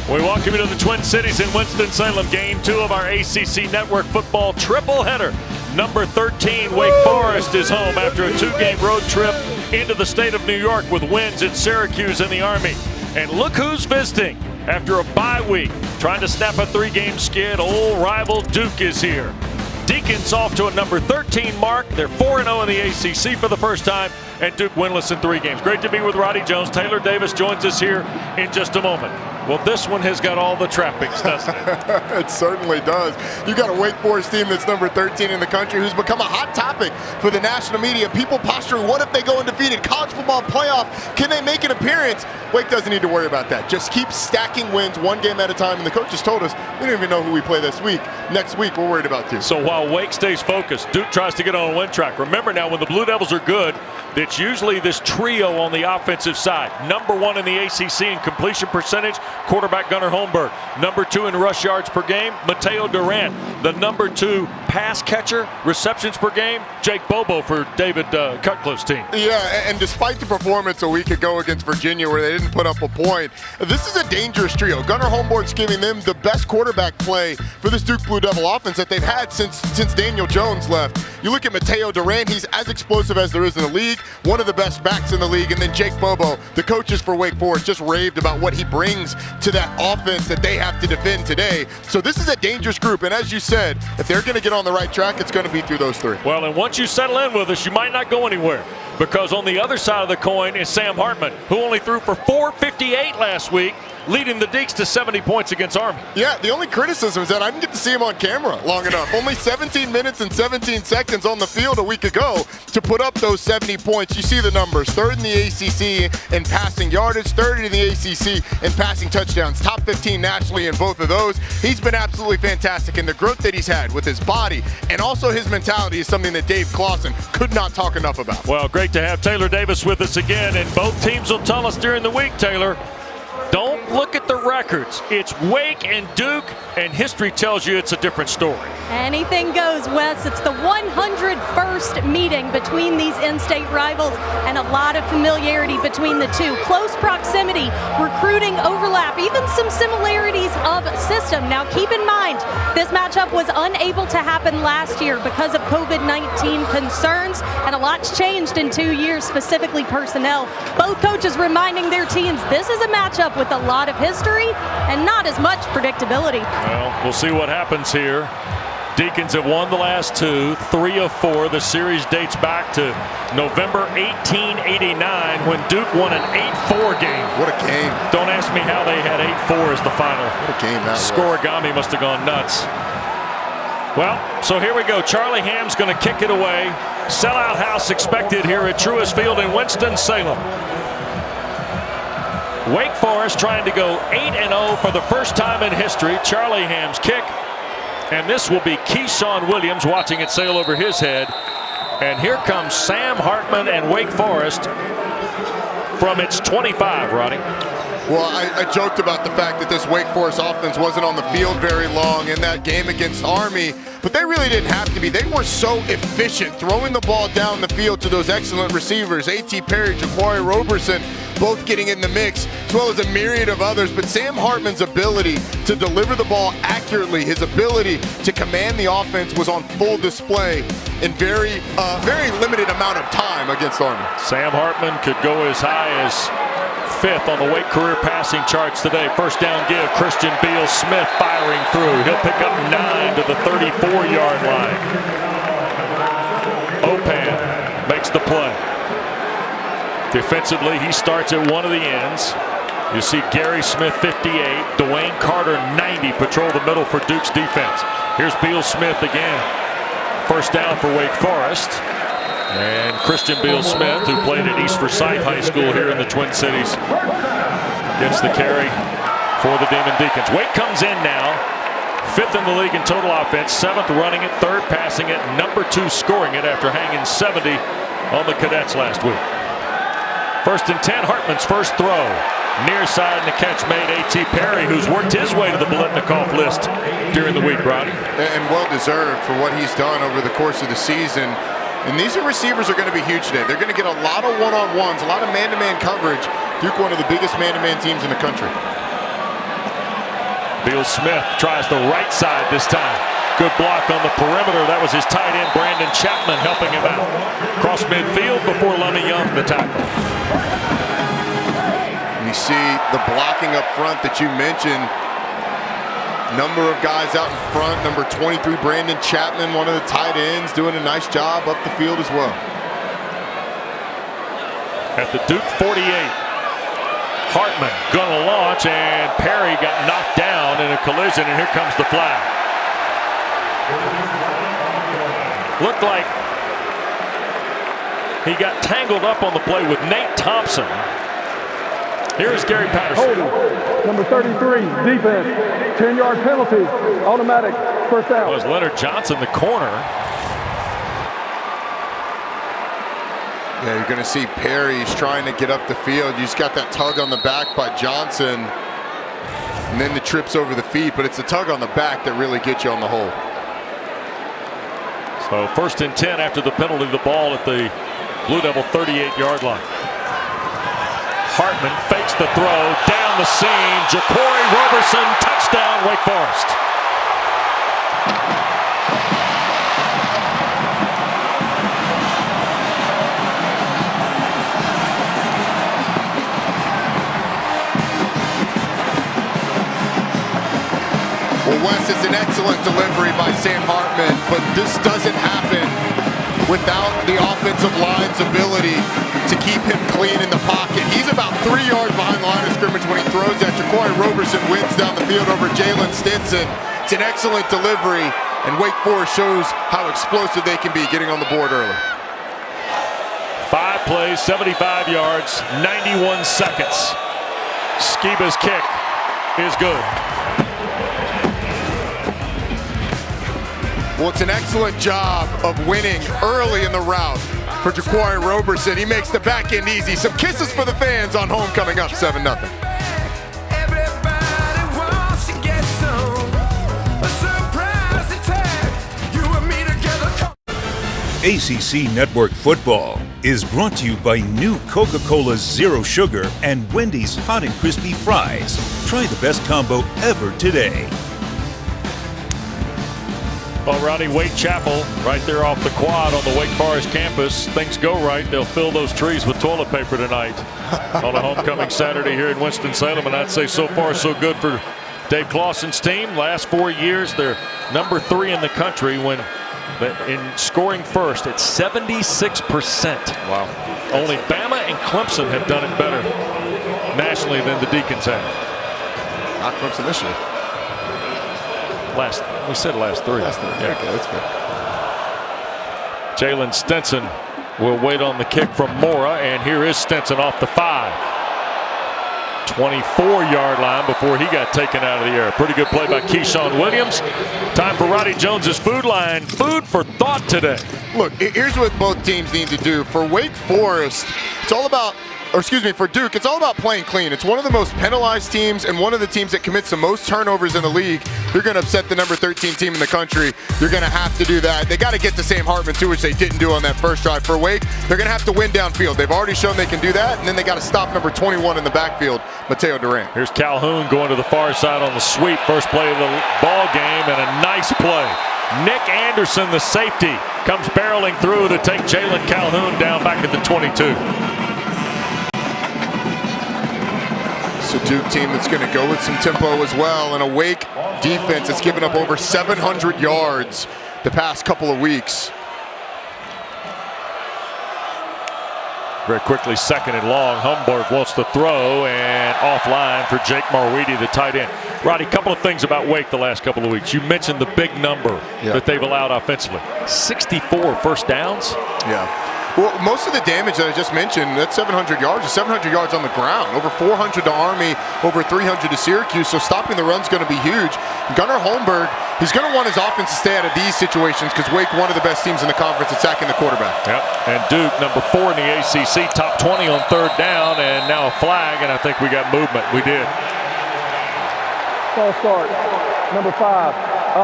We welcome you to the Twin Cities in Winston-Salem. Game 2 of our ACC Network football triple header. Number 13, Wake Forest, is home after a 2-game road trip into the state of New York with wins at Syracuse and the Army. And look who's visiting after a bye week. Trying to snap a 3-game skid, old rival Duke is here. Deacons off to a number 13 mark. They're 4-0 in the ACC for the first time, and Duke winless in 3 games. Great to be with Roddy Jones. Taylor Davis joins us here in just a moment. Well, this one has got all the trappings, doesn't it? It certainly does. You got a Wake Forest team that's number 13 in the country who's become a hot topic for the national media. People posturing, what if they go undefeated? College football playoff, can they make an appearance? Wake doesn't need to worry about that. Just keep stacking wins 1 game at a time. And the coaches told us, we don't even know who we play this week. Next week, we're worried about Duke. So while Wake stays focused, Duke tries to get on a win track. Remember now, when the Blue Devils are good, it's usually this trio on the offensive side. Number 1 in the ACC in completion percentage, quarterback Gunnar Holmberg. Number 2 in rush yards per game, Mateo Durant. The number 2 pass catcher, receptions per game, Jake Bobo for David Cutcliffe's team. Yeah, and despite the performance a week ago against Virginia where they didn't put up a point, this is a dangerous trio. Gunnar Holmberg's giving them the best quarterback play for this Duke Blue Devil offense that they've had since Daniel Jones left. You look at Mateo Durant, he's as explosive as there is in the league, one of the best backs in the league, and then Jake Bobo, the coaches for Wake Forest, just raved about what he brings to that offense that they have to defend today. So this is a dangerous group, and as you said, if they're going to get on the right track, it's going to be through those 3. Well, and once you settle in with us, you might not go anywhere, because on the other side of the coin is Sam Hartman, who only threw for 458 last week, leading the Deacs to 70 points against Army. Yeah, the only criticism is that I didn't get to see him on camera long enough. Only 17 minutes and 17 seconds on the field a week ago to put up those 70 points. You see the numbers. 3rd in the ACC in passing yardage, 3rd in the ACC in passing touchdowns, top 15 nationally in both of those. He's been absolutely fantastic, and the growth that he's had with his body and also his mentality is something that Dave Clawson could not talk enough about. Well, great to have Taylor Davis with us again, and both teams will tell us during the week, Taylor, don't look at the records. It's Wake and Duke, and history tells you it's a different story. Anything goes, Wes. It's the 101st meeting between these in-state rivals, and a lot of familiarity between the two. Close proximity, recruiting overlap, even some similarities of system. Now keep in mind, this matchup was unable to happen last year because of COVID-19 concerns, and a lot's changed in 2 years, specifically personnel. Both coaches reminding their teams this is a matchup with a lot of history and not as much predictability. Well, we'll see what happens here. Deacons have won the last 2, 3 of 4. The series dates back to November 1889 when Duke won an 8-4 game. What a game. Don't ask me how they had 8-4 as the final. What a game that was. Scorigami must have gone nuts. Well, so here we go. Charlie Ham's going to kick it away. Sellout house expected here at Truist Field in Winston-Salem. Wake Forest trying to go 8-0 for the first time in history. Charlie Ham's kick. And this will be Keyshawn Williams watching it sail over his head. And here comes Sam Hartman and Wake Forest from its 25, Roddy. Well, I joked about the fact that this Wake Forest offense wasn't on the field very long in that game against Army, but they really didn't have to be. They were so efficient throwing the ball down the field to those excellent receivers, A.T. Perry, Ja'Quari Roberson, both getting in the mix, as well as a myriad of others. But Sam Hartman's ability to deliver the ball accurately, his ability to command the offense was on full display in very limited amount of time against Army. Sam Hartman could go as high as 5th on the Wake career passing charts today. First down give, Christian Beal-Smith firing through. He'll pick up 9 to the 34-yard line. Opan makes the play. Defensively, he starts at one of the ends. You see Gary Smith, 58. Dwayne Carter, 90, patrol the middle for Duke's defense. Here's Beal-Smith again. First down for Wake Forest. And Christian Beal-Smith, who played at East Forsyth High School here in the Twin Cities, gets the carry for the Demon Deacons. Wake comes in now, 5th in the league in total offense, 7th running it, 3rd passing it, number 2 scoring it after hanging 70 on the Cadets last week. 1st and 10, Hartman's first throw. Near side, and the catch made A.T. Perry, who's worked his way to the Biletnikoff list during the week, Roddy. And well-deserved for what he's done over the course of the season. And these receivers are going to be huge today. They're going to get a lot of one-on-ones, a lot of man-to-man coverage. Duke, one of the biggest man-to-man teams in the country. Beal Smith tries the right side this time. Good block on the perimeter. That was his tight end, Brandon Chapman, helping him out. Cross midfield before Lummy Young the tackle. You see the blocking up front that you mentioned. Number of guys out in front. Number 23, Brandon Chapman, one of the tight ends, doing a nice job up the field as well. At the Duke 48. Hartman gonna launch, and Perry got knocked down in a collision, and here comes the flag. Looked like he got tangled up on the play with Nate Thompson. Here's Gary Patterson. Holding, number 33, defense, 10-yard penalty, automatic, first down. Was Leonard Johnson the corner? Yeah, you're going to see Perry. He's trying to get up the field. You just got that tug on the back by Johnson, and then the trips over the feet. But it's the tug on the back that really gets you on the hole. So 1st and 10 after the penalty, the ball at the Blue Devil 38-yard line. Hartman fakes the throw, down the seam. Jaquari Roberson, touchdown, Wake Forest. Well, Wes, it's an excellent delivery by Sam Hartman, but this doesn't happen without the offensive line's ability to keep him clean in the pocket. He's about 3 yards behind the line of scrimmage when he throws that. Jaquari Roberson wins down the field over Jalen Stinson. It's an excellent delivery, and Wake Forest shows how explosive they can be getting on the board early. 5 plays, 75 yards, 91 seconds. Skiba's kick is good. Well, it's an excellent job of winning early in the route for Jaquari Roberson. He makes the back end easy. Some kisses for the fans on home coming up 7-0. ACC Network Football is brought to you by new Coca-Cola Zero Sugar and Wendy's Hot and Crispy Fries. Try the best combo ever today. Well, Rodney, Wake Chapel right there off the quad on the Wake Forest campus. Things go right, they'll fill those trees with toilet paper tonight on a homecoming Saturday here in Winston-Salem. And I'd say so far so good for Dave Clawson's team. Last 4 years, they're number 3 in the country when in scoring first at 76%. Wow. Only Bama and Clemson have done it better nationally than the Deacons have. Not Clemson this year. We said last 3. Last 3. Yeah. Okay, that's fair. Jalen Stinson will wait on the kick from Mora, and here is Stinson off the 5. 24-yard line before he got taken out of the air. Pretty good play by Keyshawn Williams. Time for Roddy Jones's Food Line. Food for thought today. Look, here's what both teams need to do. For Wake Forest, it's all about, or excuse me, for Duke, it's all about playing clean. It's one of the most penalized teams and one of the teams that commits the most turnovers in the league. You're going to upset the number 13 team in the country. You're going to have to do that. They got to get to Sam Hartman, too, which they didn't do on that first drive. For Wake, they're going to have to win downfield. They've already shown they can do that, and then they got to stop number 21 in the backfield, Mateo Durant. Here's Calhoun going to the far side on the sweep. First play of the ball game, and a nice play. Nick Anderson, the safety, comes barreling through to take Jalen Calhoun down back at the 22. It's a Duke team that's going to go with some tempo as well, and a Wake defense that's given up over 700 yards the past couple of weeks. Very quickly, 2nd and long. Humberg wants to throw, and offline for Jake Marweedy, the tight end. Roddy, a couple of things about Wake the last couple of weeks. You mentioned the big number that they've allowed offensively. 64 first downs. Yeah. Well, most of the damage that I just mentioned, that's 700 yards. It's 700 yards on the ground. Over 400 to Army, over 300 to Syracuse. So stopping the run's going to be huge. Gunnar Holmberg, he's going to want his offense to stay out of these situations because Wake, one of the best teams in the conference at sacking the quarterback. Yep. And Duke, number 4 in the ACC, top 20 on 3rd down, and now a flag, and I think we got movement. We did. False start, number 5,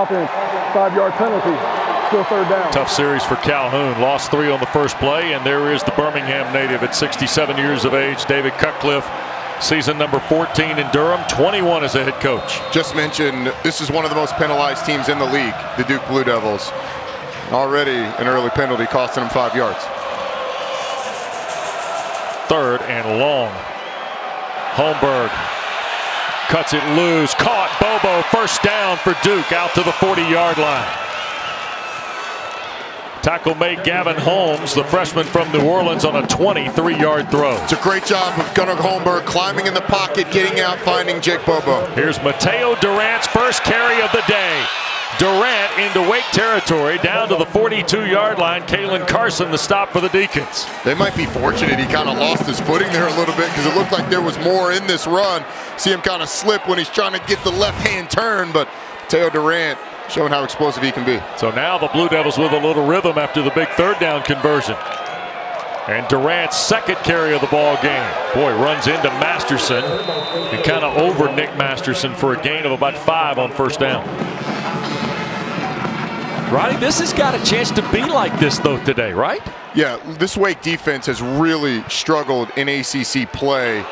offense, 5-yard penalty. Still 3rd down. Tough series for Calhoun. Lost 3 on the first play, and there is the Birmingham native at 67 years of age, David Cutcliffe, Season number 14 in Durham, 21 as a head coach. Just mentioned, this is one of the most penalized teams in the league, the Duke Blue Devils. Already an early penalty costing them 5 yards. 3rd and long. Holmberg cuts it loose, caught. Bobo, first down for Duke, out to the 40-yard line. Tackle made Gavin Holmes, the freshman from New Orleans, on a 23-yard throw. It's a great job of Gunnar Holmberg climbing in the pocket, getting out, finding Jake Bobo. Here's Mateo Durant's first carry of the day. Durant into Wake territory, down to the 42-yard line. Kalen Carson the stop for the Deacons. They might be fortunate he kind of lost his footing there a little bit, because it looked like there was more in this run. See him kind of slip when he's trying to get the left-hand turn, but Mateo Durant showing how explosive he can be. So now the Blue Devils with a little rhythm after the big 3rd down conversion. And Durant's second carry of the ball game. Boy, runs into Masterson and kind of over Nick Masterson for a gain of about 5 on first down. Roddy, this has got a chance to be like this, though, today, right? Yeah, this Wake defense has really struggled in ACC play,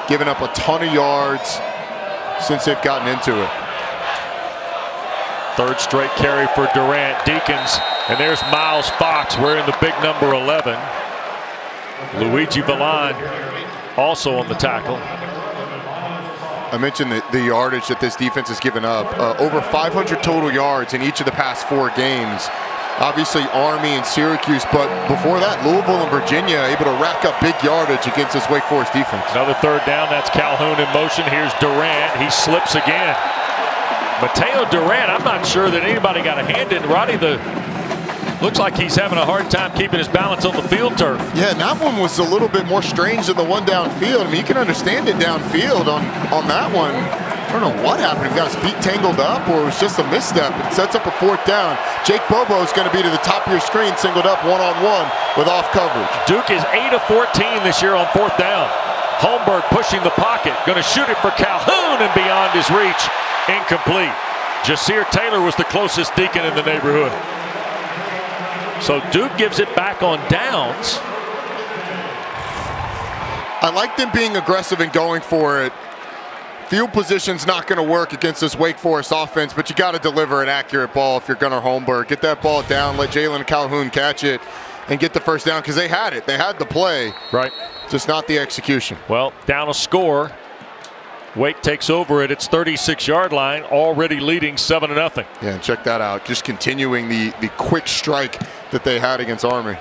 giving up a ton of yards since they've gotten into it. 3rd straight carry for Durant. Deacons, and there's Miles Fox wearing the big number 11. Luigi Villan also on the tackle. I mentioned the yardage that this defense has given up. Over 500 total yards in each of the past 4 games. Obviously Army and Syracuse, but before that, Louisville and Virginia able to rack up big yardage against this Wake Forest defense. Another 3rd down. That's Calhoun in motion. Here's Durant. He slips again. Mateo Durant, I'm not sure that anybody got a hand in. Roddy, looks like he's having a hard time keeping his balance on the field turf. Yeah, and that one was a little bit more strange than the one downfield. I mean, you can understand it downfield on that one. I don't know what happened. He got his feet tangled up, or it was just a misstep. It sets up a 4th down. Jake Bobo is going to be to the top of your screen, singled up one-on-one with off coverage. Duke is 8 of 14 this year on 4th down. Holmberg pushing the pocket, going to shoot it for Calhoun, and beyond his reach. Incomplete. Jasir Taylor was the closest Deacon in the neighborhood. So Duke gives it back on downs. I like them being aggressive and going for it. Field position's not going to work against this Wake Forest offense, but you got to deliver an accurate ball if you're Gunnar Holmberg. Get that ball down, let Jalen Calhoun catch it, and get the first down, because they had it. They had the play. Right. Just not the execution. Well, down a score. Wake takes over at its 36-yard line, already leading 7-0. Yeah, and check that out. Just continuing the quick strike that they had against Army.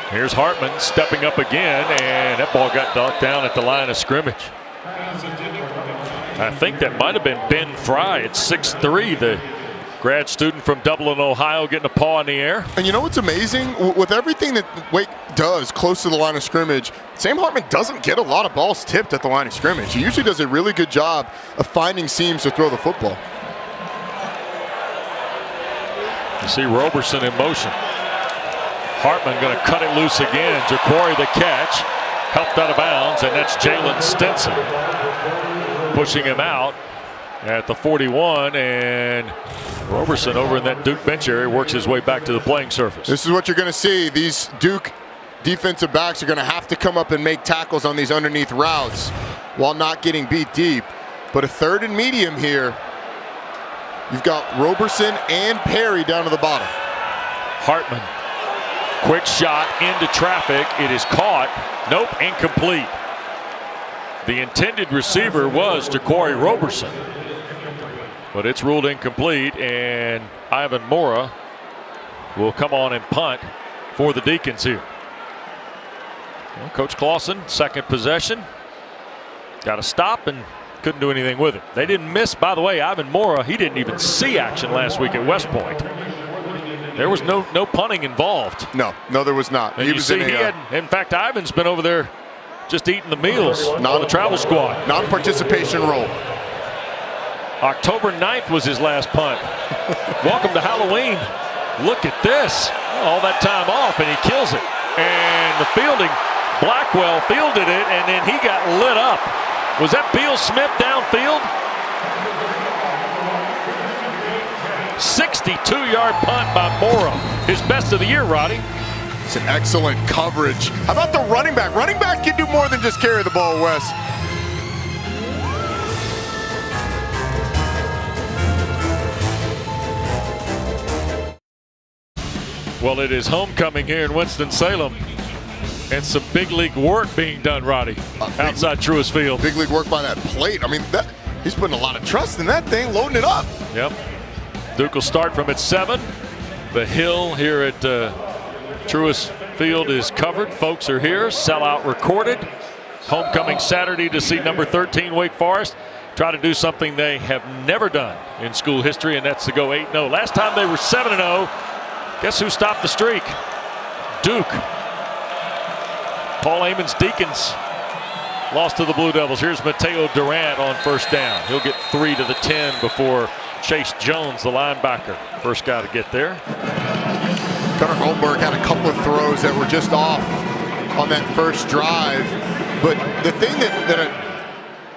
Here's Hartman stepping up again, and that ball got knocked down at the line of scrimmage. I think that might have been Ben Fry at 6'3", the grad student from Dublin, Ohio, getting a paw in the air. And you know what's amazing? With everything that Wake does close to the line of scrimmage, Sam Hartman doesn't get a lot of balls tipped at the line of scrimmage. He usually does a really good job of finding seams to throw the football. You see Roberson in motion. Hartman going to cut it loose again. Jaquari the catch. Helped out of bounds, and that's Jalen Stinson pushing him out at the 41, and Roberson over in that Duke bench area works his way back to the playing surface. This is what you're going to see. These Duke defensive backs are going to have to come up and make tackles on these underneath routes while not getting beat deep. But a 3rd and medium here. You've got Roberson and Perry down to the bottom. Hartman, quick shot into traffic. It is caught. Nope, incomplete. The intended receiver was Jaquari Roberson, but it's ruled incomplete, and Ivan Mora will come on and punt for the Deacons here. Well, Coach Clausen, second possession. Got to stop and couldn't do anything with it. They didn't miss, by the way, Ivan Mora. He didn't even see action last week at West Point. There was no punting involved. No, there was not. And in fact, Ivan's been over there just eating the meals on the travel squad. Non-participation role. October 9th was his last punt. Welcome to Halloween. Look at this. All that time off, and he kills it. And the fielding, Blackwell fielded it, and then he got lit up. Was that Beal Smith downfield? 62-yard punt by Mora. His best of the year, Roddy. It's an excellent coverage. How about the running back? Running back can do more than just carry the ball, Wes. Well, it is homecoming here in Winston-Salem, and some big league work being done, Roddy, outside Truist Field. Big league work by that plate. I mean, he's putting a lot of trust in that thing, loading it up. Yep. Duke will start from at 7. The hill here at Truist Field is covered. Folks are here. Sellout recorded. Homecoming Saturday to see number 13 Wake Forest try to do something they have never done in school history, and that's to go 8-0. Last time they were 7-0. Guess who stopped the streak? Duke. Paul Amon's Deacons lost to the Blue Devils. Here's Mateo Durant on first down. He'll get 3 to the 10 before Chase Jones, the linebacker, first guy to get there. Gunnar Holmberg had a couple of throws that were just off on that first drive. But the thing that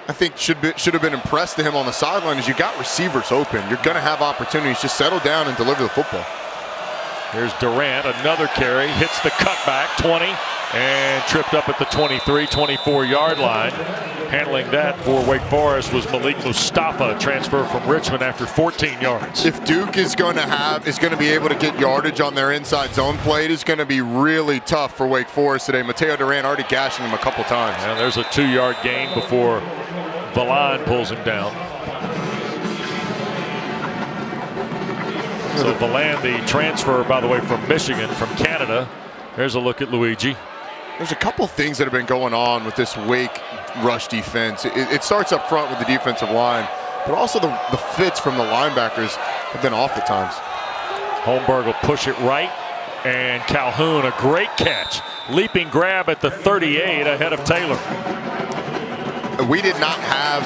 I think should have been impressed to him on the sideline is you got receivers open. You're going to have opportunities. Just settle down and deliver the football. Here's Durant, another carry, hits the cutback, 20, and tripped up at the 23, 24-yard line. Handling that for Wake Forest was Malik Mustafa, transfer from Richmond after 14 yards. If Duke is going to be able to get yardage on their inside zone play, it is going to be really tough for Wake Forest today. Mateo Durant already gashing him a couple times. And there's a 2-yard gain before Valan pulls him down. So Valan, the transfer, by the way, from Michigan, from Canada. There's a look at Luigi. There's a couple things that have been going on with this Wake rush defense. It starts up front with the defensive line, but also the fits from the linebackers have been off at times. Holmberg will push it right, and Calhoun, a great catch. Leaping grab at the 38 ahead of Taylor. We did not have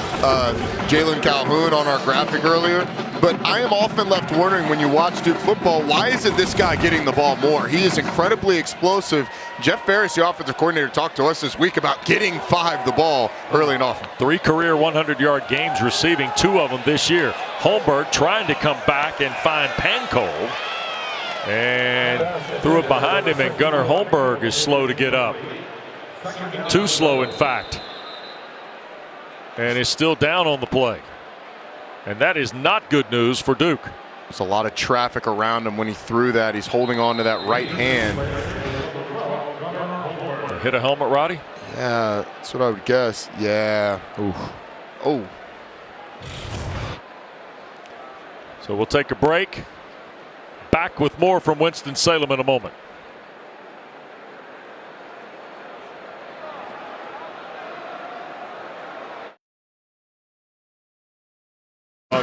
Jalen Calhoun on our graphic earlier, but I am often left wondering when you watch Duke football, why isn't this guy getting the ball more? He is incredibly explosive. Jeff Ferris, the offensive coordinator, talked to us this week about getting 5 the ball early and often. 3 career 100-yard games receiving, 2 of them this year. Holmberg trying to come back and find Pankow, and threw it behind him, and Gunnar Holmberg is slow to get up. Too slow, in fact. And is still down on the play. And that is not good news for Duke. There's a lot of traffic around him when he threw that. He's holding on to that right hand. Hit a helmet, Roddy? Yeah, that's what I would guess. Yeah. Ooh. Oh. So we'll take a break. Back with more from Winston-Salem in a moment.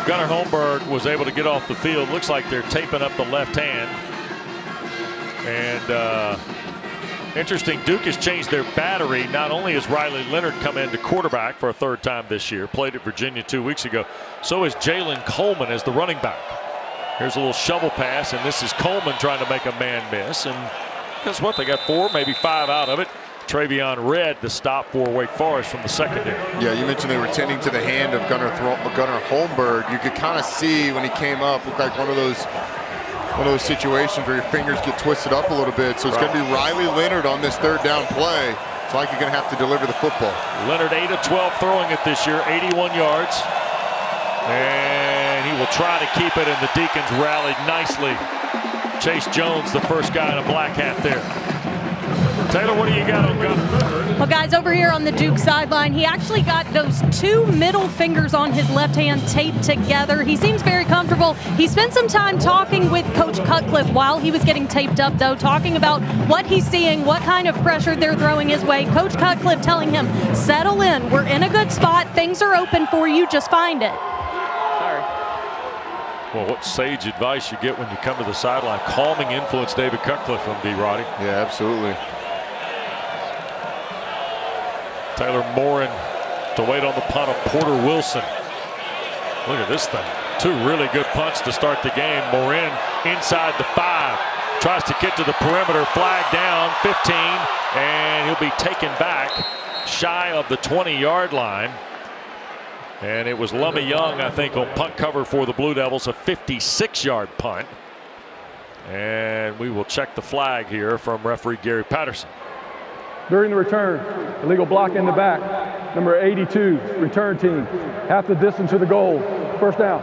Gunnar Holmberg was able to get off the field. Looks like they're taping up the left hand. And interesting, Duke has changed their battery. Not only has Riley Leonard come in to quarterback for a 3rd time this year, played at Virginia 2 weeks ago, so is Jalen Coleman as the running back. Here's a little shovel pass, and this is Coleman trying to make a man miss. And guess what? They got 4, maybe 5 out of it. Travion Red, the stop for Wake Forest from the secondary. Yeah, you mentioned they were tending to the hand of Gunnar Holmberg. You could kind of see when he came up, looked like one of those situations where your fingers get twisted up a little bit. So it's going to be Riley Leonard on this 3rd down play. It's like you're going to have to deliver the football. Leonard 8 of 12 throwing it this year, 81 yards. And he will try to keep it, and the Deacons rallied nicely. Chase Jones, the first guy in a black hat there. Taylor, what do you got on Gunnar? Well, guys, over here on the Duke sideline, he actually got those 2 middle fingers on his left hand taped together. He seems very comfortable. He spent some time talking with Coach Cutcliffe while he was getting taped up, though, talking about what he's seeing, what kind of pressure they're throwing his way. Coach Cutcliffe telling him, settle in. We're in a good spot. Things are open for you. Just find it. Sorry. Well, what sage advice you get when you come to the sideline. Calming influence David Cutcliffe from B. Roddy. Yeah, absolutely. Taylor Morin to wait on the punt of Porter Wilson. Look at this thing. 2 really good punts to start the game. Morin inside the 5. Tries to get to the perimeter. Flag down, 15. And he'll be taken back shy of the 20-yard line. And it was Lummy Young, I think, on punt cover for the Blue Devils. A 56-yard punt. And we will check the flag here from referee Gary Patterson. During the return, illegal block in the back. Number 82, return team. Half the distance to the goal. First down.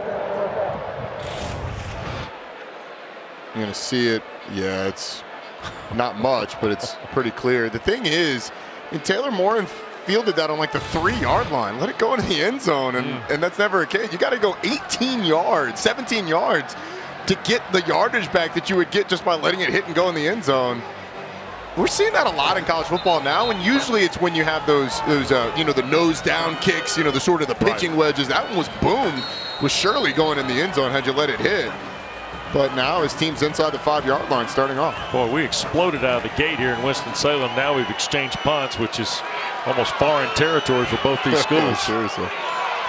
You're going to see it. Yeah, it's not much, but it's pretty clear. The thing is, Taylor Morin fielded that on like the 3-yard line. Let it go into the end zone, and that's never a case. You got to go 18 yards, 17 yards to get the yardage back that you would get just by letting it hit and go in the end zone. We're seeing that a lot in college football now, and usually it's when you have those the nose down kicks, the sort of the pitching wedges. That one was was surely going in the end zone had you let it hit. But now his team's inside the 5-yard line starting off. Boy, we exploded out of the gate here in Winston-Salem. Now we've exchanged punts, which is almost foreign territory for both these schools. Seriously.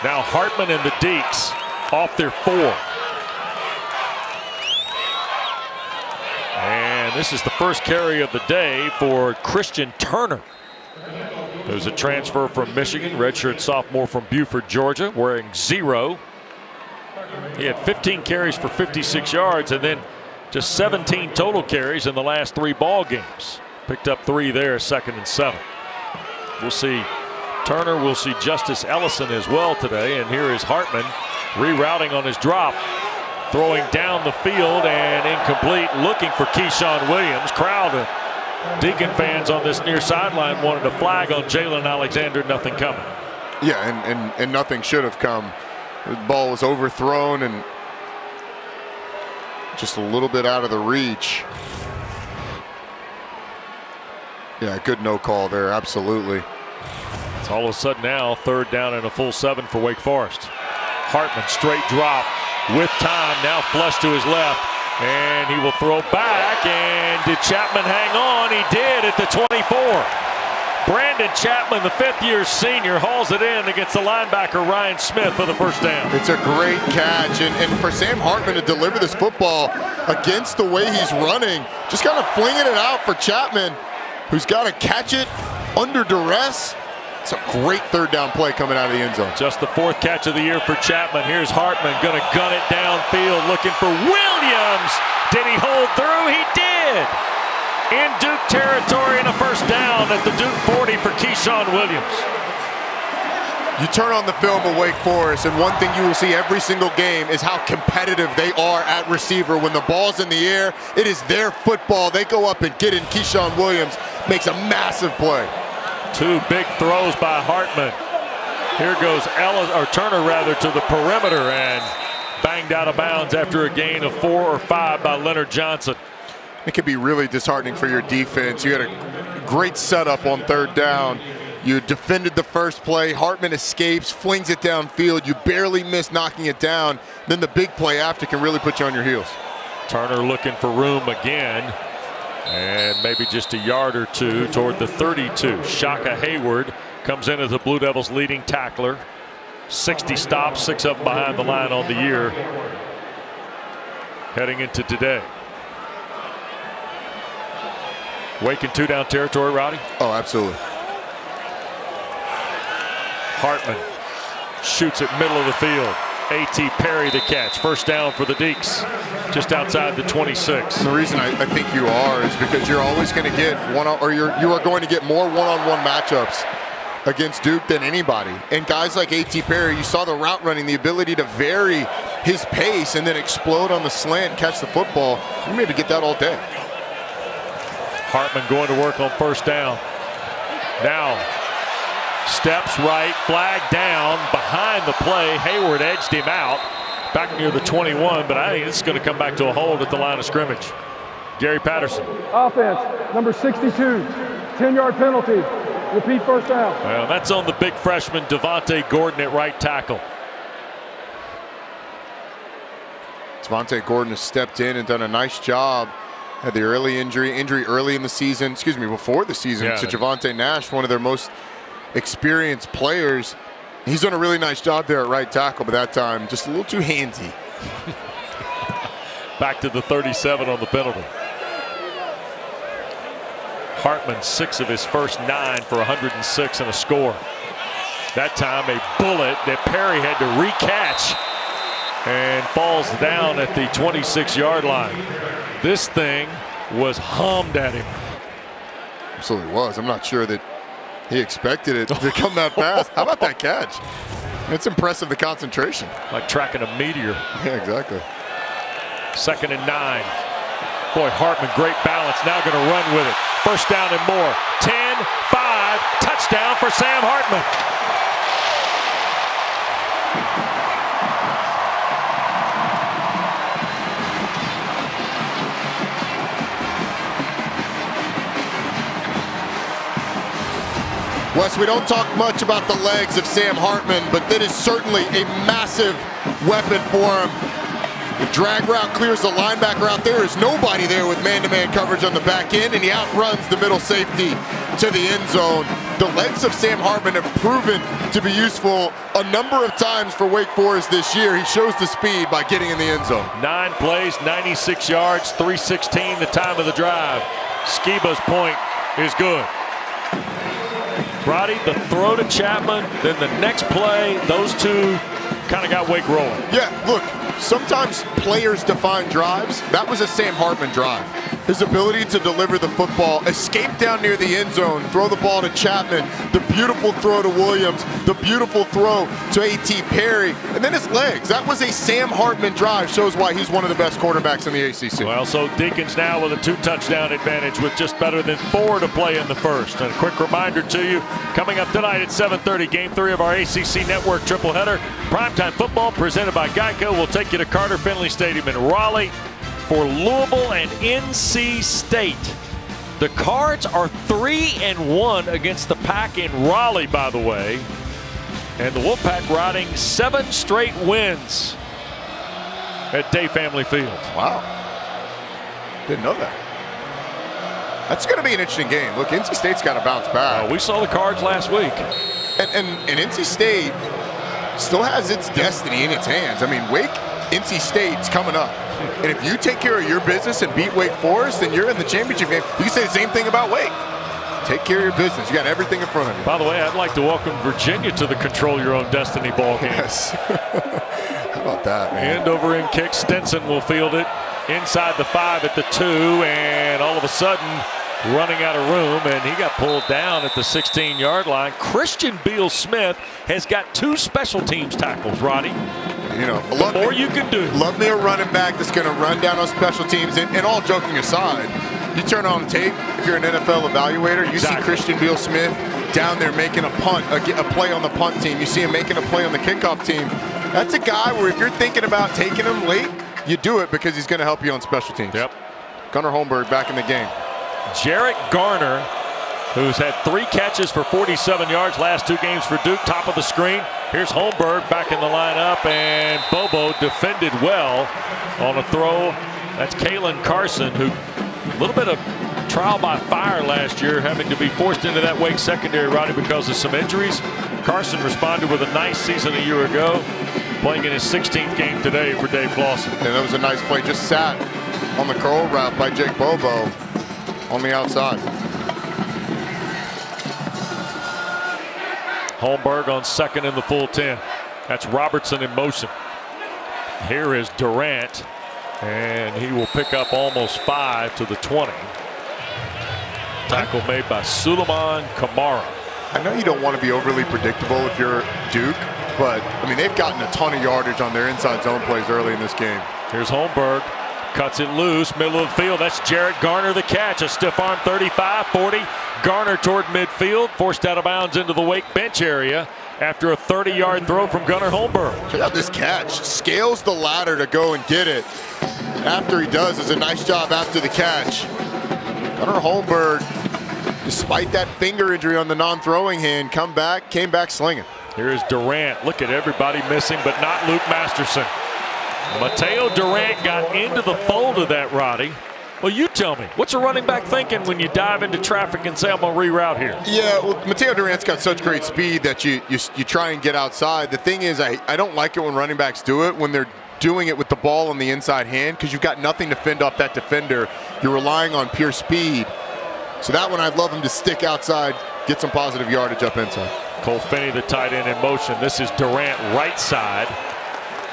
Now Hartman and the Deacs off their 4. And this is the first carry of the day for Christian Turner. There's a transfer from Michigan, redshirt sophomore from Buford, Georgia, wearing 0. He had 15 carries for 56 yards and then just 17 total carries in the last 3 ball games. Picked up 3 there, 2nd and 7. We'll see Turner, we'll see Justice Ellison as well today. And here is Hartman rerouting on his drop, throwing down the field and incomplete, looking for Keyshawn Williams. Crowd of Deacon fans on this near sideline wanted a flag on Jalen Alexander, nothing coming. Yeah, and nothing should have come. The ball was overthrown and just a little bit out of the reach. Yeah, good no call there, absolutely. It's all of a sudden now 3rd down and a full 7 for Wake Forest. Hartman straight drop with time, now flush to his left, and he will throw back. And did Chapman hang on? He did at the 24. Brandon Chapman, the 5th-year senior, hauls it in against the linebacker Ryan Smith for the first down. It's a great catch, and for Sam Hartman to deliver this football against the way he's running, just kind of flinging it out for Chapman, who's got to catch it under duress. It's a great 3rd down play coming out of the end zone. Just the 4th catch of the year for Chapman. Here's Hartman going to gun it downfield, looking for Williams. Did he hold through? He did. In Duke territory and a first down at the Duke 40 for Keyshawn Williams. You turn on the film of Wake Forest, and one thing you will see every single game is how competitive they are at receiver. When the ball's in the air, it is their football. They go up and get in. Keyshawn Williams makes a massive play. 2 big throws by Hartman. Here goes Turner to the perimeter and banged out of bounds after a gain of 4 or 5 by Leonard Johnson. It can be really disheartening for your defense. You had a great setup on 3rd down. You defended the first play. Hartman escapes, flings it downfield. You barely miss knocking it down. Then the big play after can really put you on your heels. Turner looking for room again. And maybe just a yard or 2 toward the 32. Shaka Hayward comes in as the Blue Devils' leading tackler. 60 stops, 6 of them behind the line on the year. Heading into today. Wake in 2-down territory, Rowdy? Oh, absolutely. Hartman shoots it middle of the field. A.T. Perry the catch. First down for the Deacs, just outside the 26. And the reason I think you are is because you're always going to get you are going to get more one-on-one matchups against Duke than anybody. And guys like A.T. Perry, you saw the route running, the ability to vary his pace and then explode on the slant, catch the football. You may be able to get that all day. Hartman going to work on first down. Now steps right, flag down, behind the play. Hayward edged him out back near the 21, but I think this is going to come back to a hold at the line of scrimmage. Gary Patterson. Offense, number 62, 10-yard penalty. Repeat first down. Well, that's on the big freshman Devontae Gordon at right tackle. Devontae Gordon has stepped in and done a nice job. Had the early injury early in the season, before the season, to Javonte Nash, one of their most experienced players. He's done a really nice job there at right tackle, but that time just a little too handsy. Back to the 37 on the penalty. Hartman 6 of his first 9 for 106 and a score. That time a bullet that Perry had to recatch. and falls down at the 26-yard line. This thing was hummed at him. Absolutely was. I'm not sure that he expected it to come that fast. How about that catch? It's impressive, the concentration. Like tracking a meteor. Yeah, exactly. 2nd and 9. Boy, Hartman, great balance. Now going to run with it. First down and more. 10-5. Touchdown for Sam Hartman. Wes, we don't talk much about the legs of Sam Hartman, but that is certainly a massive weapon for him. The drag route clears the linebacker out. There is nobody there with man-to-man coverage on the back end, and he outruns the middle safety to the end zone. The legs of Sam Hartman have proven to be useful a number of times for Wake Forest this year. He shows the speed by getting in the end zone. 9 plays, 96 yards, 3:16 the time of the drive. Skiba's point is good. Roddy, the throw to Chapman, then the next play, those two kind of got Wake rolling. Yeah, look, sometimes players define drives. That was a Sam Hartman drive. His ability to deliver the football, escape down near the end zone, throw the ball to Chapman, the beautiful throw to Williams, the beautiful throw to A.T. Perry, and then his legs. That was a Sam Hartman drive. Shows why he's one of the best quarterbacks in the ACC. Well, so Deacons now with a 2-touchdown advantage with just better than 4 to play in the first. And a quick reminder to you, coming up tonight at 7:30, Game 3 of our ACC Network tripleheader. Primetime football presented by Geico will take you to Carter Finley Stadium in Raleigh for Louisville and NC State. The Cards are 3-1 against the Pack in Raleigh, by the way. And the Wolfpack riding 7 straight wins at Day Family Field. Wow. Didn't know that. That's going to be an interesting game. Look, NC State's got to bounce back. We saw the Cards last week. And NC State still has its destiny in its hands. I mean, NC State's coming up. And if you take care of your business and beat Wake Forest, then you're in the championship game. You can say the same thing about Wake. Take care of your business. You got everything in front of you. By the way, I'd like to welcome Virginia to the Control Your Own Destiny ball game. Yes. How about that, man? End over end kick. Stinson will field it inside the 5 at the 2, and all of a sudden running out of room, and he got pulled down at the 16-yard line. Christian Beal-Smith has got 2 special teams tackles, Roddy. You know, the more you can do. Love me a running back that's going to run down on special teams. And all joking aside, you turn on tape, if you're an NFL evaluator, you see Christian Beal-Smith down there making a punt, a play on the punt team. You see him making a play on the kickoff team. That's a guy where if you're thinking about taking him late, you do it because he's going to help you on special teams. Yep. Gunnar Holmberg back in the game. Jarrett Garner, who's had 3 catches for 47 yards last 2 games for Duke, top of the screen. Here's Holmberg back in the lineup, and Bobo defended well on a throw. That's Kalen Carson, who a little bit of trial by fire last year, having to be forced into that Wake secondary, Roddy, because of some injuries. Carson responded with a nice season a year ago, playing in his 16th game today for Dave Clawson. And that was a nice play. Just sat on the curl route by Jake Bobo on the outside. Holmberg on 2nd in the full 10. That's Robertson in motion. Here is Durant, and he will pick up almost 5 to the 20. Tackle made by Suleiman Kamara. I know you don't want to be overly predictable if you're Duke, but I mean, they've gotten a ton of yardage on their inside zone plays early in this game. Here's Holmberg, cuts it loose, middle of the field. That's Jarrett Garner, the catch. A stiff arm 35, 40. Garner toward midfield, forced out of bounds into the Wake bench area after a 30-yard throw from Gunnar Holmberg. Check out this catch. Scales the ladder to go and get it. After he does a nice job after the catch. Gunnar Holmberg, despite that finger injury on the non-throwing hand, came back slinging. Here's Durant. Look at everybody missing, but not Luke Masterson. Mateo Durant got into the fold of that, Roddy. Well, you tell me, what's a running back thinking when you dive into traffic and say, I'm going to reroute here? Yeah, well, Mateo Durant's got such great speed that you try and get outside. The thing is, I don't like it when running backs do it, when they're doing it with the ball on the inside hand, because you've got nothing to fend off that defender. You're relying on pure speed. So that one, I'd love him to stick outside, get some positive yardage up inside. Cole Finney, the tight end, in motion. This is Durant right side.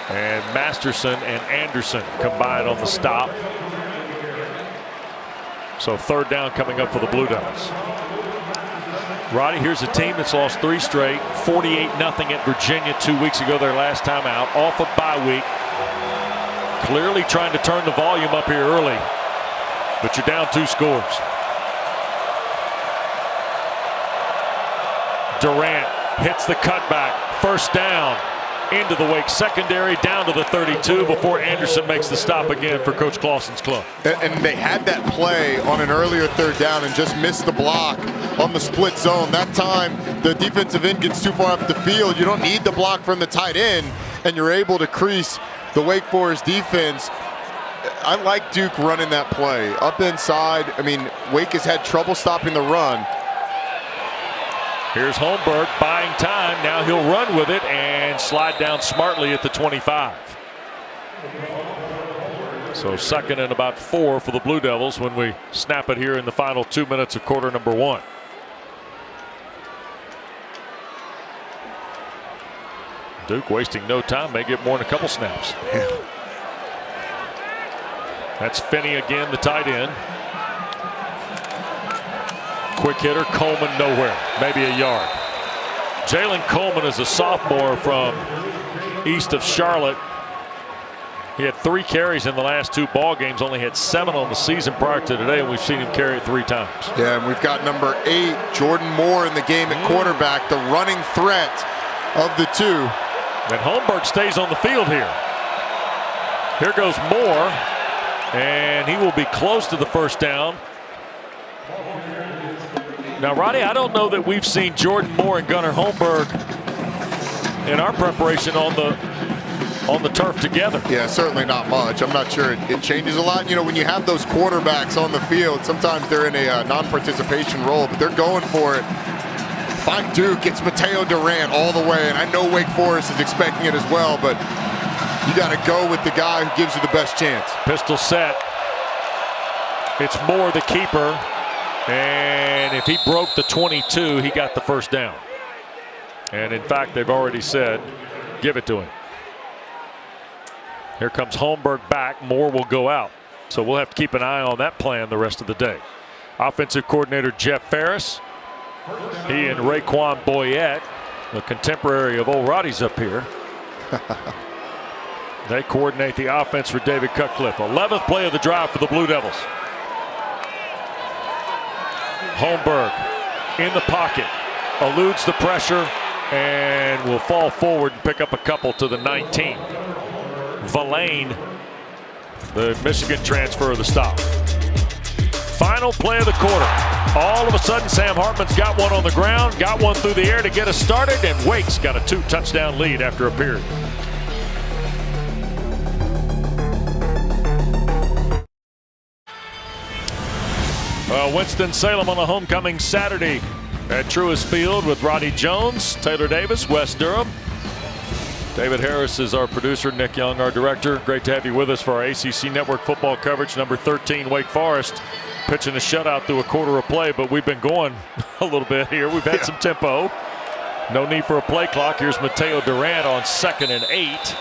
And Masterson and Anderson combined on the stop. So third down coming up for the Blue Devils. Roddy, here's a team that's lost 3 straight, 48-0 at Virginia 2 weeks ago, their last time out, off of bye week. Clearly trying to turn the volume up here early, but you're down 2 scores. Durant hits the cutback, first down into the Wake secondary, down to the 32 before Anderson makes the stop again for Coach Clausen's club. And they had that play on an earlier third down and just missed the block on the split zone. That time, the defensive end gets too far up the field. You don't need the block from the tight end, and you're able to crease the Wake Forest defense. I like Duke running that play. Up inside, I mean, Wake has had trouble stopping the run. Here's Holmberg buying time. Now he'll run with it and slide down smartly at the 25. So second and about 4 for the Blue Devils when we snap it here in the final 2 minutes of quarter number 1. Duke wasting no time, may get more than a couple snaps. That's Finney again, the tight end. Quick hitter, Coleman nowhere, maybe a yard. Jalen Coleman is a sophomore from east of Charlotte. He had 3 carries in the last 2 ball games, only had 7 on the season prior to today, and we've seen him carry it 3 times. Yeah, and we've got number 8, Jordan Moore, in the game at quarterback, the running threat of the 2. And Holmberg stays on the field here. Here goes Moore, and he will be close to the first down. Now, Roddy, I don't know that we've seen Jordan Moore and Gunnar Holmberg in our preparation on the turf together. Yeah, certainly not much. I'm not sure it changes a lot. You know, when you have those quarterbacks on the field, sometimes they're in a non-participation role, but they're going for it. Find Duke, it's Mateo Durant all the way, and I know Wake Forest is expecting it as well, but you got to go with the guy who gives you the best chance. Pistol set. It's Moore, the keeper. And if he broke the 22, he got the first down. And in fact, they've already said, give it to him. Here comes Holmberg back. Moore will go out. So we'll have to keep an eye on that plan the rest of the day. Offensive coordinator Jeff Ferris. He and Raekwon Boyette, the contemporary of old Roddy's up here. They coordinate the offense for David Cutcliffe. 11th play of the drive for the Blue Devils. Holmberg in the pocket, eludes the pressure, and will fall forward and pick up a couple to the 19. Valane, the Michigan transfer, of the stop. Final play of the quarter. All of a sudden, Sam Hartman's got one on the ground, got one through the air to get us started, and Wake's got a 2-touchdown lead after a period. Winston-Salem on a homecoming Saturday at Truist Field with Roddy Jones, Taylor Davis, Wes Durham. David Harris is our producer, Nick Young, our director. Great to have you with us for our ACC Network football coverage. Number 13, Wake Forest, pitching a shutout through a quarter of play, but we've been going a little bit here. We've had some tempo. No need for a play clock. Here's Mateo Durant on 2nd and 8.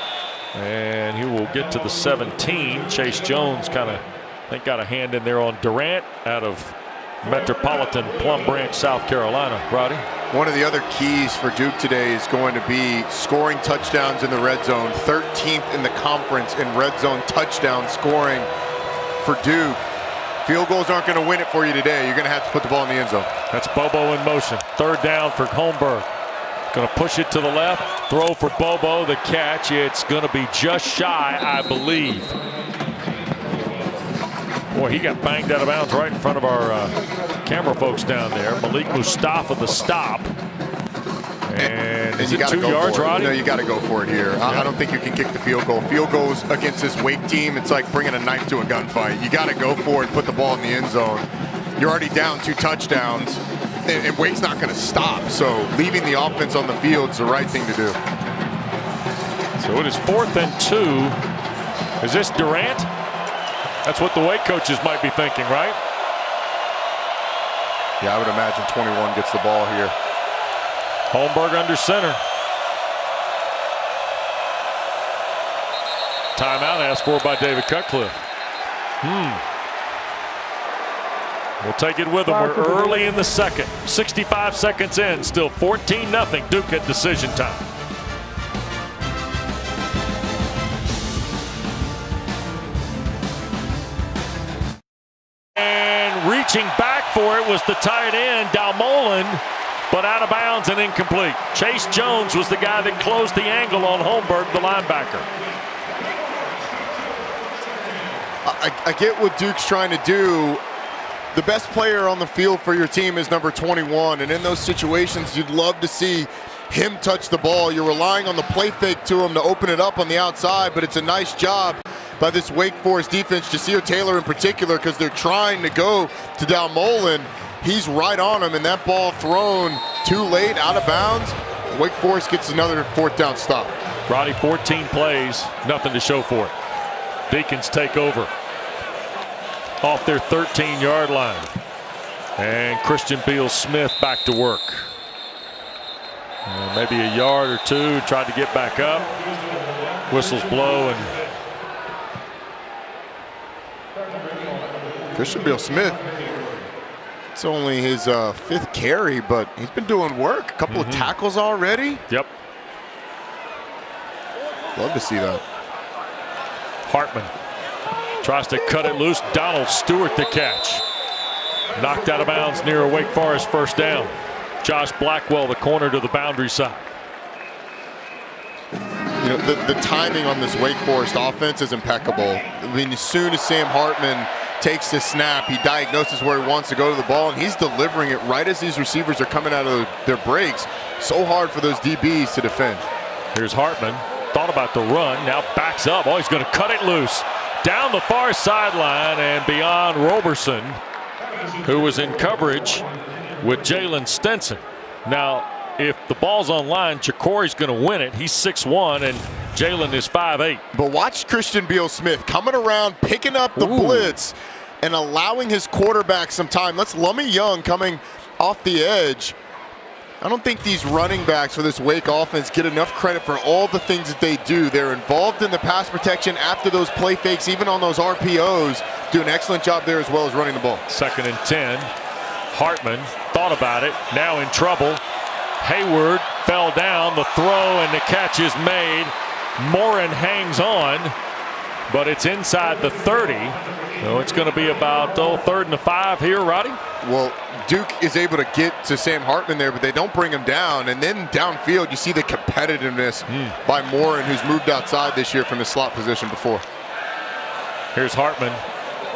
And he will get to the 17. Chase Jones kind of, I think, got a hand in there on Durant out of Metropolitan Plum Branch, South Carolina. Roddy? One of the other keys for Duke today is going to be scoring touchdowns in the red zone. 13th in the conference in red zone touchdown scoring for Duke. Field goals aren't going to win it for you today. You're going to have to put the ball in the end zone. That's Bobo in motion. Third down for Holmberg. Going to push it to the left. Throw for Bobo. The catch. It's going to be just shy, I believe. Boy, he got banged out of bounds right in front of our camera folks down there. Malik Mustafa, the stop. And is it 2 yards, Roddy? No, you got to go for it here. I don't think you can kick the field goal. Field goals against this Wake team, it's like bringing a knife to a gunfight. You got to go for it, put the ball in the end zone. You're already down 2 touchdowns, and Wake's not going to stop. So leaving the offense on the field is the right thing to do. So it is 4th and 2. Is this Durant? That's what the Wake coaches might be thinking, right? Yeah, I would imagine 21 gets the ball here. Holmberg under center. timeout asked for by David Cutcliffe. We'll take it with them. We're early in the second. 65 seconds in. Still 14-0. Duke at decision time. And reaching back for it was the tight end, Dalmolin, but out of bounds and incomplete. Chase Jones was the guy that closed the angle on Holmberg, the linebacker. I get what Duke's trying to do. The best player on the field for your team is number 21, and in those situations, you'd love to see him touch the ball. You're relying on the play fake to him to open it up on the outside, but it's a nice job by this Wake Forest defense, Jasir Taylor in particular, because they're trying to go to Dalmolin. He's right on him, and that ball thrown too late, out of bounds. Wake Forest gets another fourth down stop. Roddy, 14 plays, nothing to show for it. Deacons take over off their 13-yard line. And Christian Beal-Smith back to work. Maybe a yard or two, tried to get back up. Whistles blow, and Christian Beal-Smith, it's only his fifth carry, but he's been doing work. A couple of tackles already. Yep. Love to see that. Hartman tries to cut it loose. Donald Stewart the catch. Knocked out of bounds near a Wake Forest first down. Josh Blackwell, the corner to the boundary side. You know, the timing on this Wake Forest offense is impeccable. I mean, as soon as Sam Hartman takes the snap, he diagnoses where he wants to go to the ball, and he's delivering it right as these receivers are coming out of their breaks. So hard for those DBs to defend. Here's Hartman. Thought about the run, now backs up. Oh, he's going to cut it loose. Down the far sideline and beyond Roberson, who was in coverage with Jalen Stinson. Now, if the ball's on line, Chikori's going to win it. He's 6'1", and Jalen is 5'8". But watch Christian Beal-Smith coming around, picking up the blitz, and allowing his quarterback some time. That's Lummy Young coming off the edge. I don't think these running backs for this Wake offense get enough credit for all the things that they do. They're involved in the pass protection after those play fakes, even on those RPOs. Do an excellent job there as well as running the ball. 2nd and 10. Hartman thought about it, now in trouble. Hayward fell down, the throw and the catch is made. Morin hangs on, but it's inside the 30. So it's going to be about 3rd and 5 here, Roddy. Well, Duke is able to get to Sam Hartman there, but they don't bring him down. And then downfield, you see the competitiveness by Morin, who's moved outside this year from his slot position before. Here's Hartman,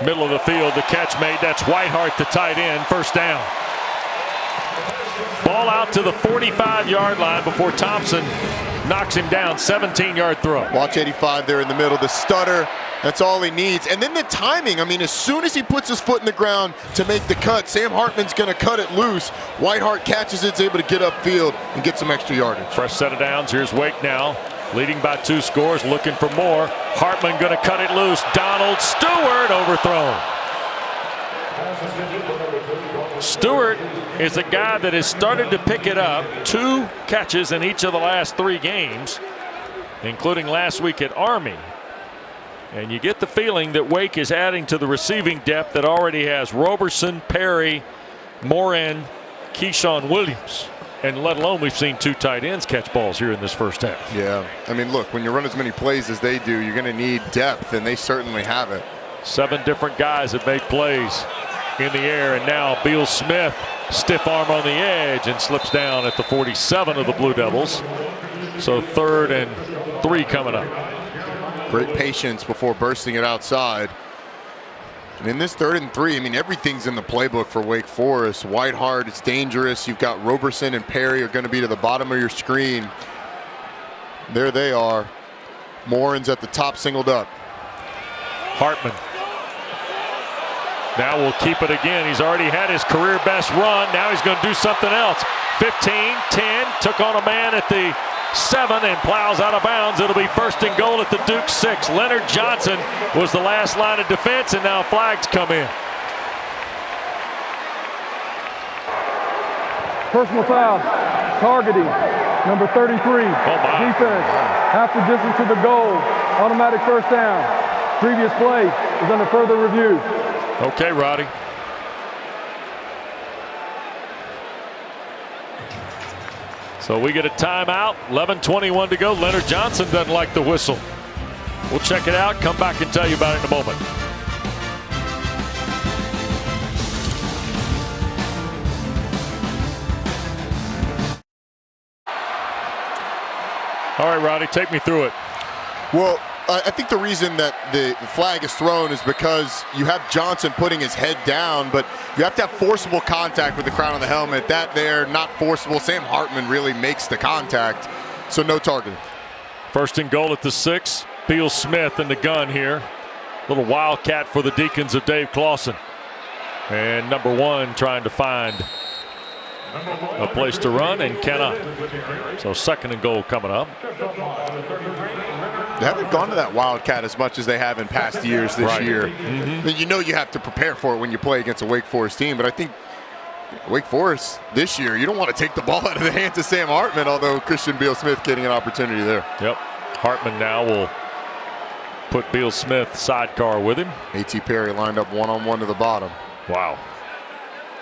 middle of the field, the catch made. That's Whitehart, the tight end, first down. Ball out to the 45-yard line before Thompson knocks him down. 17-yard throw. Watch 85 there in the middle. The stutter, that's all he needs. And then the timing. I mean, as soon as he puts his foot in the ground to make the cut, Sam Hartman's going to cut it loose. Whitehart catches it, is able to get upfield and get some extra yardage. Fresh set of downs. Here's Wake now, leading by 2 scores, looking for more. Hartman going to cut it loose. Donald Stewart overthrown. Stewart is a guy that has started to pick it up. 2 catches in each of the last 3 games, including last week at Army. And you get the feeling that Wake is adding to the receiving depth that already has Roberson, Perry, Morin, Keyshawn Williams. And let alone we've seen 2 tight ends catch balls here in this first half. Yeah, I mean, look, when you run as many plays as they do, you're going to need depth, and they certainly have it. 7 different guys have made plays in the air, and now Beal-Smith, stiff arm on the edge, and slips down at the 47 of the Blue Devils. So 3rd and 3 coming up. Great patience before bursting it outside. And in this 3rd and 3, I mean, everything's in the playbook for Wake Forest. Whitehart, it's dangerous. You've got Roberson and Perry are going to be to the bottom of your screen. There they are. Morin's at the top, singled up. Hartman now will keep it again. He's already had his career best run. Now he's going to do something else. 15, 10, took on a man at the 7 and plows out of bounds. It'll be 1st and goal at the Duke 6. Leonard Johnson was the last line of defense, and now flags come in. Personal foul, targeting, number 33. Oh my. Defense, half the distance to the goal. Automatic first down. Previous play is under further review. Okay, Roddy. So we get a timeout. 11:21 to go. Leonard Johnson doesn't like the whistle. We'll check it out. Come back and tell you about it in a moment. All right, Roddy, take me through it. Well, I think the reason that the flag is thrown is because you have Johnson putting his head down, but you have to have forcible contact with the crown of the helmet. That there, not forcible. Sam Hartman really makes the contact, so no targeting. First and goal at the 6. Beal Smith in the gun here. Little wildcat for the Deacons of Dave Clawson. And number 1 trying to find a place to run and cannot. So second and goal coming up. They haven't gone to that wildcat as much as they have in past years this year. Mm-hmm. You know you have to prepare for it when you play against a Wake Forest team, but I think Wake Forest this year, you don't want to take the ball out of the hands of Sam Hartman, although Christian Beal Smith getting an opportunity there. Yep. Hartman now will put Beal Smith sidecar with him. A.T. Perry lined up one-on-one to the bottom. Wow.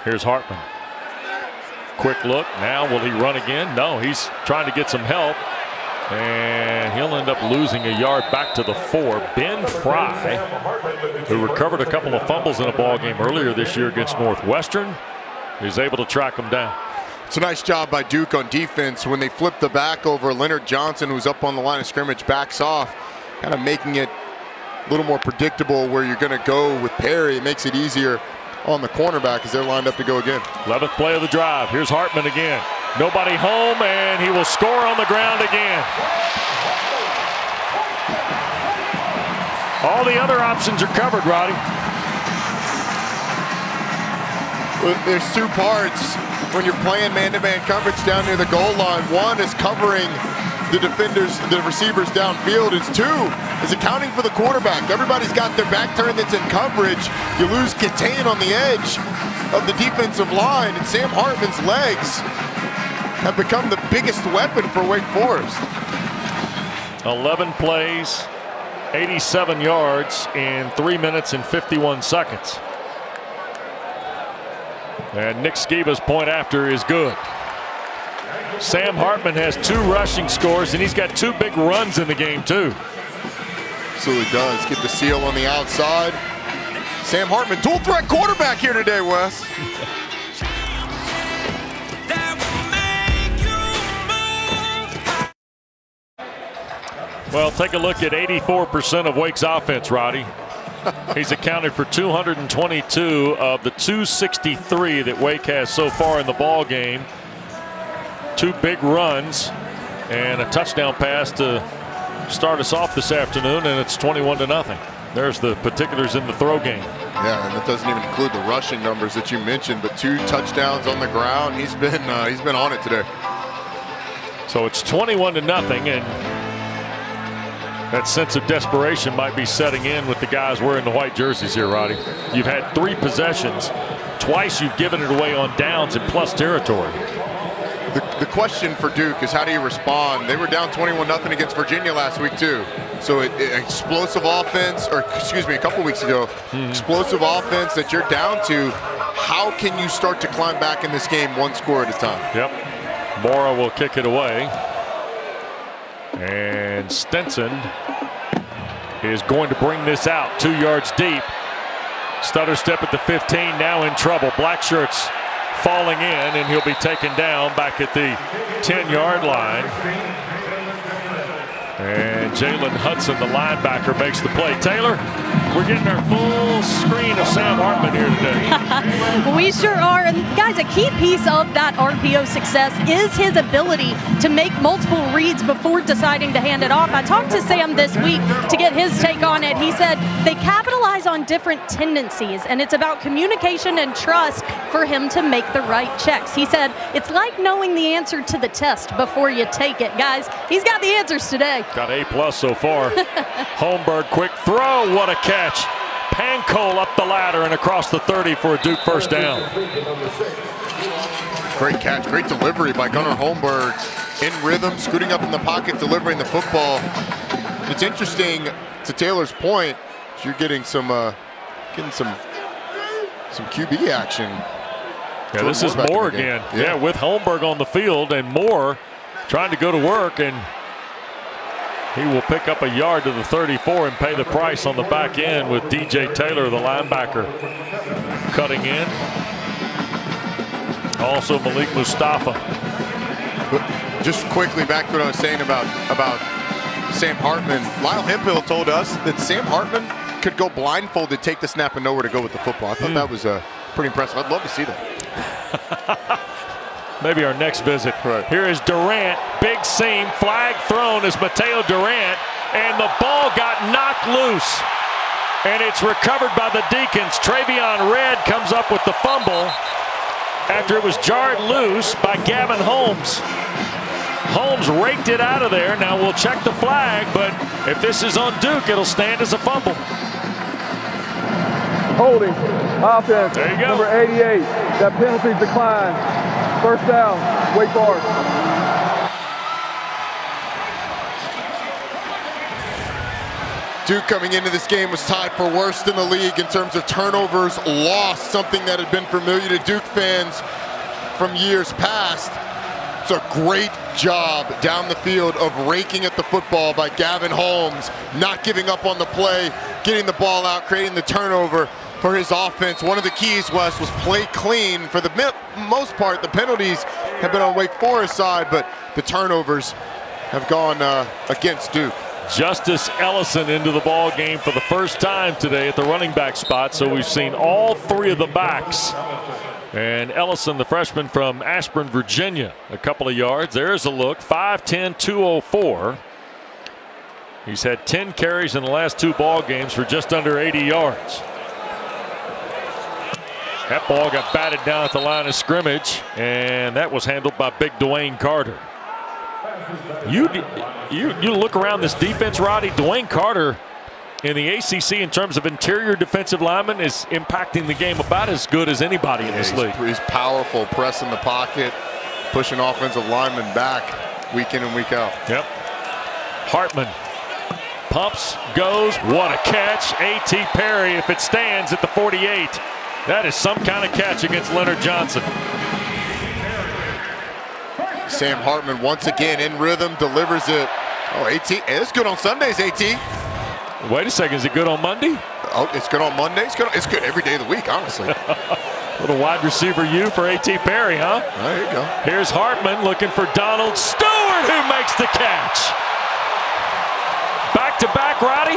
Here's Hartman. Quick look. Now will he run again? No, he's trying to get some help. And he'll end up losing a yard back to the 4. Ben Fry, who recovered a couple of fumbles in a ball game earlier this year against Northwestern, is able to track him down. It's a nice job by Duke on defense. When they flip the back over, Leonard Johnson, who's up on the line of scrimmage, backs off, kind of making it a little more predictable where you're going to go with Perry. It makes it easier on the cornerback as they're lined up to go again. 11th play of the drive. Here's Hartman again. Nobody home, and he will score on the ground again. All the other options are covered, Roddy. Well, there's 2 parts when you're playing man-to-man coverage down near the goal line. 1 is covering the defenders, the receivers downfield. It's 2 is accounting for the quarterback. Everybody's got their back turned that's in coverage. You lose contain on the edge of the defensive line, and Sam Hartman's legs have become the biggest weapon for Wake Forest. 11 plays, 87 yards in 3 minutes and 51 seconds. And Nick Skiba's point after is good. Sam Hartman has 2 rushing scores, and he's got 2 big runs in the game, too. Absolutely does. Get the seal on the outside. Sam Hartman, dual threat quarterback here today, Wes. Well, take a look at 84% of Wake's offense, Roddy. He's accounted for 222 of the 263 that Wake has so far in the ball game. 2 big runs and a touchdown pass to start us off this afternoon, and it's 21-0. There's the particulars in the throw game. Yeah, and that doesn't even include the rushing numbers that you mentioned, but 2 touchdowns on the ground. He's been on it today. So it's 21-0, and that sense of desperation might be setting in with the guys wearing the white jerseys here, Roddy. You've had 3 possessions. Twice you've given it away on downs in plus territory. The question for Duke is, how do you respond? They were down 21-0 against Virginia last week too. So explosive offense, or excuse me, a couple weeks ago, explosive offense that you're down to. How can you start to climb back in this game 1 score at a time? Yep. Mora will kick it away. And Stinson is going to bring this out 2 yards deep. Stutter step at the 15, now in trouble. Black shirts falling in, and he'll be taken down back at the 10-yard line. And Jalen Hudson, the linebacker, makes the play. Taylor, we're getting our full screen of Sam Hartman here today. We sure are. And guys, a key piece of that RPO success is his ability to make multiple reads before deciding to hand it off. I talked to Sam this week to get his take on it. He said they capitalize on different tendencies, and it's about communication and trust for him to make the right checks. He said it's like knowing the answer to the test before you take it. Guys, he's got the answers today. Got A+ so far. Holmberg, quick throw. What a catch. Pancol up the ladder and across the 30 for a Duke first down. Great catch, great delivery by Gunnar Holmberg. In rhythm, scooting up in the pocket, delivering the football. it's interesting, to Taylor's point, you're getting some QB action. Yeah, this is Moore again. Yeah, with Holmberg on the field and Moore trying to go to work, and he will pick up a yard to the 34 and pay the price on the back end with DJ Taylor, the linebacker, cutting in. Also Malik Mustafa. Just quickly back to what I was saying about Sam Hartman. Lyle Hemphill told us that Sam Hartman could go blindfolded, take the snap, and know where to go with the football. I thought that was pretty impressive. I'd love to see that. Maybe our next visit. Right. Here is Durant, big seam, flag thrown as Mateo Durant, and the ball got knocked loose. And it's recovered by the Deacons. Travion Red comes up with the fumble after it was jarred loose by Gavin Holmes. Holmes raked it out of there. Now we'll check the flag, but if this is on Duke, it'll stand as a fumble. Holding, offense, There you go. number 88. That penalty declined. First down, Wake Forest. Duke coming into this game was tied for worst in the league in terms of turnovers lost, something that had been familiar to Duke fans from years past. It's a great job down the field of raking at the football by Gavin Holmes, not giving up on the play, getting the ball out, creating the turnover for his offense. One of the keys, Wes, was play clean. For the most part, the penalties have been on Wake Forest side, but the turnovers have gone against Duke. Justice Ellison into the ball game for the first time today at the running back spot. So we've seen all three of the backs. And Ellison, the freshman from Ashburn, Virginia, a couple of yards. There's a look. 5'10", 204. He's had 10 carries in the last two ball games for just under 80 yards. That ball got batted down at the line of scrimmage, and that was handled by big Dwayne Carter. You look around this defense, Roddy. Dwayne Carter in the ACC in terms of interior defensive lineman is impacting the game about as good as anybody in this league. He's powerful, pressing the pocket, pushing offensive linemen back week in and week out. Yep. Hartman pumps, goes. What a catch. A.T. Perry, if it stands at the 48. That is some kind of catch against Leonard Johnson. Sam Hartman once again in rhythm, delivers it. Oh, A.T. It's good on Sundays, A.T. Wait a second, is it good on Monday? Oh, it's good on Monday. It's good every day of the week, honestly. Little wide receiver U for A.T. Perry, huh? There you go. Here's Hartman looking for Donald Stewart, who makes the catch. Back to back, Roddy.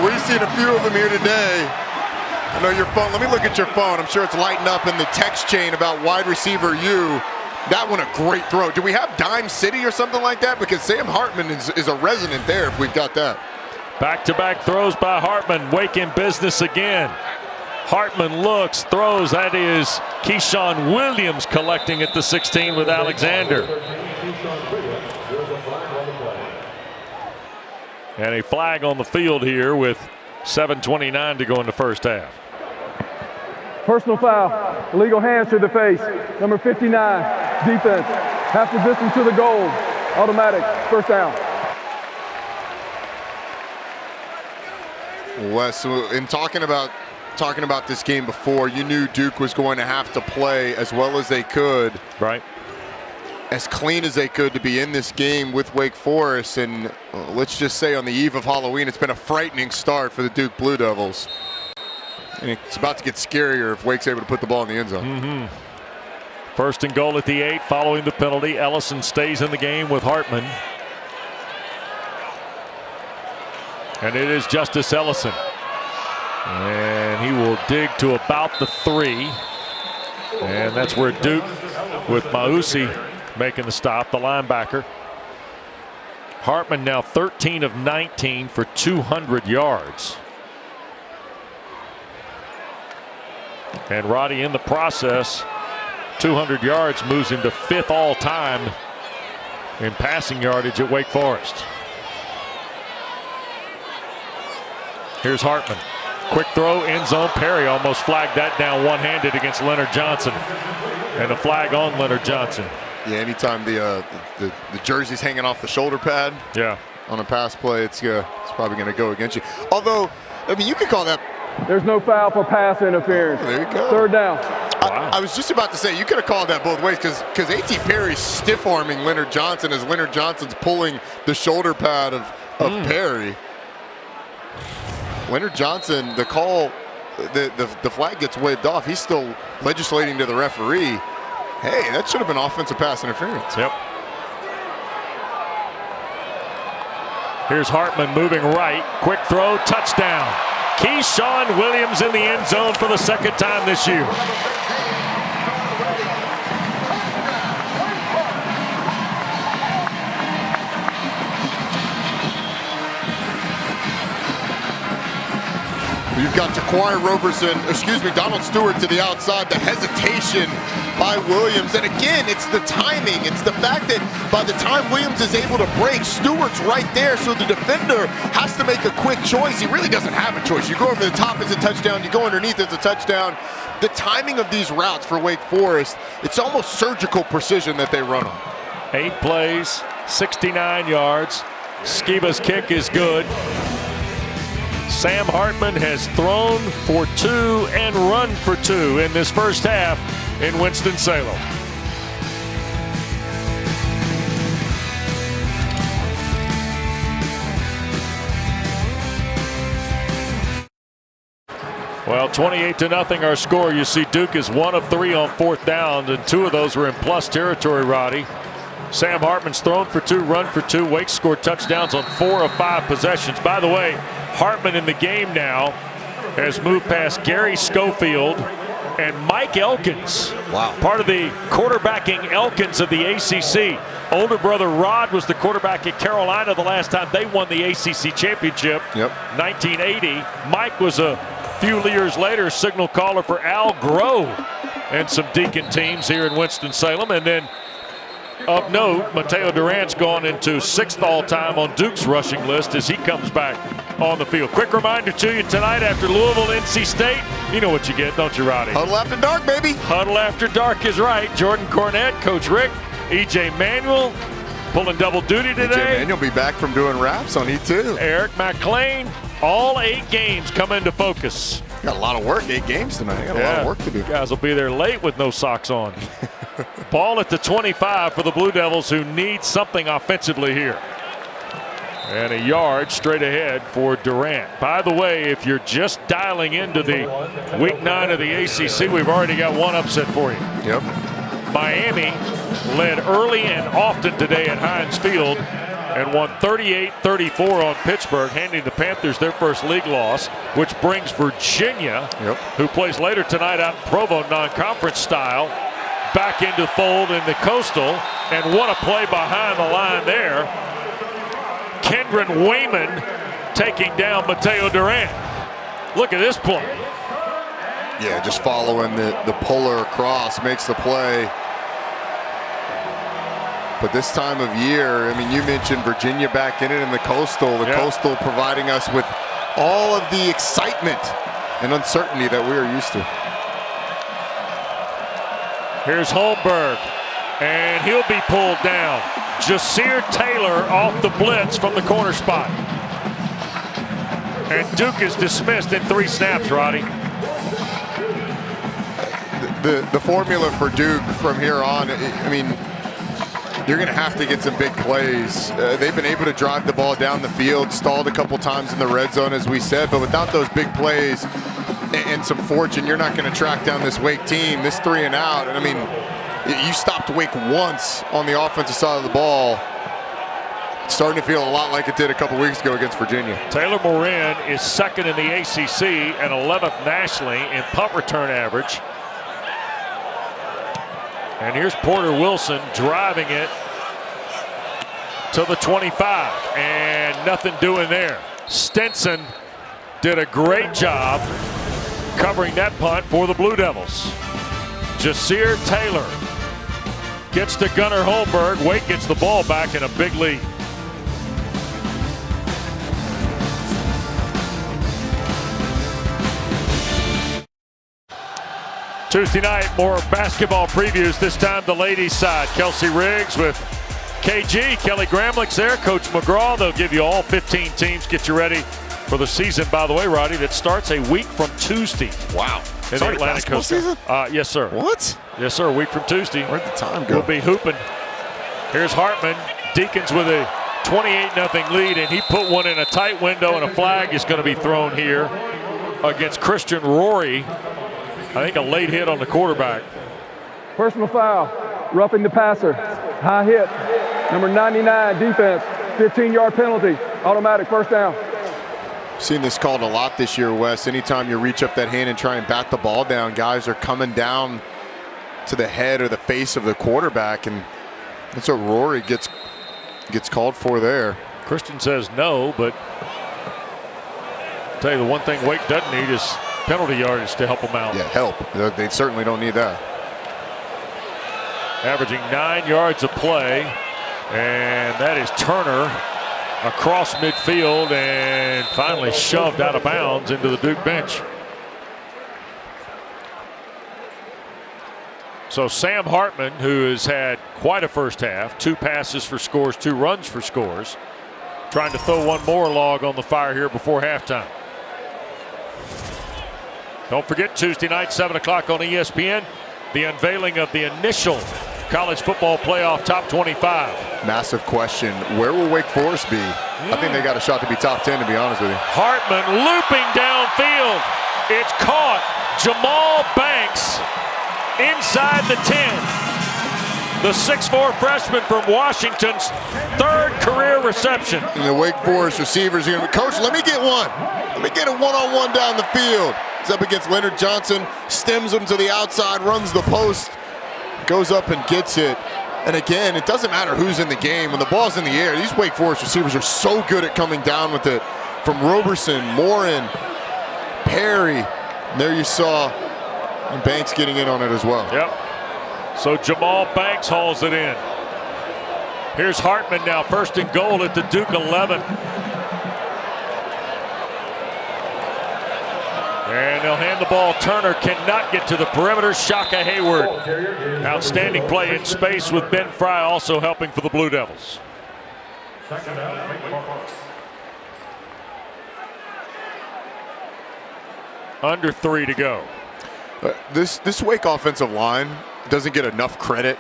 We've seen a few of them here today. I know your phone. Let me look at your phone. I'm sure it's lighting up in the text chain about wide receiver U. That one a great throw. Do we have Dime City or something like that? Because Sam Hartman is a resident there if we've got that. Back-to-back throws by Hartman. Wake in business again. Hartman looks, throws. That is Keyshawn Williams collecting at the 16 with Alexander. And a flag on the field here with 7:29 to go in the first half. Personal foul, illegal hands to the face. Number 59, defense. Half the distance to the goal. Automatic, first down. Wes, in talking about this game before, you knew Duke was going to have to play as well as they could. Right. As clean as they could to be in this game with Wake Forest. And let's just say on the eve of Halloween, it's been a frightening start for the Duke Blue Devils. And it's about to get scarier if Wake's able to put the ball in the end zone. First and goal at the 8 following the penalty. Ellison stays in the game with Hartman. And it is Justice Ellison. And he will dig to about the 3. And that's where Duke with Mausi making the stop, the linebacker. Hartman now 13 of 19 for 200 yards. And Roddy in the process, 200 yards moves him to 5th all time in passing yardage at Wake Forest. Here's Hartman. Quick throw, end zone. Perry almost flagged that down one-handed against Leonard Johnson. And a flag on Leonard Johnson. Yeah, anytime the jersey's hanging off the shoulder pad. Yeah. On a pass play, it's probably going to go against you. Although, I mean, you could call that. There's no foul for pass interference. There you go. Third down. I was just about to say, you could have called that both ways because A.T. Perry's stiff-arming Leonard Johnson as Leonard Johnson's pulling the shoulder pad of Perry. Leonard Johnson, the call, the flag gets waved off. He's still legislating to the referee. Hey, that should have been offensive pass interference. Yep. Here's Hartman moving right. Quick throw, touchdown. Keyshawn Williams in the end zone for the second time this year. You've got Donald Stewart to the outside, the hesitation by Williams. And again, it's the timing. It's the fact that by the time Williams is able to break, Stewart's right there, so the defender has to make a quick choice. He really doesn't have a choice. You go over the top, it's a touchdown. You go underneath, it's a touchdown. The timing of these routes for Wake Forest, it's almost surgical precision that they run on. 8 plays, 69 yards. Skiba's kick is good. Sam Hartman has thrown for 2 and run for 2 in this first half in Winston-Salem. Well, 28-0 our score. You see Duke is 1 of 3 on 4th down, and 2 of those were in plus territory, Roddy. Sam Hartman's thrown for 2, run for 2. Wake scored touchdowns on 4 of 5 possessions. By the way, Hartman in the game now has moved past Gary Schofield and Mike Elkins. Wow. Part of the quarterbacking Elkins of the ACC. Older brother Rod was the quarterback at Carolina the last time they won the ACC championship. Yep. 1980. Mike was a few years later signal caller for Al Grove and some Deacon teams here in Winston-Salem. And then of note, Mateo Durant's gone into 6th all-time on Duke's rushing list as he comes back on the field. Quick reminder to you tonight after Louisville, NC State. You know what you get, don't you, Roddy? Huddle after dark, baby. Huddle after dark is right. Jordan Cornette, Coach Rick, E.J. Manuel pulling double duty today. E.J. Manuel will be back from doing raps on E2. Eric McClain. All 8 games come into focus. Got a lot of work, 8 games tonight. Got a lot of work to do. Guys will be there late with no socks on. Ball at the 25 for the Blue Devils, who need something offensively here. And a yard straight ahead for Durant. By the way, if you're just dialing into the Week 9 of the ACC, we've already got one upset for you. Yep. Miami led early and often today at Heinz Field and won 38-34 on Pittsburgh, handing the Panthers their first league loss, which brings Virginia, who plays later tonight out in Provo non-conference style, back into fold in the Coastal. And what a play behind the line there. Kendron Wayman taking down Mateo Durant. Look at this play. Yeah, just following the puller across makes the play. But this time of year, I mean, you mentioned Virginia back in it in the Coastal. The Coastal providing us with all of the excitement and uncertainty that we are used to. Here's Holmberg, and he'll be pulled down. Jasir Taylor off the blitz from the corner spot. And Duke is dismissed in 3 snaps, Roddy. The formula for Duke from here on, I mean, you're going to have to get some big plays. They've been able to drive the ball down the field, stalled a couple times in the red zone, as we said, but without those big plays and some fortune, you're not going to track down this Wake team. This 3 and out, and I mean, you stopped Wake once on the offensive side of the ball. It's starting to feel a lot like it did a couple weeks ago against Virginia. Taylor Morin is 2nd in the ACC and 11th nationally in punt return average. And here's Porter Wilson driving it to the 25, and nothing doing there. Stinson did a great job covering that punt for the Blue Devils. Jasir Taylor gets to Gunnar Holmberg. Wake gets the ball back in a big lead. Tuesday night, more basketball previews, this time the ladies' side. Kelsey Riggs with KG, Kelly Gramlich's there, Coach McGraw. They'll give you all 15 teams, get you ready for the season, by the way, Roddy, that starts a week from Tuesday. Wow. In the Atlantic Coast season? Yes, sir. What? Yes, sir, a week from Tuesday. Where'd the time go? We'll be hooping. Here's Hartman. Deacons with a 28-0 lead, and he put one in a tight window, and a flag is going to be thrown here against Christian Rory. I think a late hit on the quarterback. Personal foul, roughing the passer, high hit, number 99, defense, 15-yard penalty, automatic first down. Seen this called a lot this year, Wes. Anytime you reach up that hand and try and bat the ball down, guys are coming down to the head or the face of the quarterback, and that's what Rory gets called for there. Christian says no, but I'll tell you the one thing Wake doesn't need is penalty yardage to help them out. Yeah, help. They certainly don't need that. Averaging 9 yards a play, and that is Turner across midfield and finally shoved out of bounds into the Duke bench. So Sam Hartman, who has had quite a first half, 2 passes for scores, 2 runs for scores, trying to throw one more log on the fire here before halftime. Don't forget, Tuesday night, 7 o'clock on ESPN, the unveiling of the initial college football playoff top 25. Massive question. Where will Wake Forest be? I think they got a shot to be top 10, to be honest with you. Hartman looping downfield. It's caught. Jamal Banks inside the 10. The 6'4" freshman from Washington's 3rd career reception. And the Wake Forest receivers are going to be, Coach, let me get one. Let me get a one-on-one down the field. He's up against Leonard Johnson, stems him to the outside, runs the post, goes up and gets it. And again, it doesn't matter who's in the game. When the ball's in the air, these Wake Forest receivers are so good at coming down with it. From Roberson, Morin, Perry. And there you saw Banks getting in on it as well. Yep. So Jamal Banks hauls it in. Here's Hartman now, 1st and goal at the Duke 11. And they'll hand the ball. Turner cannot get to the perimeter. Shaka Hayward. Outstanding play in space with Ben Fry also helping for the Blue Devils. Under 3 to go. This Wake offensive line doesn't get enough credit,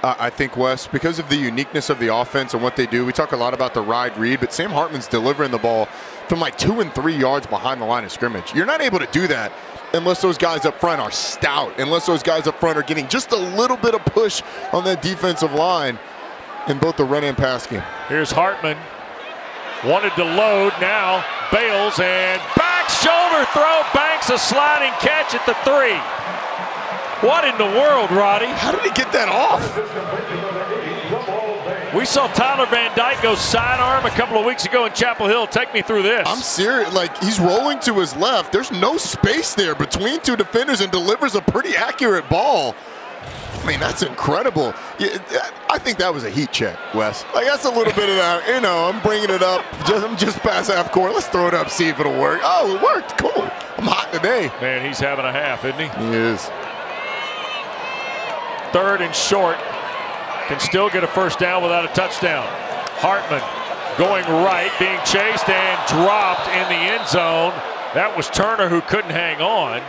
I think, Wes, because of the uniqueness of the offense and what they do. We talk a lot about the ride read, but Sam Hartman's delivering the ball from like 2 and 3 yards behind the line of scrimmage. You're not able to do that unless those guys up front are stout, unless those guys up front are getting just a little bit of push on that defensive line in both the run and pass game. Here's Hartman. Wanted to load, now bails, and back shoulder throw. Banks a sliding catch at the 3. What in the world, Roddy? How did he get that off? We saw Tyler Van Dyke go sidearm a couple of weeks ago in Chapel Hill. Take me through this. I'm serious. Like, he's rolling to his left. There's no space there between 2 defenders and delivers a pretty accurate ball. I mean, that's incredible. Yeah, I think that was a heat check, Wes. Like, that's a little bit of that, you know, I'm bringing it up. I'm just past half court. Let's throw it up, see if it'll work. Oh, it worked. Cool. I'm hot today. Man, he's having a half, isn't he? He is. 3rd and short. Can still get a first down without a touchdown. Hartman going right, being chased and dropped in the end zone. That was Turner, who couldn't hang on.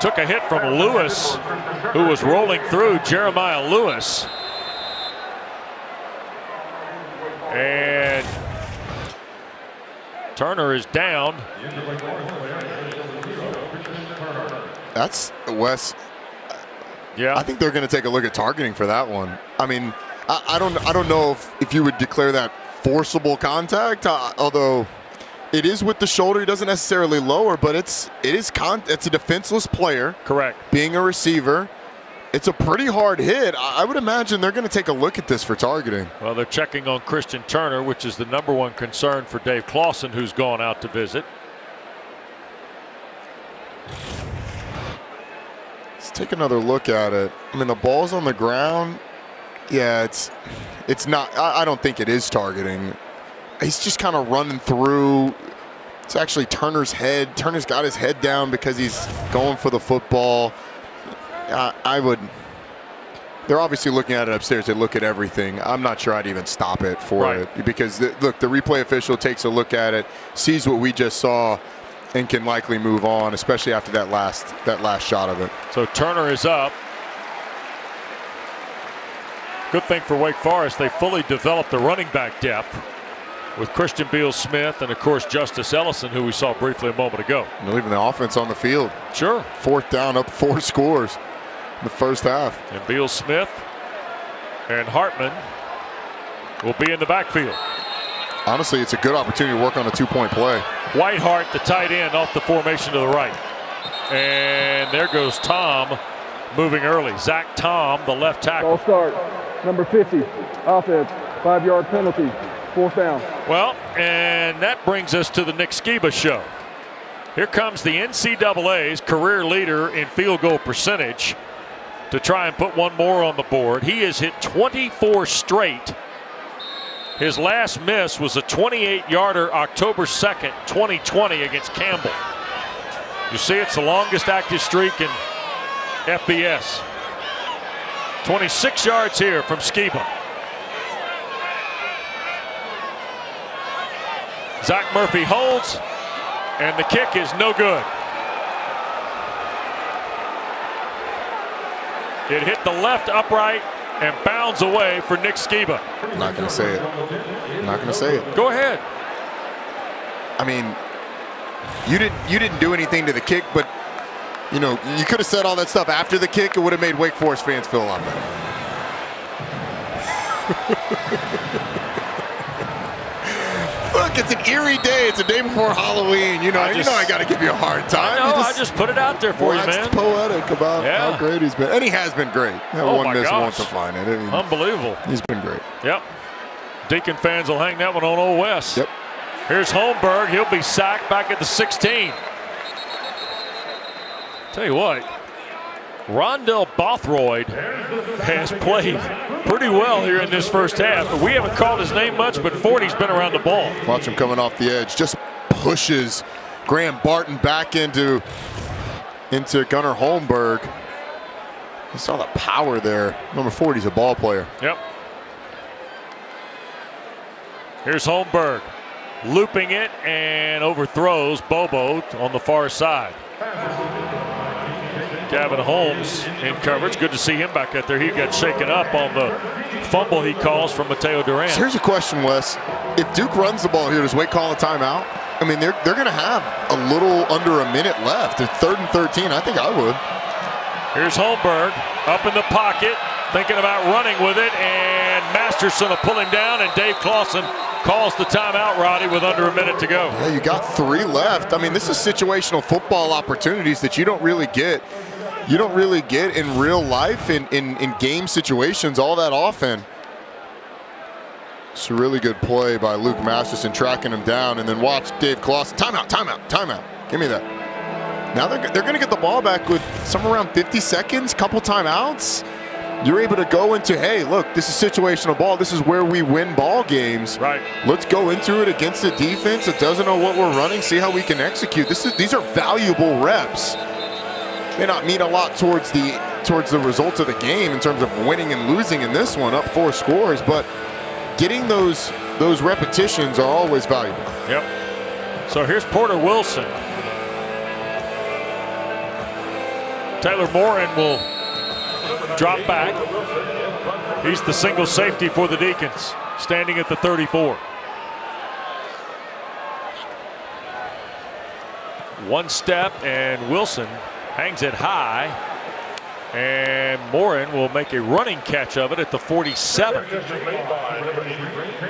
Took a hit from Lewis, who was rolling through, Jeremiah Lewis. And Turner is down. That's, Wes. Yeah, I think they're going to take a look at targeting for that one. I mean, I don't know if you would declare that forcible contact, although it is with the shoulder. He doesn't necessarily lower, but it's a defenseless player. Correct. Being a receiver, it's a pretty hard hit. I would imagine they're going to take a look at this for targeting. Well, they're checking on Christian Turner, which is the #1 concern for Dave Clawson, who's gone out to visit. Let's take another look at it. I mean, the ball's on the ground. Yeah, it's not. I don't think it is targeting. He's just kind of running through. It's actually Turner's head. Turner's got his head down because he's going for the football. They're obviously looking at it upstairs. They look at everything. I'm not sure I'd even stop it for it because, look, the replay official takes a look at it, sees what we just saw, and can likely move on, especially after that last shot of it. So Turner is up. Good thing for Wake Forest, they fully developed the running back depth with Christian Beal-Smith and, of course, Justice Ellison, who we saw briefly a moment ago. And leaving the offense on the field. Sure. 4th down, up 4 scores in the first half. And Beal-Smith and Hartman will be in the backfield. Honestly, it's a good opportunity to work on a 2-point play. Whitehart, the tight end, off the formation to the right. And there goes Tom moving early. Zach Tom, the left tackle. Ball start. Number 50, offense, 5-yard penalty, 4th down. Well, and that brings us to the Nick Skiba show. Here comes the NCAA's career leader in field goal percentage to try and put one more on the board. He has hit 24 straight. His last miss was a 28-yarder October 2nd, 2020 against Campbell. You see, it's the longest active streak in FBS. 26 yards here from Skiba. Zach Murphy holds, and the kick is no good. It hit the left upright and bounds away for Nick Skiba. I'm not going to say it. I'm not going to say it. Go ahead. I mean, you didn't do anything to the kick, but you know, you could have said all that stuff after the kick. It would have made Wake Forest fans feel a lot better. Look, it's an eerie day. It's a day before Halloween. You know I got to give you a hard time. I just put it out there for you, man. Poetic about how great he's been, and he has been great. That one miss won't define it. I mean, unbelievable. He's been great. Yep. Deacon fans will hang that one on Old West. Yep. Here's Holmberg. He'll be sacked back at the 16. Tell you what, Rondell Bothroyd has played pretty well here in this first half. We haven't called his name much, but 40's been around the ball. Watch him coming off the edge. Just pushes Graham Barton back into Gunnar Holmberg. You saw the power there. Number 40's a ball player. Yep. Here's Holmberg looping it and overthrows Bobo on the far side. Gavin Holmes in coverage. Good to see him back out there. He got shaken up on the fumble he calls from Mateo Duran. So here's a question, Wes. If Duke runs the ball here, does Wake call a timeout? I mean, they're going to have a little under a minute left. It's 3rd and 13. I think I would. Here's Holmberg up in the pocket, thinking about running with it, and Masterson will pull him down, and Dave Clausen calls the timeout, Roddy, with under a minute to go. Yeah, you got 3 left. I mean, this is situational football opportunities that you don't really get. You don't really get in real life in game situations all that often. It's a really good play by Luke Masterson tracking him down, and then watch Dave Clausen. Timeout, timeout, timeout. Give me that. Now they're going to get the ball back with somewhere around 50 seconds, couple timeouts. You're able to go into, hey, look, this is situational ball. This is where we win ball games. Right. Let's go into it against a defense that doesn't know what we're running, see how we can execute. These are valuable reps. May not mean a lot towards the results of the game in terms of winning and losing in this one, up 4 scores, but getting those repetitions are always valuable. Yep. So here's Porter Wilson. Taylor Morin will drop back. He's the single safety for the Deacons, standing at the 34. One step, and Wilson hangs it high, and Morin will make a running catch of it at the 47.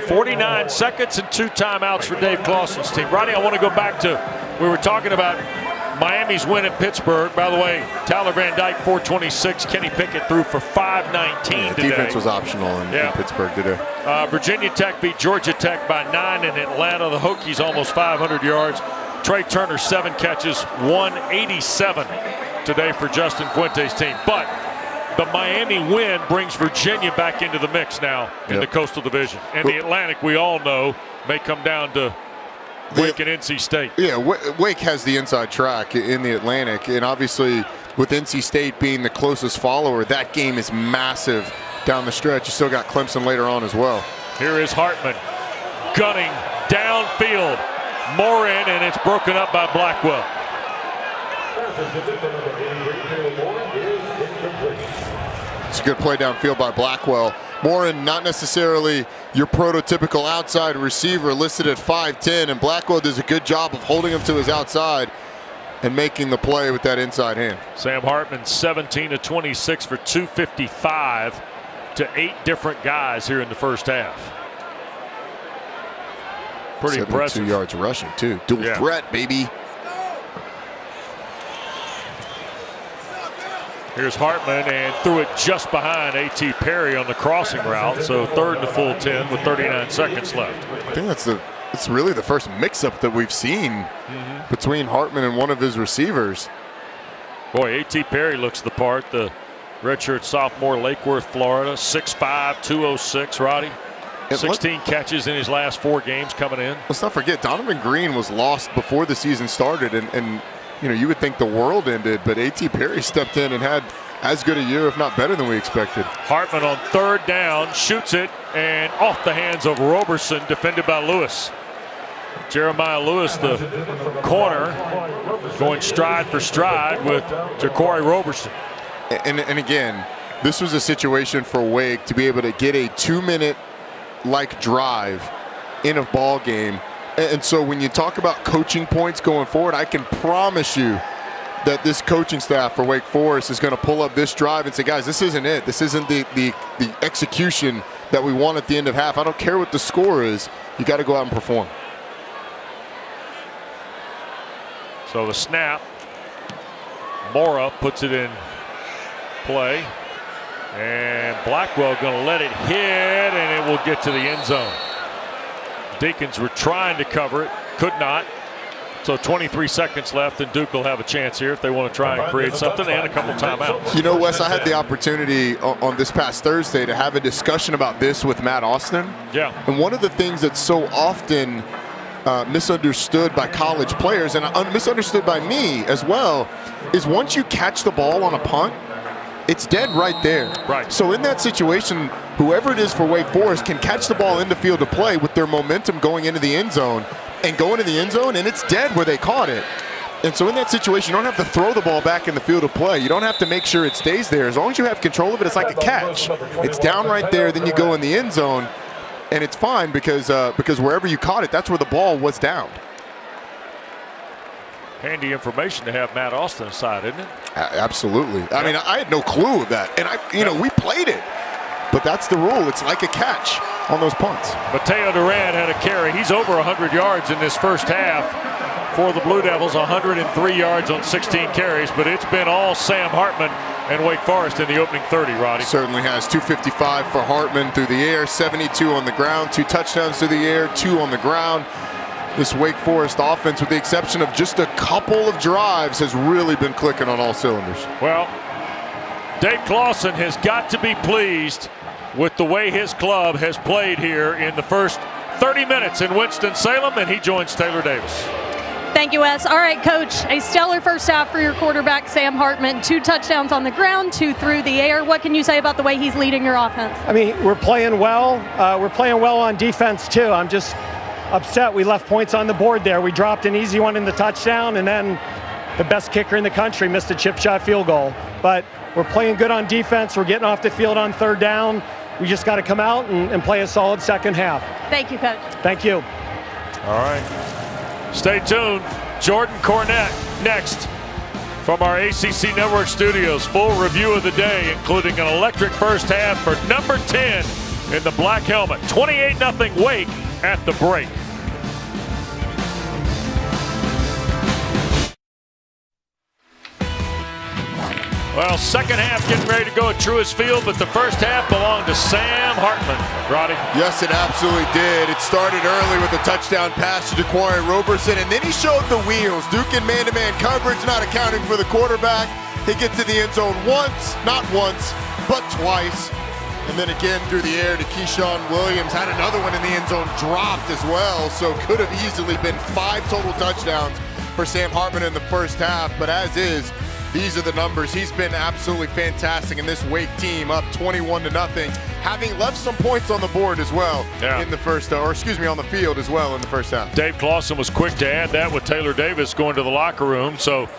49 seconds and 2 timeouts for Dave Clausen's team. Rodney, I want to go back to, we were talking about Miami's win at Pittsburgh. By the way, Tyler Van Dyke 426, Kenny Pickett threw for 519 today. Defense was optional in Pittsburgh today. Virginia Tech beat Georgia Tech by 9 in Atlanta. The Hokies almost 500 yards. Trey Turner 7 catches, 187 today for Justin Fuente's team. But the Miami win brings Virginia back into the mix now in the Coastal Division. And the Atlantic, we all know, may come down to Wake and NC State. Yeah, Wake has the inside track in the Atlantic, and obviously with NC State being the closest follower, that game is massive down the stretch. You still got Clemson later on as well. Here is Hartman gunning downfield. Morin, and it's broken up by Blackwell. It's a good play downfield by Blackwell. Morin, not necessarily your prototypical outside receiver, listed at 5'10", and Blackwell does a good job of holding him to his outside and making the play with that inside hand. Sam Hartman 17 of 26 for 255 to 8 different guys here in the first half. Pretty impressive. 2 yards rushing too. Dual threat, baby. Here's Hartman and threw it just behind A.T. Perry on the crossing route. So 3rd and a full 10 with 39 seconds left. I think it's really the first mix-up that we've seen between Hartman and one of his receivers. Boy, A.T. Perry looks the part. The redshirt sophomore, Lake Worth, Florida, 6'5", 206, Roddy. 16 catches in his last 4 games coming in. Let's not forget, Donovan Green was lost before the season started, and you know, you would think the world ended, but A.T. Perry stepped in and had as good a year, if not better than we expected. Hartman on 3rd down, shoots it, and off the hands of Roberson, defended by Lewis. Jeremiah Lewis, the corner, going stride for stride with Ja'Cory Roberson. And again, this was a situation for Wake to be able to get a 2-minute like drive in a ball game. And so when you talk about coaching points going forward, I can promise you that this coaching staff for Wake Forest is going to pull up this drive and say, guys, this isn't it. This isn't the execution that we want at the end of half. I don't care what the score is. You got to go out and perform. So the snap, Mora puts it in play, and Blackwell going to let it hit, and it will get to the end zone. Deacons were trying to cover it, could not. So 23 seconds left, and Duke will have a chance here if they want to try and create something, and a couple timeouts. You know, Wes, I had the opportunity on this past Thursday to have a discussion about this with Matt Austin. Yeah. And one of the things that's so often misunderstood by college players, and misunderstood by me as well, is once you catch the ball on a punt, it's dead right there. Right. So in that situation, whoever it is for Wake Forest can catch the ball in the field of play with their momentum going into the end zone, and go into the end zone, and it's dead where they caught it. And so in that situation, you don't have to throw the ball back in the field of play. You don't have to make sure it stays there. As long as you have control of it, it's like a catch. It's down right there, then you go in the end zone, and it's fine because wherever you caught it, that's where the ball was down. Handy information to have Matt Austin aside, isn't it? Absolutely. I mean, I had no clue of that, and we played it, but that's the rule. It's like a catch on those punts. Mateo Duran had a carry. He's over 100 yards in this first half for the Blue Devils, 103 yards on 16 carries, but it's been all Sam Hartman and Wake Forest in the opening 30, Roddy. Certainly has. 255 for Hartman through the air, 72 on the ground, 2 touchdowns through the air, 2 on the ground. This Wake Forest offense, with the exception of just a couple of drives, has really been clicking on all cylinders. Well, Dave Clawson has got to be pleased with the way his club has played here in the first 30 minutes in Winston-Salem, and he joins Taylor Davis. Thank you, Wes. All right, Coach, a stellar first half for your quarterback, Sam Hartman. 2 touchdowns on the ground, 2 through the air. What can you say about the way he's leading your offense? I mean, we're playing well. We're playing well on defense, too. I'm just upset we left points on the board there. We dropped an easy one in the touchdown, and then the best kicker in the country missed a chip shot field goal. But we're playing good on defense. We're getting off the field on 3rd down. We just got to come out and play a solid second half. Thank you, Coach. Thank you. All right. Stay tuned. Jordan Cornette next from our ACC Network studios. Full review of the day, including an electric first half for number 10 in the black helmet. 28-0 Wake at the break. Well, second half getting ready to go at Truist Field, but the first half belonged to Sam Hartman. Roddy? Yes, it absolutely did. It started early with a touchdown pass to Ja'Cory Roberson, and then he showed the wheels. Duke in man-to-man coverage, not accounting for the quarterback. He gets to the end zone once, not once, but twice. And then again through the air to Keyshawn Williams. Had another one in the end zone, dropped as well. So could have easily been 5 total touchdowns for Sam Hartman in the first half. But as is, these are the numbers. He's been absolutely fantastic in this Wake team, up 21-0, having left some points on the board as well in the first, on the field as well in the first half. Dave Clawson was quick to add that with Taylor Davis going to the locker room. So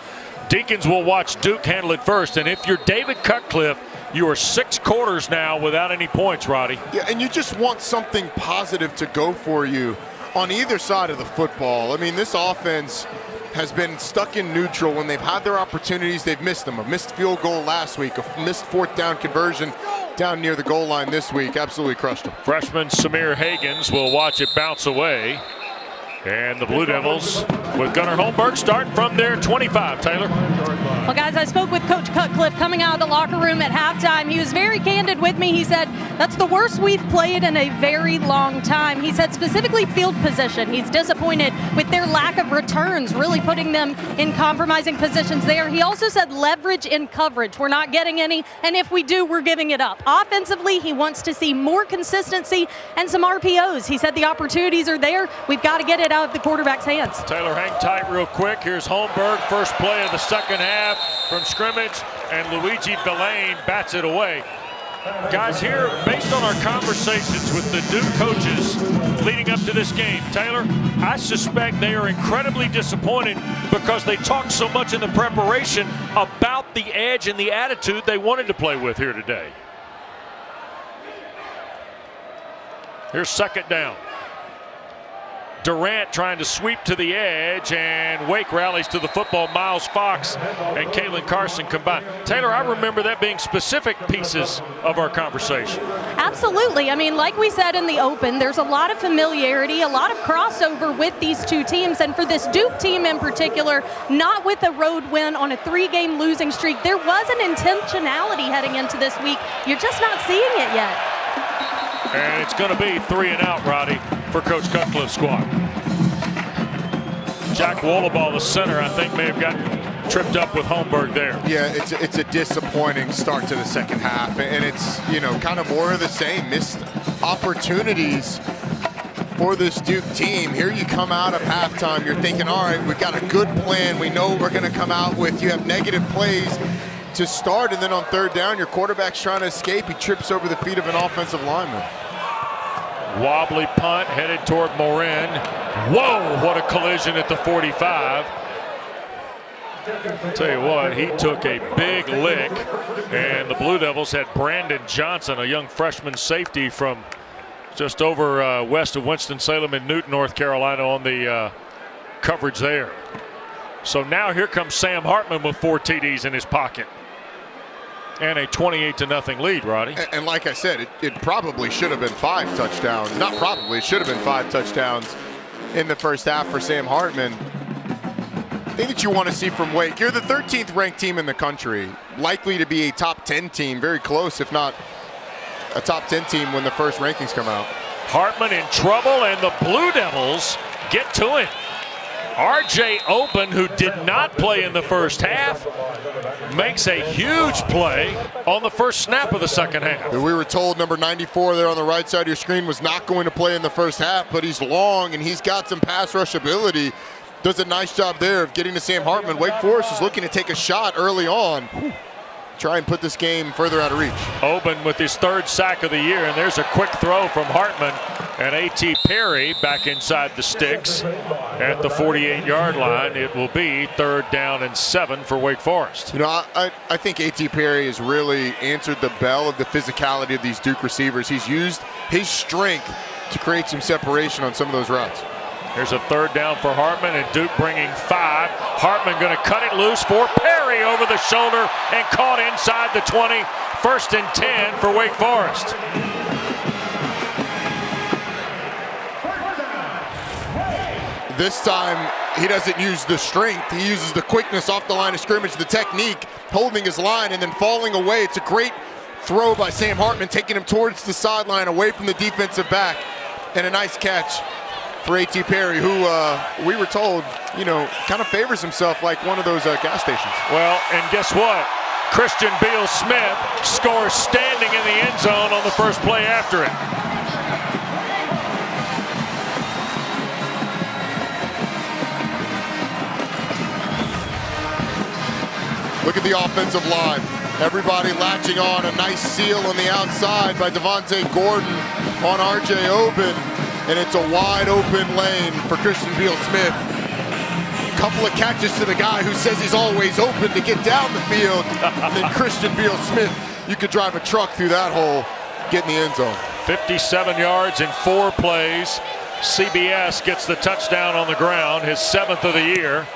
Deacons will watch Duke handle it first. And if you're David Cutcliffe, you are 6 quarters now without any points, Roddy. Yeah, and you just want something positive to go for you on either side of the football. I mean, this offense has been stuck in neutral when they've had their opportunities. They've missed them. A missed field goal last week, a missed 4th down conversion down near the goal line this week. Absolutely crushed them. Freshman Samir Hagens will watch it bounce away. And the Blue Devils with Gunnar Holmberg starting from their 25, Taylor. Well, guys, I spoke with Coach Cutcliffe coming out of the locker room at halftime. He was very candid with me. He said, that's the worst we've played in a very long time. He said specifically field position. He's disappointed with their lack of returns, really putting them in compromising positions there. He also said leverage in coverage. We're not getting any, and if we do, we're giving it up. Offensively, he wants to see more consistency and some RPOs. He said the opportunities are there. We've got to get it out of the quarterback's hands. Taylor, hang tight real quick. Here's Holmberg, first play of the second half from scrimmage, and Luigi Villain bats it away. Guys, here, based on our conversations with the Duke coaches leading up to this game, Taylor, I suspect they are incredibly disappointed because they talked so much in the preparation about the edge and the attitude they wanted to play with here today. Here's second down. Durant trying to sweep to the edge, and Wake rallies to the football. Miles Fox and Kalen Carson combined. Taylor, I remember that being specific pieces of our conversation. Absolutely. I mean, like we said in the open, there's a lot of familiarity, a lot of crossover with these two teams. And for this Duke team in particular, not with a road win on a 3-game losing streak, there was an intentionality heading into this week. You're just not seeing it yet. And it's going to be 3 and out, Roddy, for Coach Cutcliffe's squad. Jack Wollaball, the center, I think may have gotten tripped up with Holmberg there. Yeah, it's a disappointing start to the second half, and it's, you know, kind of more of the same. Missed opportunities for this Duke team. Here you come out of halftime, you're thinking, all right, we've got a good plan. We know what we're going to come out with. You have negative plays to start, and then on third down, your quarterback's trying to escape. He trips over the feet of an offensive lineman. Wobbly punt headed toward Morin. Whoa, what a collision at the 45. Tell you what, he took a big lick, and the Blue Devils had Brandon Johnson, a young freshman safety from just over west of Winston-Salem in Newton, North Carolina, on the coverage there. So now here comes Sam Hartman with 4 TDs in his pocket. And a 28-0 lead, Roddy. And like I said, it probably should have been 5 touchdowns. Not probably, it should have been 5 touchdowns in the first half for Sam Hartman. Thing that you want to see from Wake, you're the 13th ranked team in the country, likely to be a top 10 team, very close, if not a top 10 team when the first rankings come out. Hartman in trouble, and the Blue Devils get to him. R.J. Oben, who did not play in the first half, makes a huge play on the first snap of the second half. We were told number 94 there on the right side of your screen was not going to play in the first half, but he's long and he's got some pass rush ability. Does a nice job there of getting to Sam Hartman. Wake Forest is looking to take a shot early on. Try and put this game further out of reach. Oben with his 3rd sack of the year, and there's a quick throw from Hartman, and A.T. Perry back inside the sticks at the 48-yard line. It will be 3rd down and 7 for Wake Forest. You know, I think A.T. Perry has really answered the bell of the physicality of these Duke receivers. He's used his strength to create some separation on some of those routes. Here's a 3rd down for Hartman, and Duke bringing 5. Hartman going to cut it loose for Perry over the shoulder and caught inside the 20. 1st and 10 for Wake Forest. This time, he doesn't use the strength. He uses the quickness off the line of scrimmage, the technique, holding his line and then falling away. It's a great throw by Sam Hartman, taking him towards the sideline, away from the defensive back, and a nice catch for A.T. Perry, who we were told, you know, kind of favors himself like one of those gas stations. Well, and guess what? Christian Beal Smith scores standing in the end zone on the first play after it. Look at the offensive line. Everybody latching on. A nice seal on the outside by Devontae Gordon on R.J. Oben. And it's a wide open lane for Christian Beal Smith. Couple of catches to the guy who says he's always open to get down the field. And then Christian Beal Smith, you could drive a truck through that hole, get in the end zone. 57 yards in 4 plays. CBS gets the touchdown on the ground, his 7th of the year.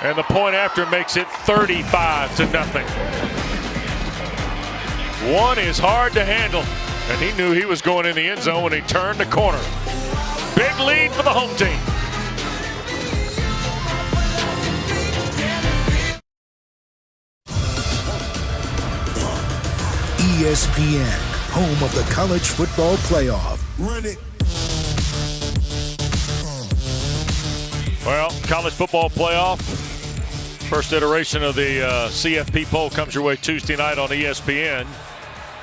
And the point after makes it 35-0. One is hard to handle, and he knew he was going in the end zone when he turned the corner. Big lead for the home team. ESPN, home of the college football playoff. Run it. Well, college football playoff. First iteration of the CFP poll comes your way Tuesday night on ESPN.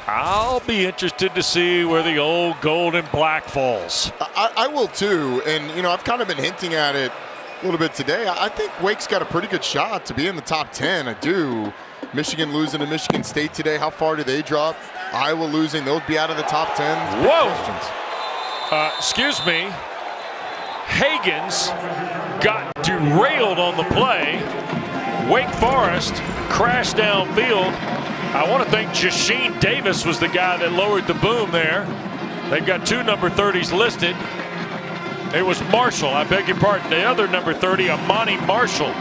I'll be interested to see where the old gold and black falls. I will too, and you know, I've kind of been hinting at it a little bit today. I think Wake's got a pretty good shot to be in the top 10. I do. Michigan losing to Michigan State today. How far do they drop? Iowa losing. They'll be out of the top 10. Whoa! Excuse me. Hagens got derailed on the play. Wake Forest crashed downfield. I want to think Jasheen Davis was the guy that lowered the boom there. They've got 2 number 30s listed. It was Marshall, I beg your pardon. The other number 30, Amani Marshall,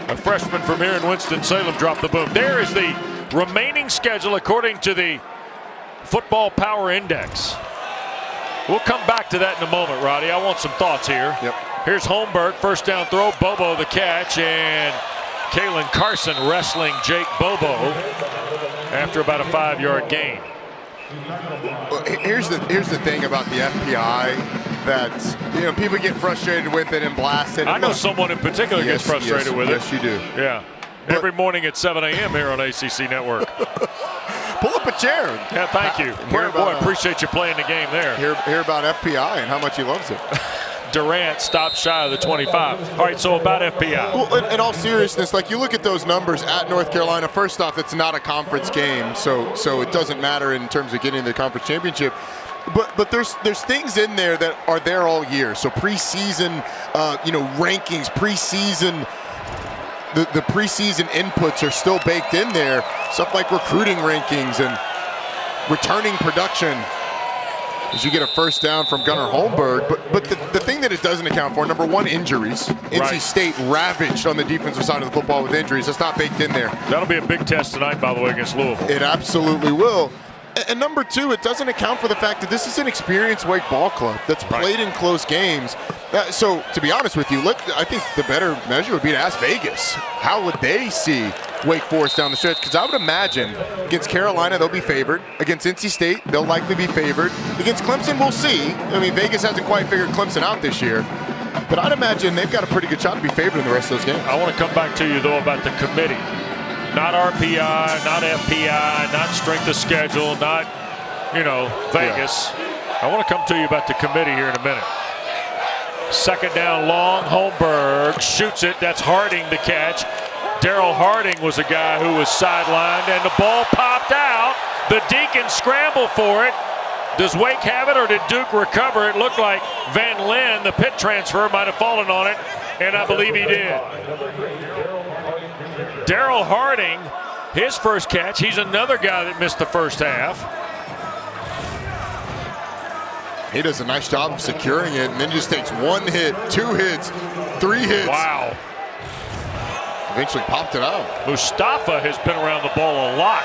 a freshman from here in Winston-Salem, dropped the boom. There is the remaining schedule according to the Football Power Index. We'll come back to that in a moment, Roddy. I want some thoughts here. Yep. Here's Holmberg, first down throw, Bobo the catch, and Kalen Carson wrestling Jake Bobo after about a 5-yard gain. Well, here's the thing about the FPI that, you know, people get frustrated with it and blasted. I know someone in particular gets frustrated with it. Yes, you do. Yeah. But every morning at 7 a.m. here on ACC Network. Pull up a chair. Yeah, thank you. Boy, appreciate you playing the game there. Hear about FPI and how much he loves it. Durant stopped shy of the 25. All right, so about FPI. Well, in all seriousness, like you look at those numbers at North Carolina, first off, it's not a conference game, so it doesn't matter in terms of getting the conference championship. But there's things in there that are there all year. So preseason, rankings, preseason, the preseason inputs are still baked in there. Stuff like recruiting rankings and returning production. As you get a first down from Gunnar Holmberg. But the thing that it doesn't account for, number one, injuries. NC State ravaged on the defensive side of the football with injuries. That's not baked in there. That'll be a big test tonight, by the way, against Louisville. It absolutely will. And number two, it doesn't account for the fact that this is an experienced Wake ball club that's played in close games. So, to be honest with you, I think the better measure would be to ask Vegas. How would they see Wake Forest down the stretch? Because I would imagine against Carolina, they'll be favored. Against NC State, they'll likely be favored. Against Clemson, we'll see. I mean, Vegas hasn't quite figured Clemson out this year. But I'd imagine they've got a pretty good shot to be favored in the rest of those games. I want to come back to you, though, about the committee. Not RPI, not FPI, not strength of schedule, not, Vegas. Yeah. I want to come to you about the committee here in a minute. Second down long, Holmberg shoots it. That's Harding the catch. Daryl Harding was a guy who was sidelined, and the ball popped out. The Deacons scramble for it. Does Wake have it, or did Duke recover? It looked like Van Lin, the Pitt transfer, might have fallen on it, and I believe he did. Daryl Harding, his first catch. He's another guy that missed the first half. He does a nice job of securing it and then just takes 1 hit, 2 hits, 3 hits. Wow. Eventually popped it out. Mustafa has been around the ball a lot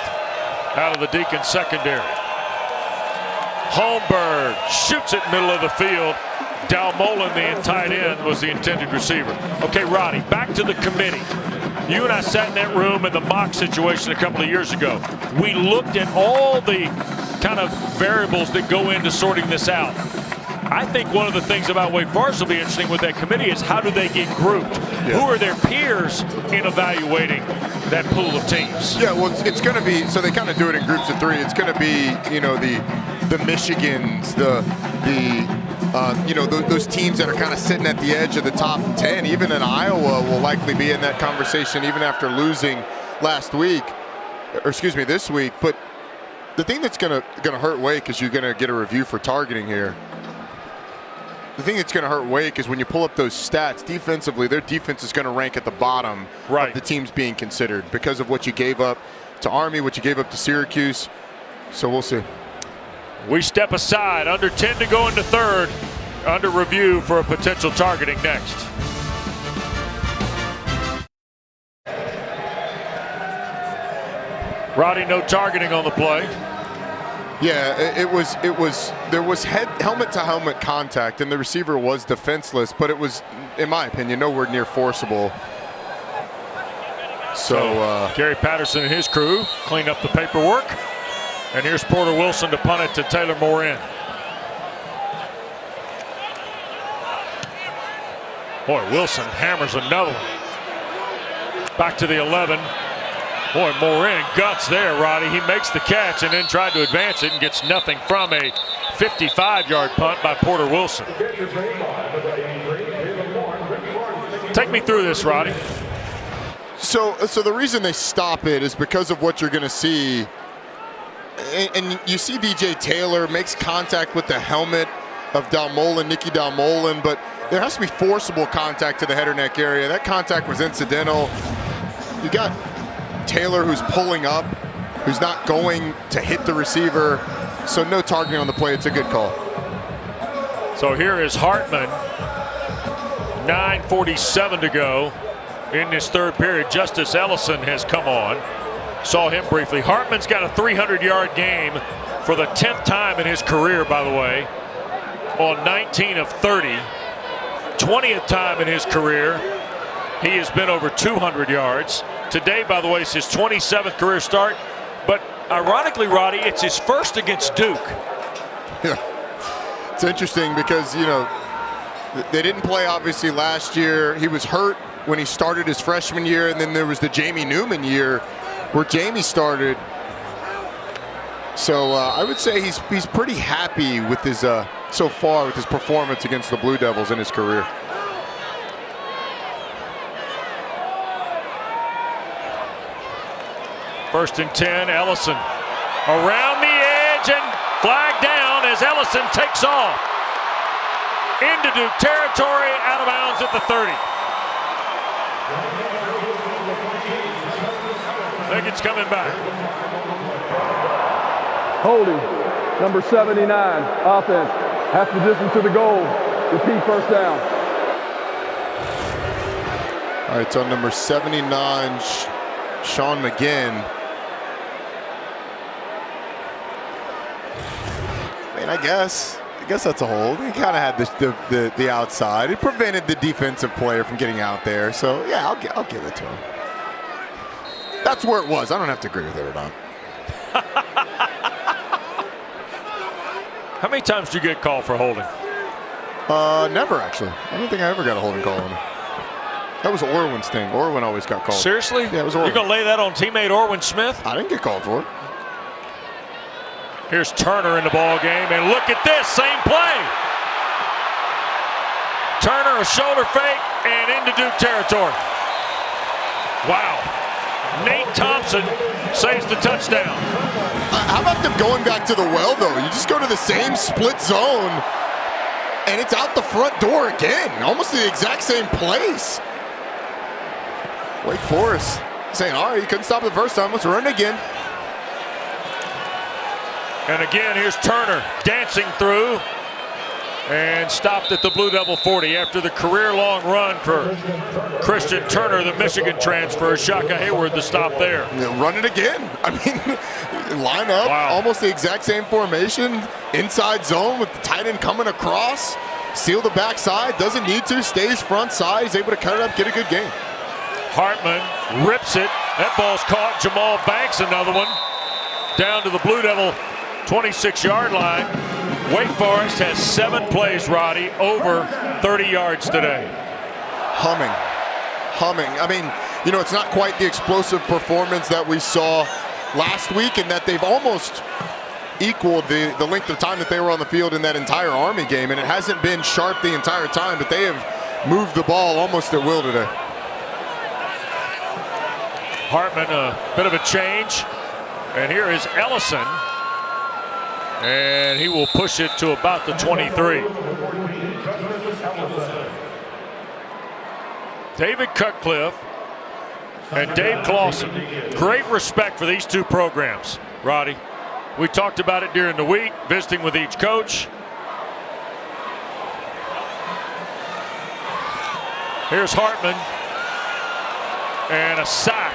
out of the Deacon secondary. Holmberg shoots it middle of the field. Dalmolin, the tight end, was the intended receiver. Okay, Roddy, back to the committee. You and I sat in that room in the mock situation a couple of years ago. We looked at all the kind of variables that go into sorting this out. I think one of the things about Wake Forest will be interesting with that committee is how do they get grouped? Yeah. Who are their peers in evaluating that pool of teams. Yeah, well, it's going to be, so they kind of do it in groups of 3. It's going to be, you know, the Michigans, you know, those teams that are kind of sitting at the edge of the top 10. Even in Iowa will likely be in that conversation even after losing last week, or excuse me, this week. But the thing that's going to hurt Wake is you're going to get a review for targeting here. The thing that's going to hurt Wake is when you pull up those stats defensively, their defense is going to rank at the bottom of the teams being considered because of what you gave up to Army, what you gave up to Syracuse. So we'll see. We step aside, under 10 to go into third, under review for a potential targeting next. Roddy, no targeting on the play. Yeah, there was helmet to helmet contact, and the receiver was defenseless, but it was, in my opinion, nowhere near forcible. So Gary Patterson and his crew clean up the paperwork, and here's Porter Wilson to punt it to Taylor Morin. Boy, Wilson hammers another one. Back to the 11. Boy, Morin guts there, Roddy. He makes the catch and then tried to advance it and gets nothing from a 55-yard punt by Porter Wilson. Take me through this, Roddy. So the reason they stop it is because of what you're going to see. And you see DJ Taylor makes contact with the helmet of Nicky Dalmolin, but there has to be forcible contact to the head or neck area. That contact was incidental. You got Taylor who's pulling up, who's not going to hit the receiver, so no targeting on the play. It's a good call. So here is Hartman, 9:47 to go in this third period. Justice Ellison has come on. Saw him briefly. Hartman's got a 300-yard game for the 10th time in his career, by the way, on 19 of 30. 20th time in his career he has been over 200 yards. Today, by the way, is his 27th career start. But ironically, Roddy, it's his first against Duke. Yeah, it's interesting because, you know, they didn't play obviously last year. He was hurt when he started his freshman year, and then there was the Jamie Newman year where Jamie started. So I would say he's pretty happy with his so far with his performance against the Blue Devils in his career. First and 10, Ellison around the edge and flag down as Ellison takes off into Duke territory, out of bounds at the 30. I think it's coming back. Holding, number 79, offense. Half the distance to the goal. Repeat, first down. All right, so number 79, Sean McGinn. I mean, I guess that's a hold. He kind of had the outside. It prevented the defensive player from getting out there. So yeah, I'll give it to him. That's where it was. I don't have to agree with it or not. How many times do you get called for holding? Never, actually. I don't think I ever got a holding call on him. That was Orwin's thing. Orwin always got called. Seriously? Yeah, it was Orwin. You're going to lay that on teammate Orwin Smith? I didn't get called for it. Here's Turner in the ball game, and look at this, same play. Turner, a shoulder fake, and into Duke territory. Wow. Nate Thompson saves the touchdown. How about them going back to the well, though? You just go to the same split zone, and it's out the front door again. Almost the exact same place. Wake Forest saying, all right, you couldn't stop it the first time. Let's run it again. And again, here's Turner dancing through and stopped at the Blue Devil 40 after the career-long run for Christian Turner, the Michigan transfer. Shaka Hayward the stop there. Run it again. I mean, line up, almost the exact same formation, inside zone with the tight end coming across, seal the backside, doesn't need to, stays front side, he's able to cut it up, get a good game. Hartman rips it. That ball's caught. Jamal Banks, another one. Down to the Blue Devil 26-yard line. Wake Forest has 7 plays, Roddy, over 30 yards today. Humming. I mean, you know, it's not quite the explosive performance that we saw last week, and that they've almost equaled the length of time that they were on the field in that entire Army game, and it hasn't been sharp the entire time, but they have moved the ball almost at will today. Hartman, a bit of a change, and here is Ellison, and he will push it to about the 23. David Cutcliffe and Dave Clawson. Great respect for these two programs, Roddy. We talked about it during the week, visiting with each coach. Here's Hartman, and a sack.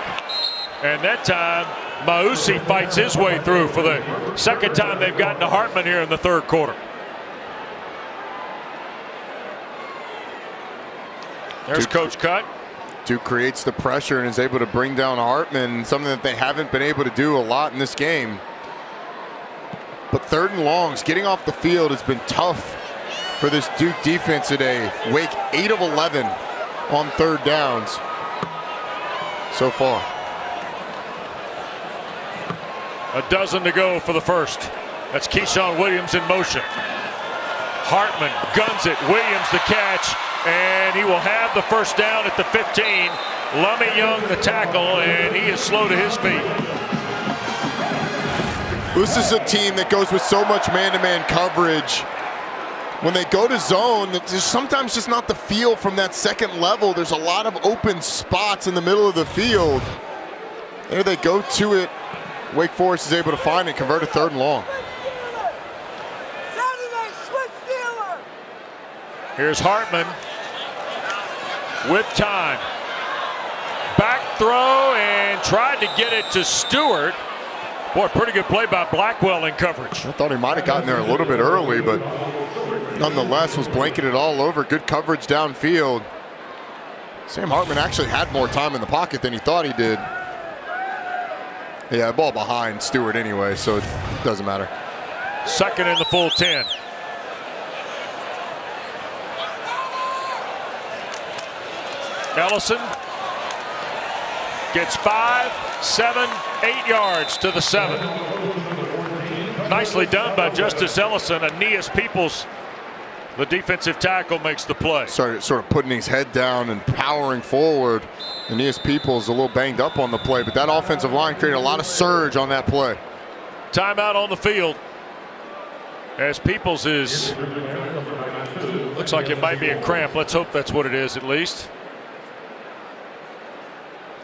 And that time, Mausi fights his way through for the second time they've gotten to Hartman here in the third quarter. There's Coach Cut. Duke creates the pressure and is able to bring down Hartman, something that they haven't been able to do a lot in this game. But third and longs, getting off the field has been tough for this Duke defense today. Wake 8 of 11 on third downs so far. A dozen to go for the first. That's Keyshawn Williams in motion. Hartman guns it. Williams the catch, and he will have the first down at the 15. Lummy Young the tackle, and he is slow to his feet. This is a team that goes with so much man-to-man coverage. When they go to zone, there's sometimes just not the feel from that second level. There's a lot of open spots in the middle of the field. There they go to it. Wake Forest is able to find it, convert a third and long. Here's Hartman with time. Back throw, and tried to get it to Stewart. Boy, pretty good play by Blackwell in coverage. I thought he might have gotten there a little bit early, but nonetheless was blanketed all over. Good coverage downfield. Sam Hartman actually had more time in the pocket than he thought he did. Yeah, ball behind Stewart anyway, so it doesn't matter. Second in the full 10. Ellison gets 5, 7, 8 yards to the 7. Nicely done by Justice Ellison. Aeneas Peoples, the defensive tackle, makes the play. Started sort of putting his head down and powering forward. Aeneas Peoples a little banged up on the play, but that offensive line created a lot of surge on that play. Timeout on the field as Peoples is, looks like it might be a cramp. Let's hope that's what it is at least.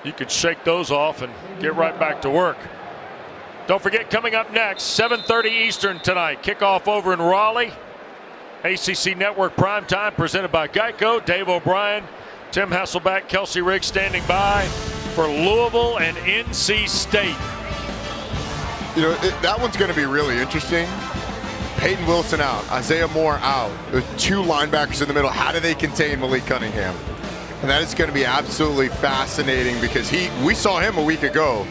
You could shake those off and get right back to work. Don't forget, coming up next, 7:30 Eastern tonight, kickoff over in Raleigh. ACC Network Primetime presented by Geico. Dave O'Brien, Tim Hasselback, Kelsey Riggs standing by for Louisville and NC State. You know, that one's going to be really interesting. Peyton Wilson out, Isaiah Moore out. There's two linebackers in the middle. How do they contain Malik Cunningham? And that is going to be absolutely fascinating because we saw him a week ago.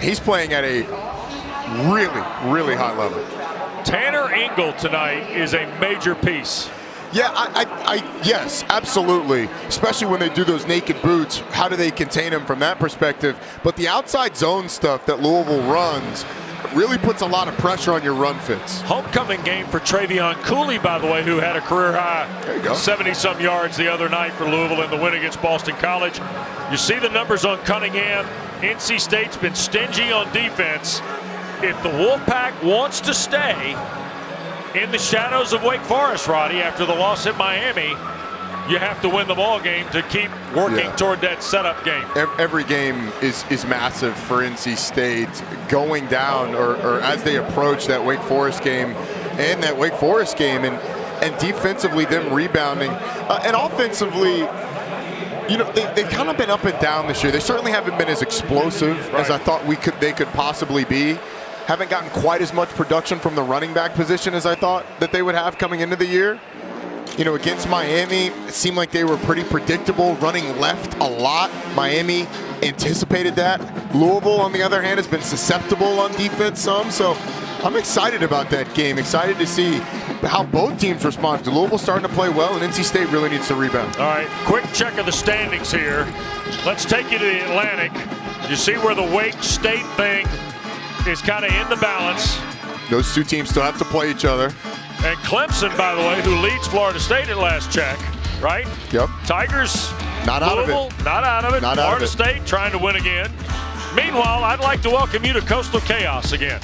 He's playing at a really, really high level. Tanner Engel tonight is a major piece. Yeah, yes, absolutely. Especially when they do those naked boots. How do they contain him from that perspective? But the outside zone stuff that Louisville runs really puts a lot of pressure on your run fits. Homecoming game for Travion Cooley, by the way, who had a career high 70-some yards the other night for Louisville in the win against Boston College. You see the numbers on Cunningham. NC State's been stingy on defense. If the Wolfpack wants to stay in the shadows of Wake Forest, Roddy, after the loss at Miami, you have to win the ball game to keep working toward that setup game. Every game is massive for NC State. Going down or as they approach that Wake Forest game and that Wake Forest game, and defensively them rebounding and offensively, you know, they've kind of been up and down this year. They certainly haven't been as explosive as I thought they could possibly be. Haven't gotten quite as much production from the running back position as I thought that they would have coming into the year. You know, against Miami, it seemed like they were pretty predictable, running left a lot. Miami anticipated that. Louisville, on the other hand, has been susceptible on defense some. So I'm excited about that game. Excited to see how both teams respond. Louisville starting to play well, and NC State really needs to rebound. All right, quick check of the standings here. Let's take you to the Atlantic. You see where the Wake State thing is kind of in the balance. Those two teams still have to play each other. And Clemson, by the way, who leads Florida State at last check, right? Yep. Tigers, Not out of it. Louisville, not out of it. Not out Florida of it. State trying to win again. Meanwhile, I'd like to welcome you to Coastal Chaos again.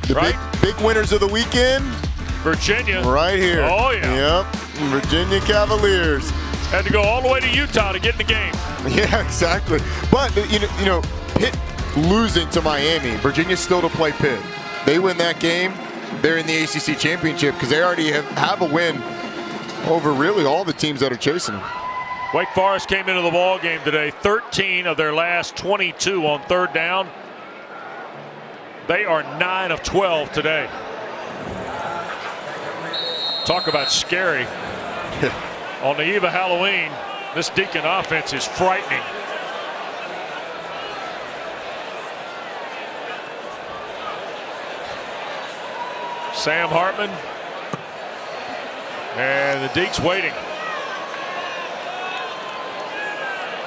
The right? big winners of the weekend. Virginia. Right here. Oh, yeah. Yep. Virginia Cavaliers. Had to go all the way to Utah to get in the game. Yeah, exactly. But, you know, Pitt losing to Miami. Virginia's still to play Pitt. They win that game, they're in the ACC championship because they already have a win over really all the teams that are chasing. Wake Forest came into the ball game today, 13 of their last 22 on third down. They are 9 of 12 today. Talk about scary. On the eve of Halloween, this Deacon offense is frightening. Sam Hartman. And the Deacs waiting.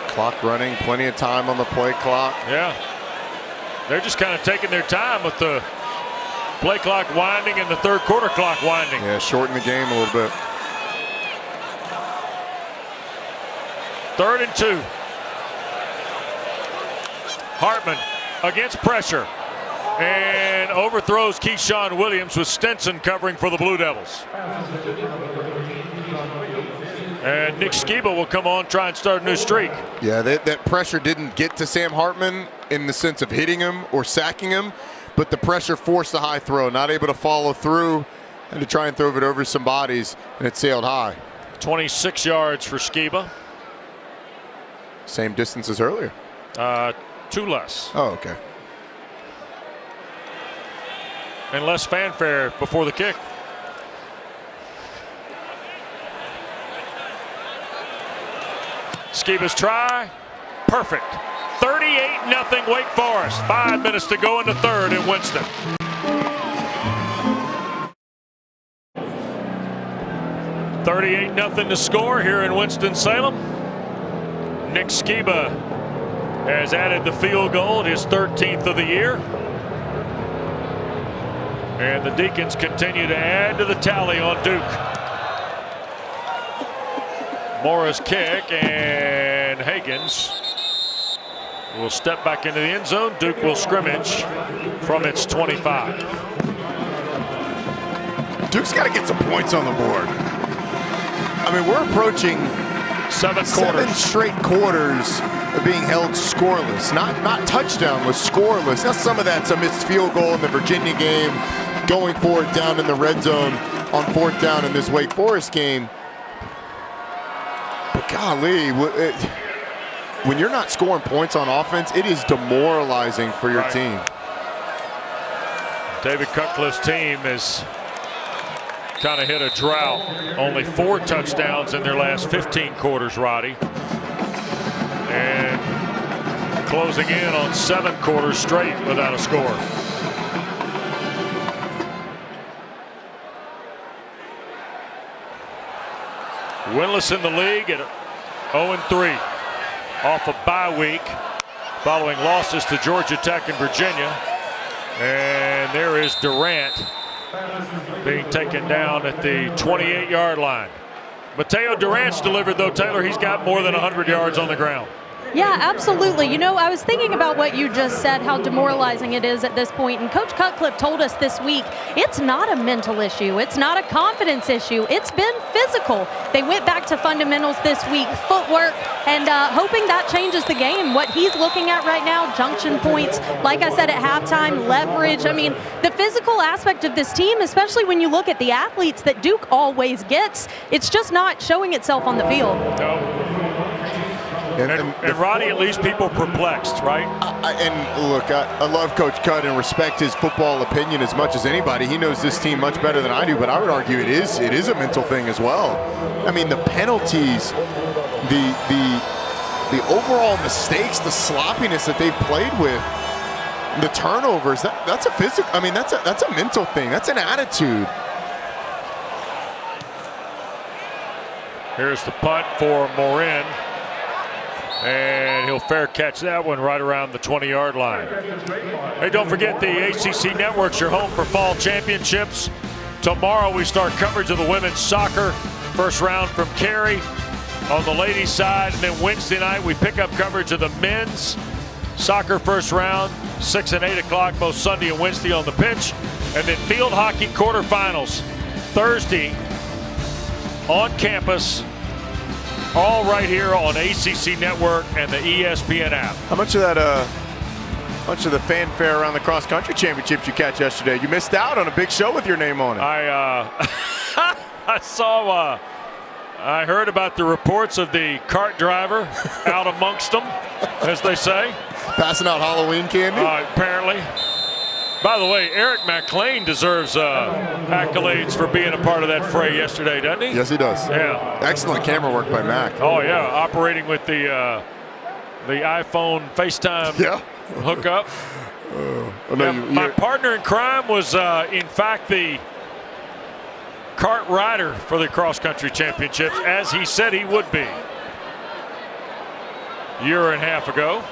Clock running, plenty of time on the play clock. Yeah. They're just kind of taking their time with the play clock winding and the third quarter clock winding. Yeah, shorten the game a little bit. 3rd and 2. Hartman against pressure and overthrows Keyshawn Williams with Stinson covering for the Blue Devils. And Nick Skiba will come on, try and start a new streak. Yeah, that pressure didn't get to Sam Hartman in the sense of hitting him or sacking him, but the pressure forced the high throw, not able to follow through and to try and throw it over some bodies, and it sailed high. 26 yards for Skiba. Same distance as earlier. 2 less. Oh, okay. And less fanfare before the kick. Skiba's try, perfect. 38-0 Wake Forest. 5 minutes to go in the third in Winston. $38-0 to score here in Winston-Salem. Nick Skiba has added the field goal, his 13th of the year. And the Deacons continue to add to the tally on Duke. Mora's kick, and Higgins will step back into the end zone. Duke will scrimmage from its 25. Duke's got to get some points on the board. I mean, we're approaching 7 quarters. 7 straight quarters of being held scoreless. Not touchdownless, scoreless. Now some of that's a missed field goal in the Virginia game, going for it down in the red zone on 4th down in this Wake Forest game. But golly, when you're not scoring points on offense, it is demoralizing for your team. David Cutcliffe's team has kind of hit a drought. Only 4 touchdowns in their last 15 quarters, Roddy. And closing in on 7 quarters straight without a score. Winless in the league at 0-3 off a bye week following losses to Georgia Tech and Virginia. And there is Durant being taken down at the 28-yard line. Mateo Durant's delivered, though, Taylor. He's got more than 100 yards on the ground. Yeah, absolutely. You know, I was thinking about what you just said, how demoralizing it is at this point. And Coach Cutcliffe told us this week, it's not a mental issue. It's not a confidence issue. It's been physical. They went back to fundamentals this week, footwork, and hoping that changes the game. What he's looking at right now, junction points, like I said at halftime, leverage. I mean, the physical aspect of this team, especially when you look at the athletes that Duke always gets, it's just not showing itself on the field. No. And Roddy, at least people perplexed, right? And look, I love Coach Cutt and respect his football opinion as much as anybody. He knows this team much better than I do, but I would argue it is a mental thing as well. I mean, the penalties, the overall mistakes, the sloppiness that they've played with. The turnovers, that's a physical, I mean, that's a mental thing. That's an attitude. Here's the punt for Morin. And he'll fair catch that one right around the 20-yard line. Hey, don't forget the ACC Network's your home for fall championships. Tomorrow we start coverage of the women's soccer. First round from Cary on the ladies' side. And then Wednesday night we pick up coverage of the men's soccer first round. 6 and 8 o'clock both Sunday and Wednesday on the pitch. And then field hockey quarterfinals Thursday on campus. All right here on ACC Network and the ESPN app. How much of that, much of the fanfare around the cross country championships you catch yesterday? You missed out on a big show with your name on it. I saw. I heard about the reports of the cart driver out amongst them, as they say. Passing out Halloween candy. Apparently. By the way, Eric McLean deserves accolades for being a part of that fray yesterday, doesn't he? Yes, he does. Yeah. Excellent camera work by Mac. Oh yeah, operating with the iPhone FaceTime hookup. My partner in crime was, in fact, the cart rider for the cross country championships, as he said he would be. Year and a half ago.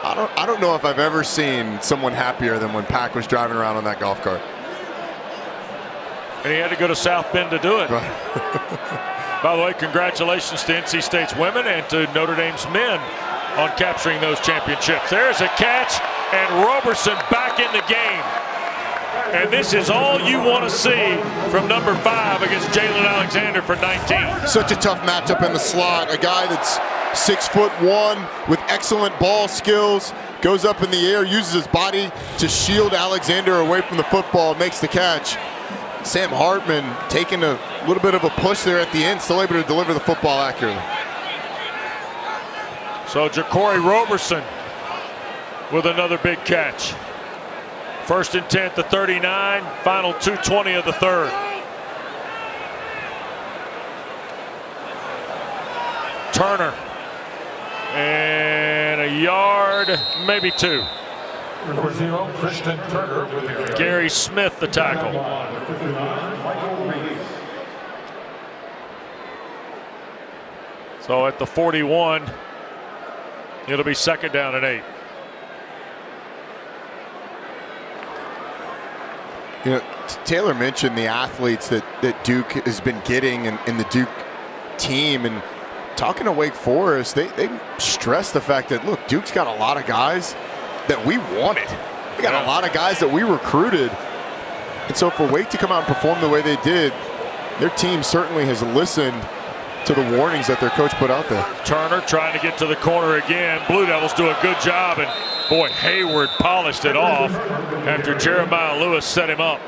I don't know if I've ever seen someone happier than when Pac was driving around on that golf cart. And he had to go to South Bend to do it. By the way, congratulations to NC State's women and to Notre Dame's men on capturing those championships. There's a catch, and Roberson back in the game. And this is all you want to see from number 5 against Jalen Alexander for 19. Such a tough matchup in the slot. A guy that's 6'1" with excellent ball skills, goes up in the air, uses his body to shield Alexander away from the football, makes the catch. Sam Hartman taking a little bit of a push there at the end, still able to deliver the football accurately. So Ja'Cory Roberson with another big catch. 1st and 10 to 39, final 2:20 of the third. Turner. And a yard, maybe 2. Number 0, Christian Turner with Gary Smith, the tackle. So at the 41, it'll be 2nd down and 8. You know, Taylor mentioned the athletes that Duke has been getting in the Duke team, and talking to Wake Forest, they stress the fact that, look, Duke's got a lot of guys that we wanted. We got a lot of guys that we recruited. And so for Wake to come out and perform the way they did, their team certainly has listened to the warnings that their coach put out there. Turner trying to get to the corner again. Blue Devils do a good job, and boy, Hayward polished it off after Jeremiah Lewis set him up.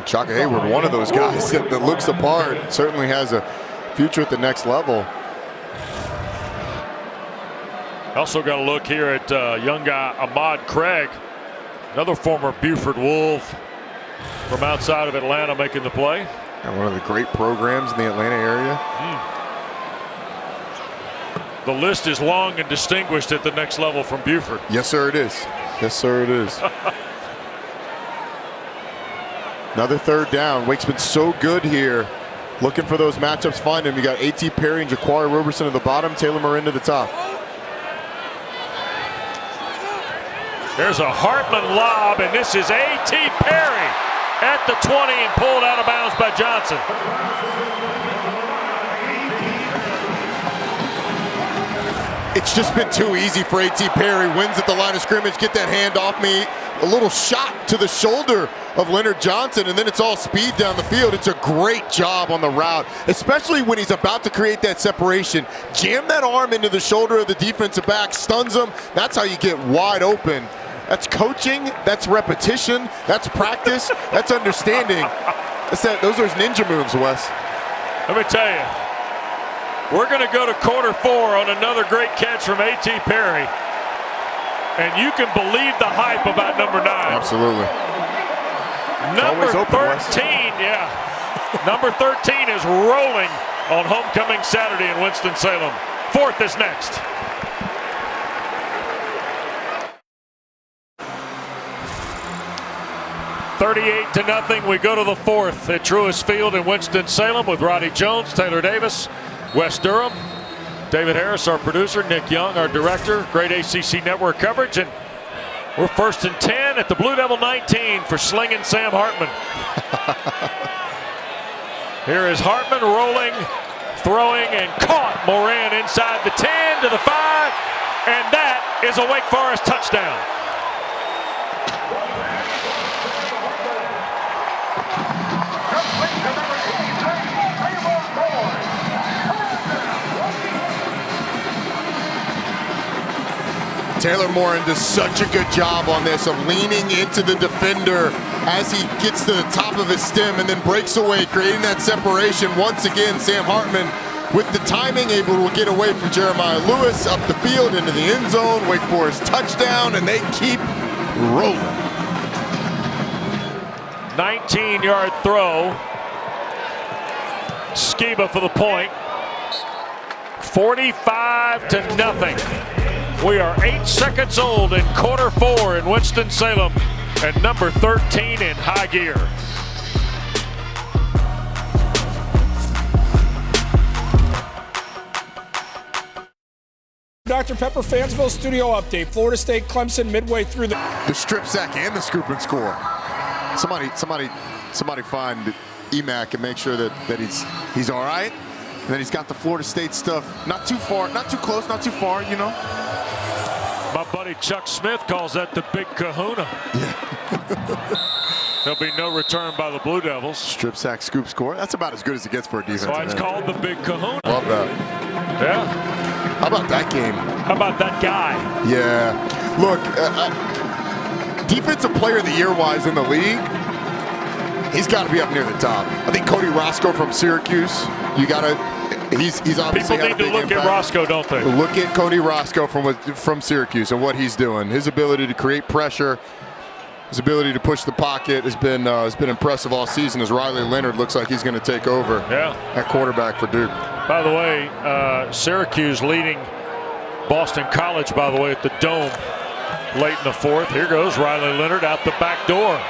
Chaka Hayward, one of those guys that looks the part, certainly has a future at the next level. Also got a look here at young guy Ahmad Craig, another former Buford Wolf from outside of Atlanta making the play. And one of the great programs in the Atlanta area. The list is long and distinguished at the next level from Buford. Yes, sir, it is. Yes, sir, it is. Another 3rd down. Wake's been so good here. Looking for those matchups, find him. You got A.T. Perry and Ja'Cory Roberson at the bottom, Taylor Morin to the top. There's a Hartman lob, and this is A.T. Perry at the 20 and pulled out of bounds by Johnson. It's just been too easy for A.T. Perry. Wins at the line of scrimmage, get that hand off me. A little shot to the shoulder of Leonard Johnson, and then it's all speed down the field. It's a great job on the route, especially when he's about to create that separation. Jam that arm into the shoulder of the defensive back, stuns him. That's how you get wide open. That's coaching, that's repetition, that's practice, that's understanding. Those are his ninja moves, Wes. Let me tell you, we're going to go to quarter 4 on another great catch from A.T. Perry. And you can believe the hype about number 9. Absolutely. Number 13, Number 13 is rolling on homecoming Saturday in Winston-Salem. 4th is next. 38-0. We go to the fourth at Truist Field in Winston-Salem with Roddy Jones, Taylor Davis, Wes Durham, David Harris, our producer, Nick Young, our director. Great ACC Network coverage, and we're 1st and 10 at the Blue Devil 19 for slinging Sam Hartman. Here is Hartman rolling, throwing, and caught. Moran inside the 10 to the 5, and that is a Wake Forest touchdown. Taylor Moran does such a good job on this of leaning into the defender as he gets to the top of his stem and then breaks away, creating that separation. Once again, Sam Hartman with the timing, able to get away from Jeremiah Lewis, up the field into the end zone. Wake Forest touchdown, and they keep rolling. 19-yard throw. Skiba for the point. 45-0. We are 8 seconds old in quarter 4 in Winston-Salem, and number 13 in high gear. Dr. Pepper Fansville studio update. Florida State, Clemson midway through the strip sack and the scoop and score. Somebody find EMAC and make sure that he's all right. And then he's got the Florida State stuff. Not too far, not too close, not too far, you know. My buddy Chuck Smith calls that the big kahuna. Yeah. There'll be no return by the Blue Devils. Strip sack, scoop, score. That's about as good as it gets for a defense. That's why it's called the big kahuna. Love that. Yeah. How about that game? How about that guy? Yeah. Look, defensive player of the year wise in the league, he's got to be up near the top. I think Cody Roscoe from Syracuse. You got to. He's obviously people need to look at Roscoe, don't they? Look at Cody Roscoe from Syracuse and what he's doing. His ability to create pressure, his ability to push the pocket has been impressive all season. As Riley Leonard looks like he's going to take over at quarterback for Duke. By the way, Syracuse leading Boston College, by the way, at the Dome late in the fourth. Here goes Riley Leonard out the back door.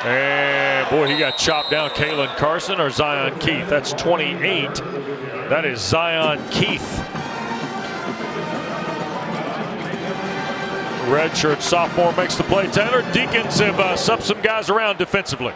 And boy, he got chopped down. Kalen Carson or Zion Keith. That's 28. That is Zion Keith. Redshirt sophomore makes the play. Taylor, Deacons have subbed some guys around defensively.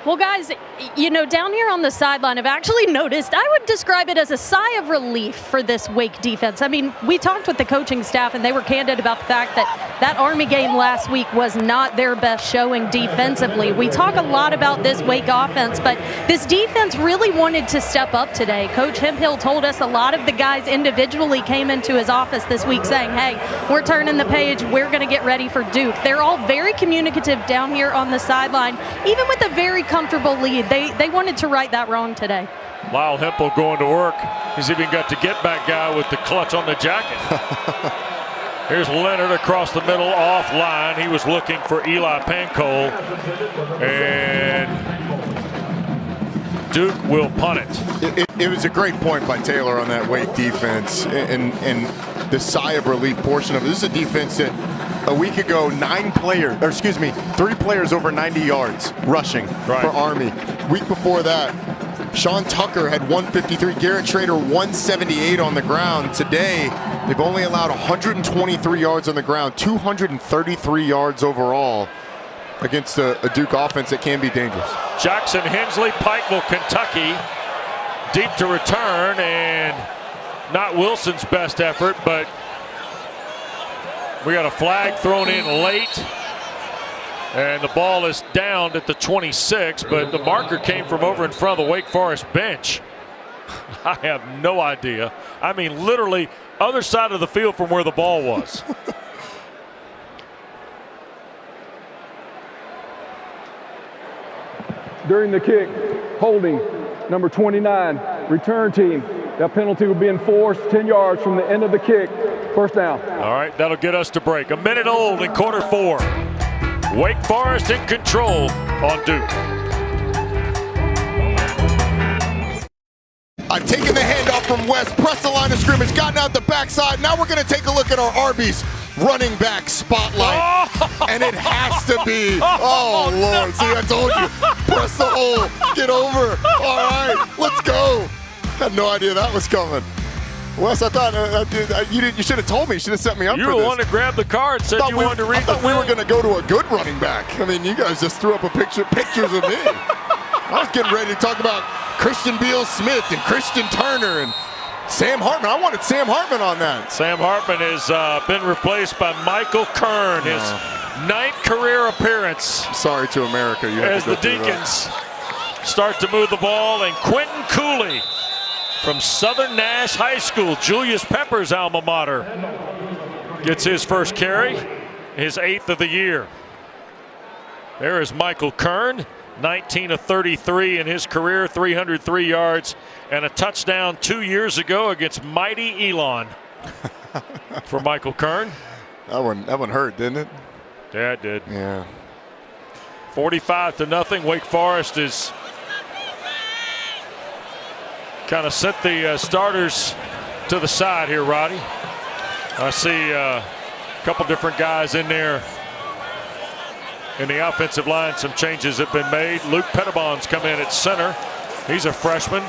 Well, guys, you know, down here on the sideline, I've actually noticed, I would describe it as a sigh of relief for this Wake defense. I mean, we talked with the coaching staff, and they were candid about the fact that that Army game last week was not their best showing defensively. We talk a lot about this Wake offense, but this defense really wanted to step up today. Coach Hemphill told us a lot of the guys individually came into his office this week saying, hey, we're turning the page. We're going to get ready for Duke. They're all very communicative down here on the sideline, even with a very comfortable lead. They wanted to right that wrong today. Lyle Hempel going to work. He's even got the get-back guy with the clutch on the jacket. Here's Leonard across the middle, offline. He was looking for Eli Pancol, and Duke will punt it. It was a great point by Taylor on that Wake defense, and the sigh of relief portion of it. This is a defense that a week ago, 3 players over 90 yards rushing for Army. Week before that, Sean Tucker had 153, Garrett Schrader 178 on the ground. Today, they've only allowed 123 yards on the ground, 233 yards overall against a Duke offense that can be dangerous. Jackson Hensley, Pikeville, Kentucky, deep to return, and not Wilson's best effort, but we got a flag thrown in late, and the ball is down at the 26, but the marker came from over in front of the Wake Forest bench. I have no idea. I mean, literally other side of the field from where the ball was. During the kick, holding, number 29, return team. That penalty will be enforced 10 yards from the end of the kick. First down. All right, that'll get us to break. A minute old in quarter 4. Wake Forest in control on Duke. I've taken the handoff from West, pressed the line of scrimmage, gotten out the backside. Now we're going to take a look at our Arby's running back spotlight. And it has to be, oh Lord, see, I told you, press the hole, get over. All right, let's go. Had no idea that was coming. Wes, I thought you should have told me. You should have set me up for this. You were the one to grab the card, said you wanted to read I thought we were going to go to a good running back. I mean, you guys just threw up pictures of me. I was getting ready to talk about Christian Beal-Smith and Christian Turner and Sam Hartman. I wanted Sam Hartman on that. Sam Hartman has been replaced by Michael Kern, his 9th career appearance. Sorry to America. As the Deacons start to move the ball, and Quentin Cooley from Southern Nash High School, Julius Pepper's alma mater, gets his first carry, his 8th of the year. There is Michael Kern, 19 of 33 in his career, 303 yards and a touchdown 2 years ago against mighty Elon for Michael Kern. That one hurt, didn't it? Yeah, it did. Yeah. 45-0. Wake Forest is kind of set the starters to the side here, Roddy. I see a couple different guys in there in the offensive line. Some changes have been made. Luke Pettibon's come in at center. He's a freshman.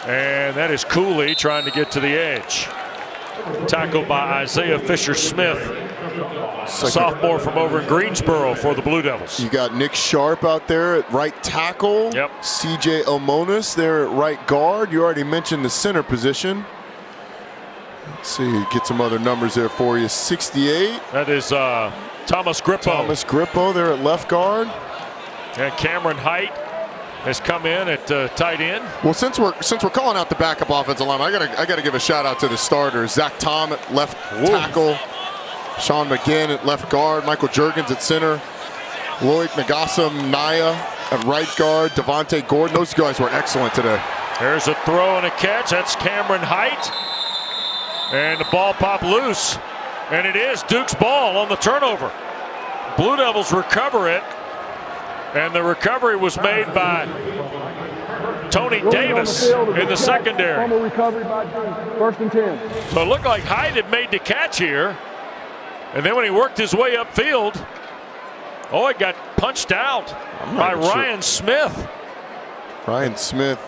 And that is Cooley trying to get to the edge. Tackled by Isaiah Fisher-Smith, sophomore from over in Greensboro for the Blue Devils. You got Nick Sharp out there at right tackle. Yep. CJ Omonis there at right guard. You already mentioned the center position. Let's see, get some other numbers there for you. 68. That is Thomas Grippo. Thomas Grippo there at left guard. And Cameron Height has come in at tight end. Well, since we're calling out the backup offensive line, I gotta give a shout out to the starters. Zach Tom at left tackle, Sean McGinn at left guard, Michael Juergens at center, Lloyd Nagasam Naya at right guard, Devontae Gordon. Those guys were excellent today. There's a throw and a catch. That's Cameron Height, and the ball popped loose, and it is Duke's ball on the turnover. Blue Devils recover it. And the recovery was made by Tony Davis in the secondary. Recovery by Duke. 1st and 10. So it looked like Hyde had made the catch here. And then when he worked his way upfield, it got punched out by Ryan Smith. Ryan Smith.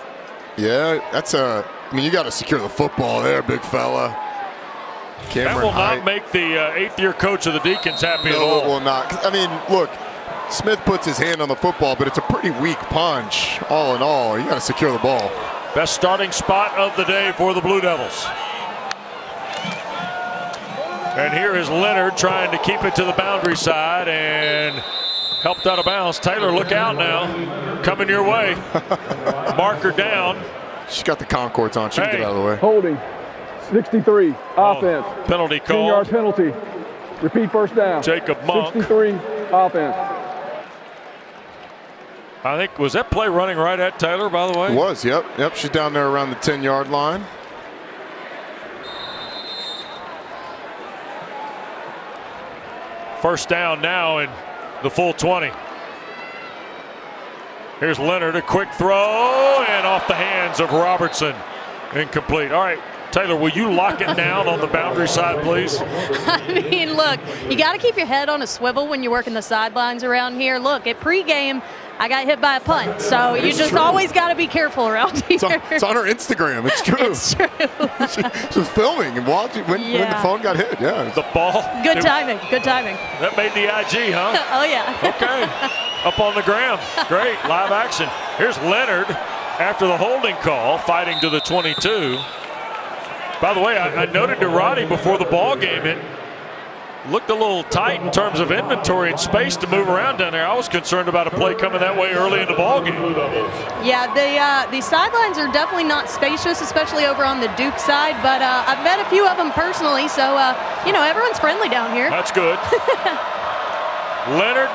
Yeah, I mean, you got to secure the football there, big fella. Cameron that will Hyde. not make the 8th-year coach of the Deacons happy at all. No, it will not. I mean, look. Smith puts his hand on the football, but it's a pretty weak punch. All in all, you got to secure the ball. Best starting spot of the day for the Blue Devils. And here is Leonard trying to keep it to the boundary side and helped out of bounds. Taylor, look out now. Coming your way. Marker down. She's got the Concords on. She can get out of the way. Holding. 63. Offense. Penalty call. 10-yard penalty. Repeat first down. Jacob Monk. 63. Offense. I think, was that play running right at Taylor, by the way? It was, yep. She's down there around the 10-yard line. First down now in the full 20. Here's Leonard, a quick throw, and off the hands of Robertson. Incomplete. All right, Taylor, will you lock it down on the boundary side, please? I mean, look, you got to keep your head on a swivel when you're working the sidelines around here. Look, at pregame, I got hit by a punt, so you just always got to be careful around here. It's on her Instagram. It's true. It's true. she was filming and watching when the phone got hit. Yeah. The ball. Good timing. Good timing. That made the IG, huh? Oh, yeah. Okay. Up on the ground. Great. Live action. Here's Leonard after the holding call, fighting to the 22. By the way, I noted to Roddy before the ball game, it looked a little tight in terms of inventory and space to move around down there. I was concerned about a play coming that way early in the ball game. Yeah, the sidelines are definitely not spacious, especially over on the Duke side, but I've met a few of them personally, so, everyone's friendly down here. That's good. Leonard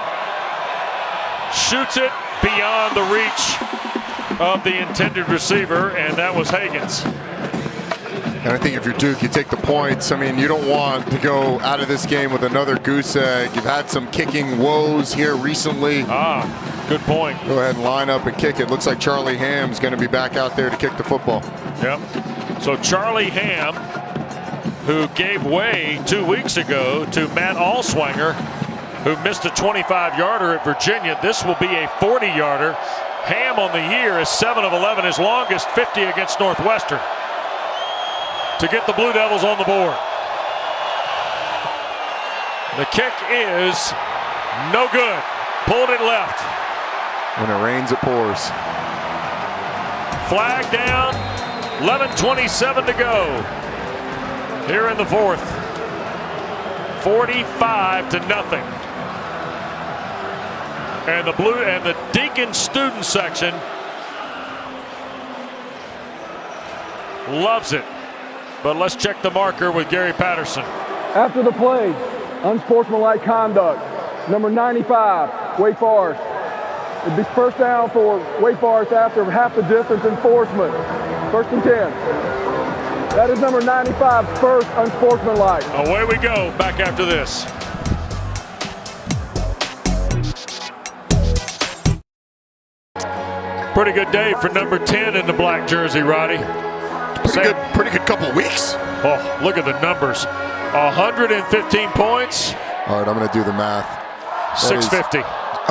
shoots it beyond the reach of the intended receiver, and that was Higgins. And I think if you're Duke, you take the points. I mean, you don't want to go out of this game with another goose egg. You've had some kicking woes here recently. Good point. Go ahead and line up and kick it. Looks like Charlie Ham's going to be back out there to kick the football. Yep. So Charlie Ham who gave way 2 weeks ago to Matt Allswinger, who missed a 25-yarder at Virginia. This will be a 40-yarder. Ham on the year is 7 of 11, his longest 50 against Northwestern, to get the Blue Devils on the board. The kick is no good. Pulled it left. When it rains, it pours. Flag down. 11:27 to go here in the fourth. 45-0. And the Deacon student section loves it. But let's check the marker with Gary Patterson. After the play, unsportsmanlike conduct. Number 95, Wake Forest. It'd be first down for Wake Forest after half the distance enforcement. 1st and 10. That is number 95's first unsportsmanlike. Away we go, back after this. Pretty good day for number 10 in the black jersey, Roddy. Pretty good couple of weeks. Oh, look at the numbers. 115 points. All right, I'm going to do the math. 650.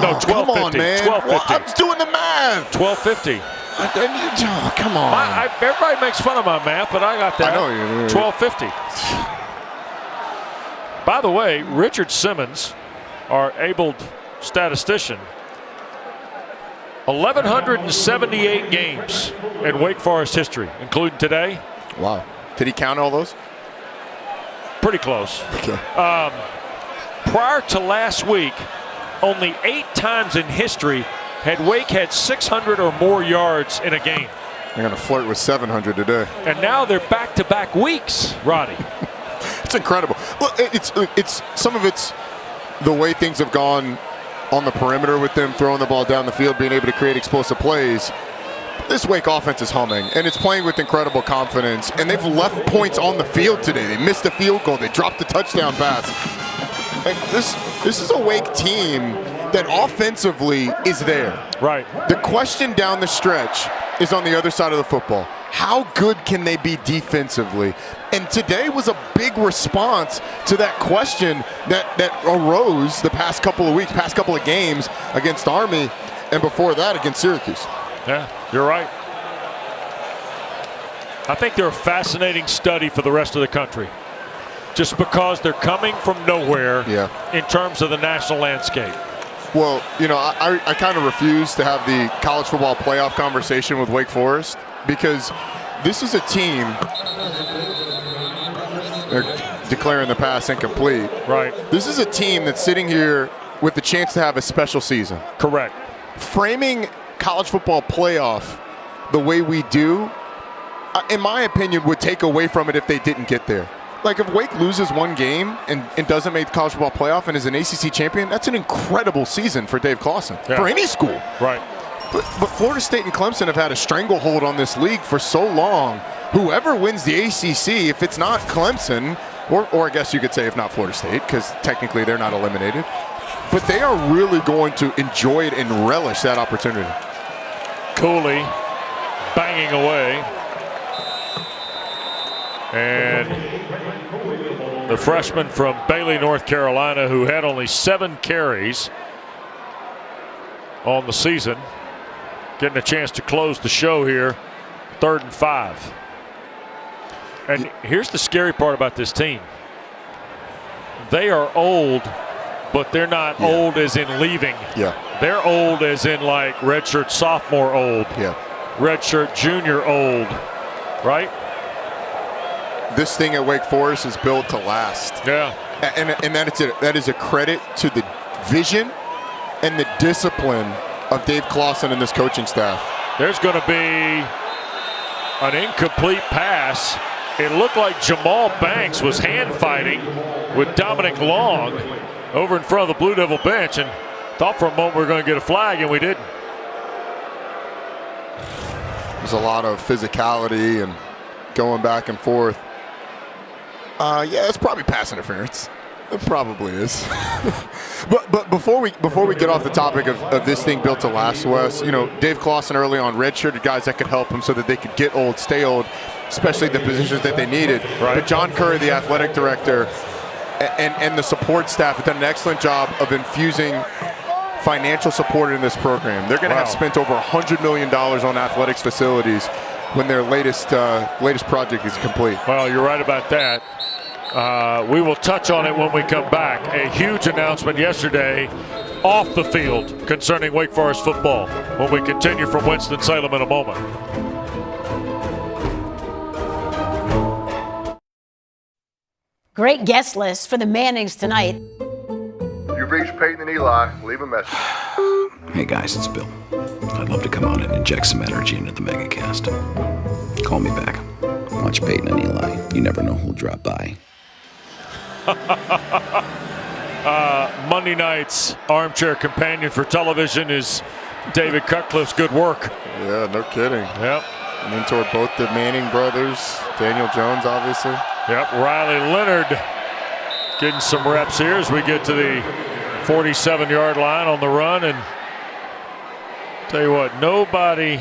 No, 1250. Come on, man. 1250. Well, I was doing the math. 1250. Come on. Everybody makes fun of my math, but I got that. I know you. 1250. By the way, Richard Simmons, our able statistician, 1,178 games in Wake Forest history, including today. Wow. Did he count all those? Pretty close. Okay. Prior to last week, only 8 times in history had Wake had 600 or more yards in a game. They're going to flirt with 700 today. And now they're back-to-back weeks, Roddy. It's incredible. Look, it's some of it's the way things have gone on the perimeter with them throwing the ball down the field, being able to create explosive plays. This Wake offense is humming, and it's playing with incredible confidence. And they've left points on the field today. They missed a field goal. They dropped a touchdown pass. And this is a Wake team that offensively is there. Right. The question down the stretch is on the other side of the football. How good can they be defensively? And today was a big response to that question that arose the past couple of weeks, past couple of games against Army, and before that against Syracuse. Yeah, you're right. I think they're a fascinating study for the rest of the country, just because they're coming from nowhere in terms of the national landscape. Well, you know, I kind of refuse to have the college football playoff conversation with Wake Forest, because this is a team, they're declaring the pass incomplete. Right. This is a team that's sitting here with the chance to have a special season. Correct. Framing college football playoff the way we do, in my opinion, would take away from it if they didn't get there. Like, if Wake loses one game and doesn't make the college football playoff and is an ACC champion, that's an incredible season for Dave Clawson, for any school. Right. But Florida State and Clemson have had a stranglehold on this league for so long. Whoever wins the ACC, if it's not Clemson, or I guess you could say if not Florida State, because technically they're not eliminated, but they are really going to enjoy it and relish that opportunity. Cooley banging away. And the freshman from Bailey, North Carolina, who had only 7 carries on the season, getting a chance to close the show here, 3rd and 5. And here's the scary part about this team. They are old, but they're not old as in leaving. Yeah. They're old as in like redshirt sophomore old. Yeah. Redshirt junior old, right? This thing at Wake Forest is built to last. Yeah. And that is a credit to the vision and the discipline of Dave Clawson and this coaching staff. There's going to be an incomplete pass. It looked like Jamal Banks was hand fighting with Dominic Long over in front of the Blue Devil bench, and thought for a moment we were going to get a flag, and we didn't. There's a lot of physicality and going back and forth. Yeah, it's probably pass interference. It probably is. But before we get off the topic of this thing built to last, Wes, you know, Dave Clawson early on redshirted guys that could help him so that they could get old, stay old, especially the positions that they needed. Right. But John Curry, the athletic director, and the support staff have done an excellent job of infusing financial support in this program. They're going to have spent over $100 million on athletics facilities when their latest project is complete. Well, you're right about that. We will touch on it when we come back. A huge announcement yesterday off the field concerning Wake Forest football when we continue from Winston-Salem in a moment. Great guest list for the Mannings tonight. You've reached Peyton and Eli. Leave a message. Hey guys, it's Bill. I'd love to come on and inject some energy into the megacast. Call me back. Watch Peyton and Eli. You never know who'll drop by. Monday night's armchair companion for television is David Cutcliffe's good work. Yeah, no kidding. Yep. Mentored both the Manning brothers, Daniel Jones, obviously. Yep, Riley Leonard getting some reps here as we get to the 47-yard line on the run. And tell you what, nobody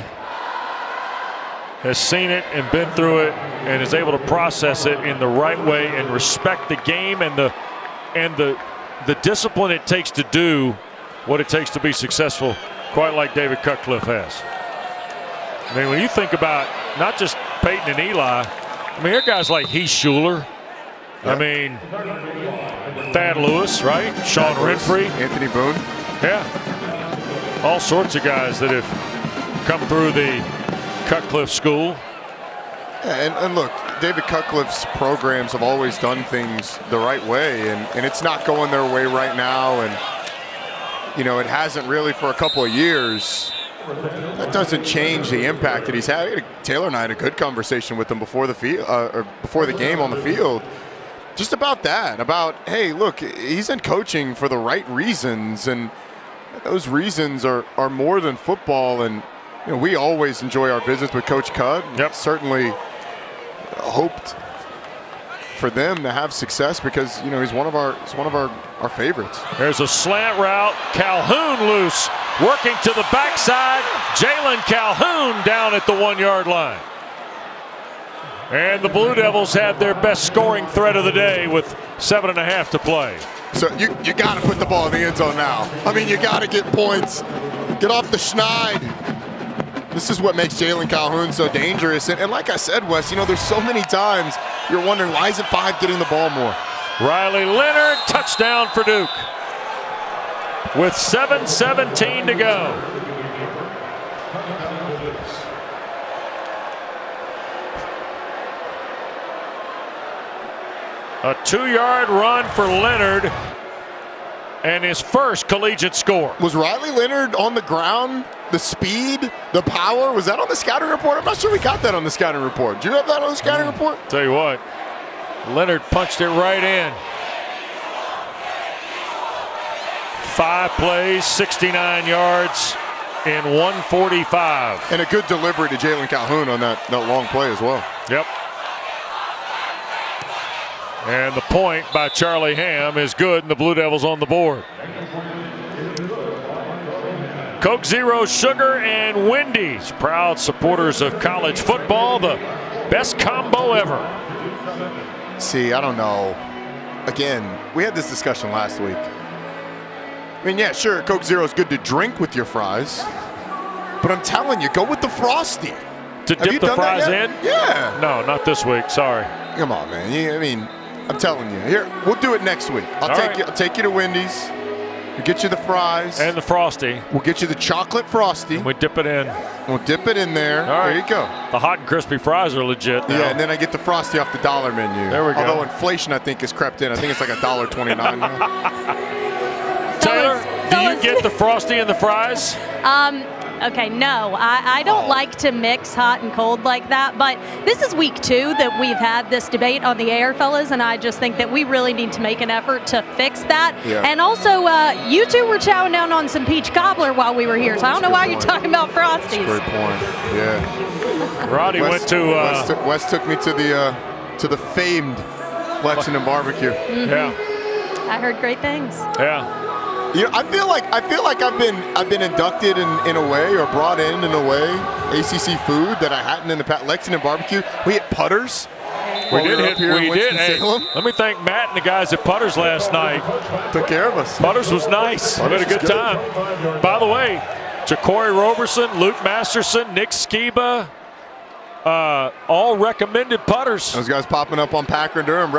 has seen it and been through it and is able to process it in the right way and respect the game and the discipline it takes to do what it takes to be successful, quite like David Cutcliffe has. I mean, when you think about not just Peyton and Eli, I mean, there are guys like Heath Schuler. Yep. I mean, Thad Lewis, right? Sean Renfrey. Anthony Boone. Yeah. All sorts of guys that have come through the Cutcliffe school. Yeah, and look, David Cutcliffe's programs have always done things the right way, and it's not going their way right now, and, you know, it hasn't really for a couple of years. That doesn't change the impact that he's had. Taylor and I had a good conversation with him before the field, or before the game on the field, just about that. About, hey, look, he's in coaching for the right reasons, and those reasons are more than football. And you know, we always enjoy our visits with Coach Cudd. Yep. Certainly hoped for them to have success because you know he's one of our favorites. There's a slant route. Calhoun loose. Working to the backside, Jalen Calhoun down at the 1-yard line. And the Blue Devils had their best scoring threat of the day with 7.5 to play. So you got to put the ball in the end zone now. I mean, you got to get points. Get off the schneid. This is what makes Jalen Calhoun so dangerous. And like I said, Wes, you know, there's so many times you're wondering, why isn't 5 getting the ball more? Riley Leonard, touchdown for Duke. With 7:17 to go. A 2-yard run for Leonard and his first collegiate score. Was Riley Leonard on the ground? The speed, the power, was that on the scouting report? I'm not sure we got that on the scouting report. Do you have that on the scouting report? Tell you what, Leonard punched it right in. 5 plays, 69 yards in 1:45. And a good delivery to Jalen Calhoun on that long play as well. Yep. And the point by Charlie Ham is good, and the Blue Devils on the board. Coke Zero Sugar and Wendy's, proud supporters of college football, the best combo ever. See, I don't know. Again, we had this discussion last week. I mean, yeah, sure, Coke Zero is good to drink with your fries, but I'm telling you, go with the Frosty. To dip the fries in? Yeah. No, not this week. Sorry. Come on, man. I mean, I'm telling you. Here, we'll do it next week. I'll take you to Wendy's. We'll get you the fries. And the Frosty. We'll get you the chocolate Frosty. And we dip it in. We'll dip it in there. All right. There you go. The hot and crispy fries are legit now. Yeah, and then I get the Frosty off the dollar menu. There we go. Although inflation, I think, has crept in. I think it's like $1.29 now. Taylor, do you get the Frosty and the fries? Okay, no, I don't like to mix hot and cold like that, but this is week 2 that we've had this debate on the air, fellas, and I just think that we really need to make an effort to fix that. Yeah. And also, you two were chowing down on some peach cobbler while we were here, so I don't know why you're talking about Frosties. Great point, yeah. Roddy went to... Wes took me to the famed Lexington barbecue. Mm-hmm. Yeah. I heard great things. Yeah. You know, I feel like I've been inducted in a way, or brought in a way, ACC food that I hadn't in the past. Lexington barbecue. We hit Putters. We did. Hey, Salem. let me thank Matt and the guys at Putters last night. Took care of us. Putters was nice. We had a good time. By the way, Jacory Roberson, Luke Masterson, Nick Skiba, all recommended putters. Those guys popping up on Packer and Durham,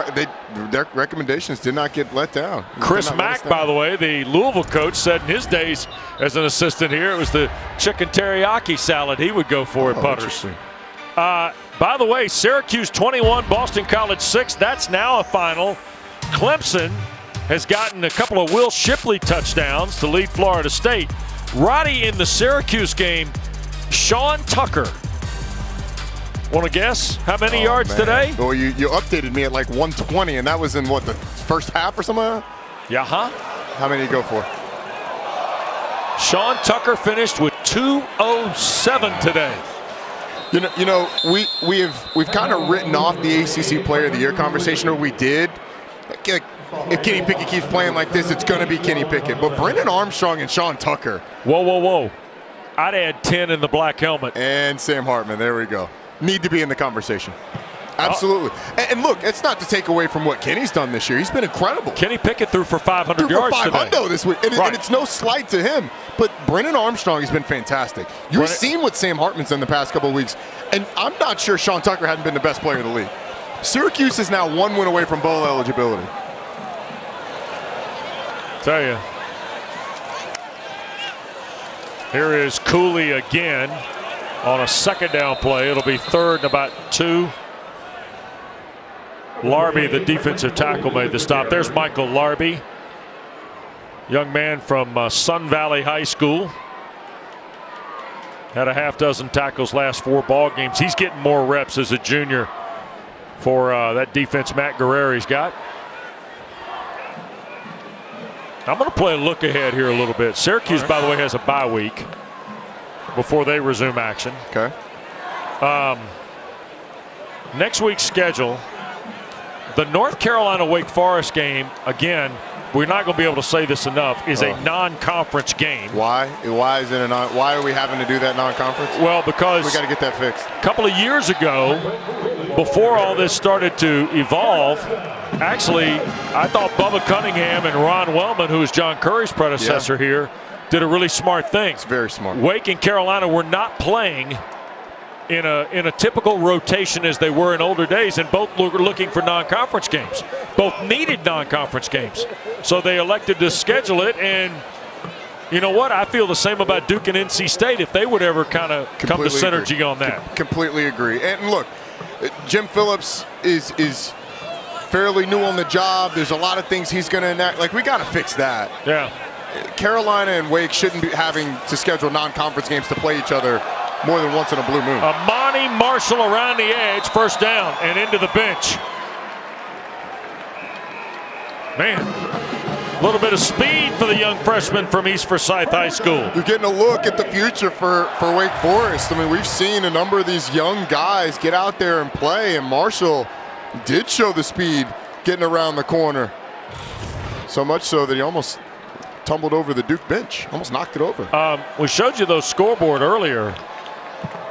their recommendations did not get let down. Chris Mack, by the way, the Louisville coach, said in his days as an assistant here, it was the chicken teriyaki salad he would go for at Putters. By the way, Syracuse 21, Boston College 6. That's now a final. Clemson has gotten a couple of Will Shipley touchdowns to lead Florida State. Roddy, in the Syracuse game, Sean Tucker. Want to guess how many yards today? Well, you updated me at like 120, and that was in what, the first half or something? Yeah, huh? How many did he go for? Sean Tucker finished with 207 today. You know, we've kind of written off the ACC Player of the Year conversation, or we did. If Kenny Pickett keeps playing like this, it's going to be Kenny Pickett. But Brennan Armstrong and Sean Tucker. Whoa. I'd add 10 in the black helmet. And Sam Hartman. There we go. Need to be in the conversation. Absolutely. And look, it's not to take away from what Kenny's done this year. He's been incredible. Kenny Pickett threw for 500 yards today. This week. And it's no slight to him. But Brennan Armstrong has been fantastic. You've seen what Sam Hartman's done the past couple of weeks. And I'm not sure Sean Tucker hadn't been the best player in the league. Syracuse is now 1 win away from bowl eligibility. Tell you. Here is Cooley again on a second down play. It'll be third and about 2. Larby, the defensive tackle, made the stop. There's Michael Larby, young man from Sun Valley High School. Had a half dozen tackles last 4 ball games. He's getting more reps as a junior for that defense Matt Guerreri's got. I'm going to play a look ahead here a little bit. Syracuse, by the way, has a bye week before they resume action. Okay. Next week's schedule, the North Carolina-Wake Forest game, again, we're not going to be able to say this enough, is a non-conference game. Why? Why is it why are we having to do that non-conference? Well, because we got to get that fixed. A couple of years ago, before all this started to evolve, actually, I thought Bubba Cunningham and Ron Wellman, who was John Curry's predecessor here, did a really smart thing. It's very smart. Wake and Carolina were not playing in a typical rotation as they were in older days, and both were looking for non-conference games. Both needed non-conference games. So they elected to schedule it, and you know what? I feel the same about Duke and NC State if they would ever kind of come to synergy on that. Completely agree. And look, Jim Phillips is fairly new on the job. There's a lot of things he's going to enact. Like, we got to fix that. Yeah. Carolina and Wake shouldn't be having to schedule non-conference games to play each other more than once in a blue moon. Amani Marshall around the edge, first down, and into the bench. Man, a little bit of speed for the young freshman from East Forsyth High School. You're getting a look at the future for Wake Forest. I mean, we've seen a number of these young guys get out there and play, and Marshall did show the speed getting around the corner. So much so that he almost tumbled over the Duke bench, almost knocked it over. We showed you those scoreboard earlier.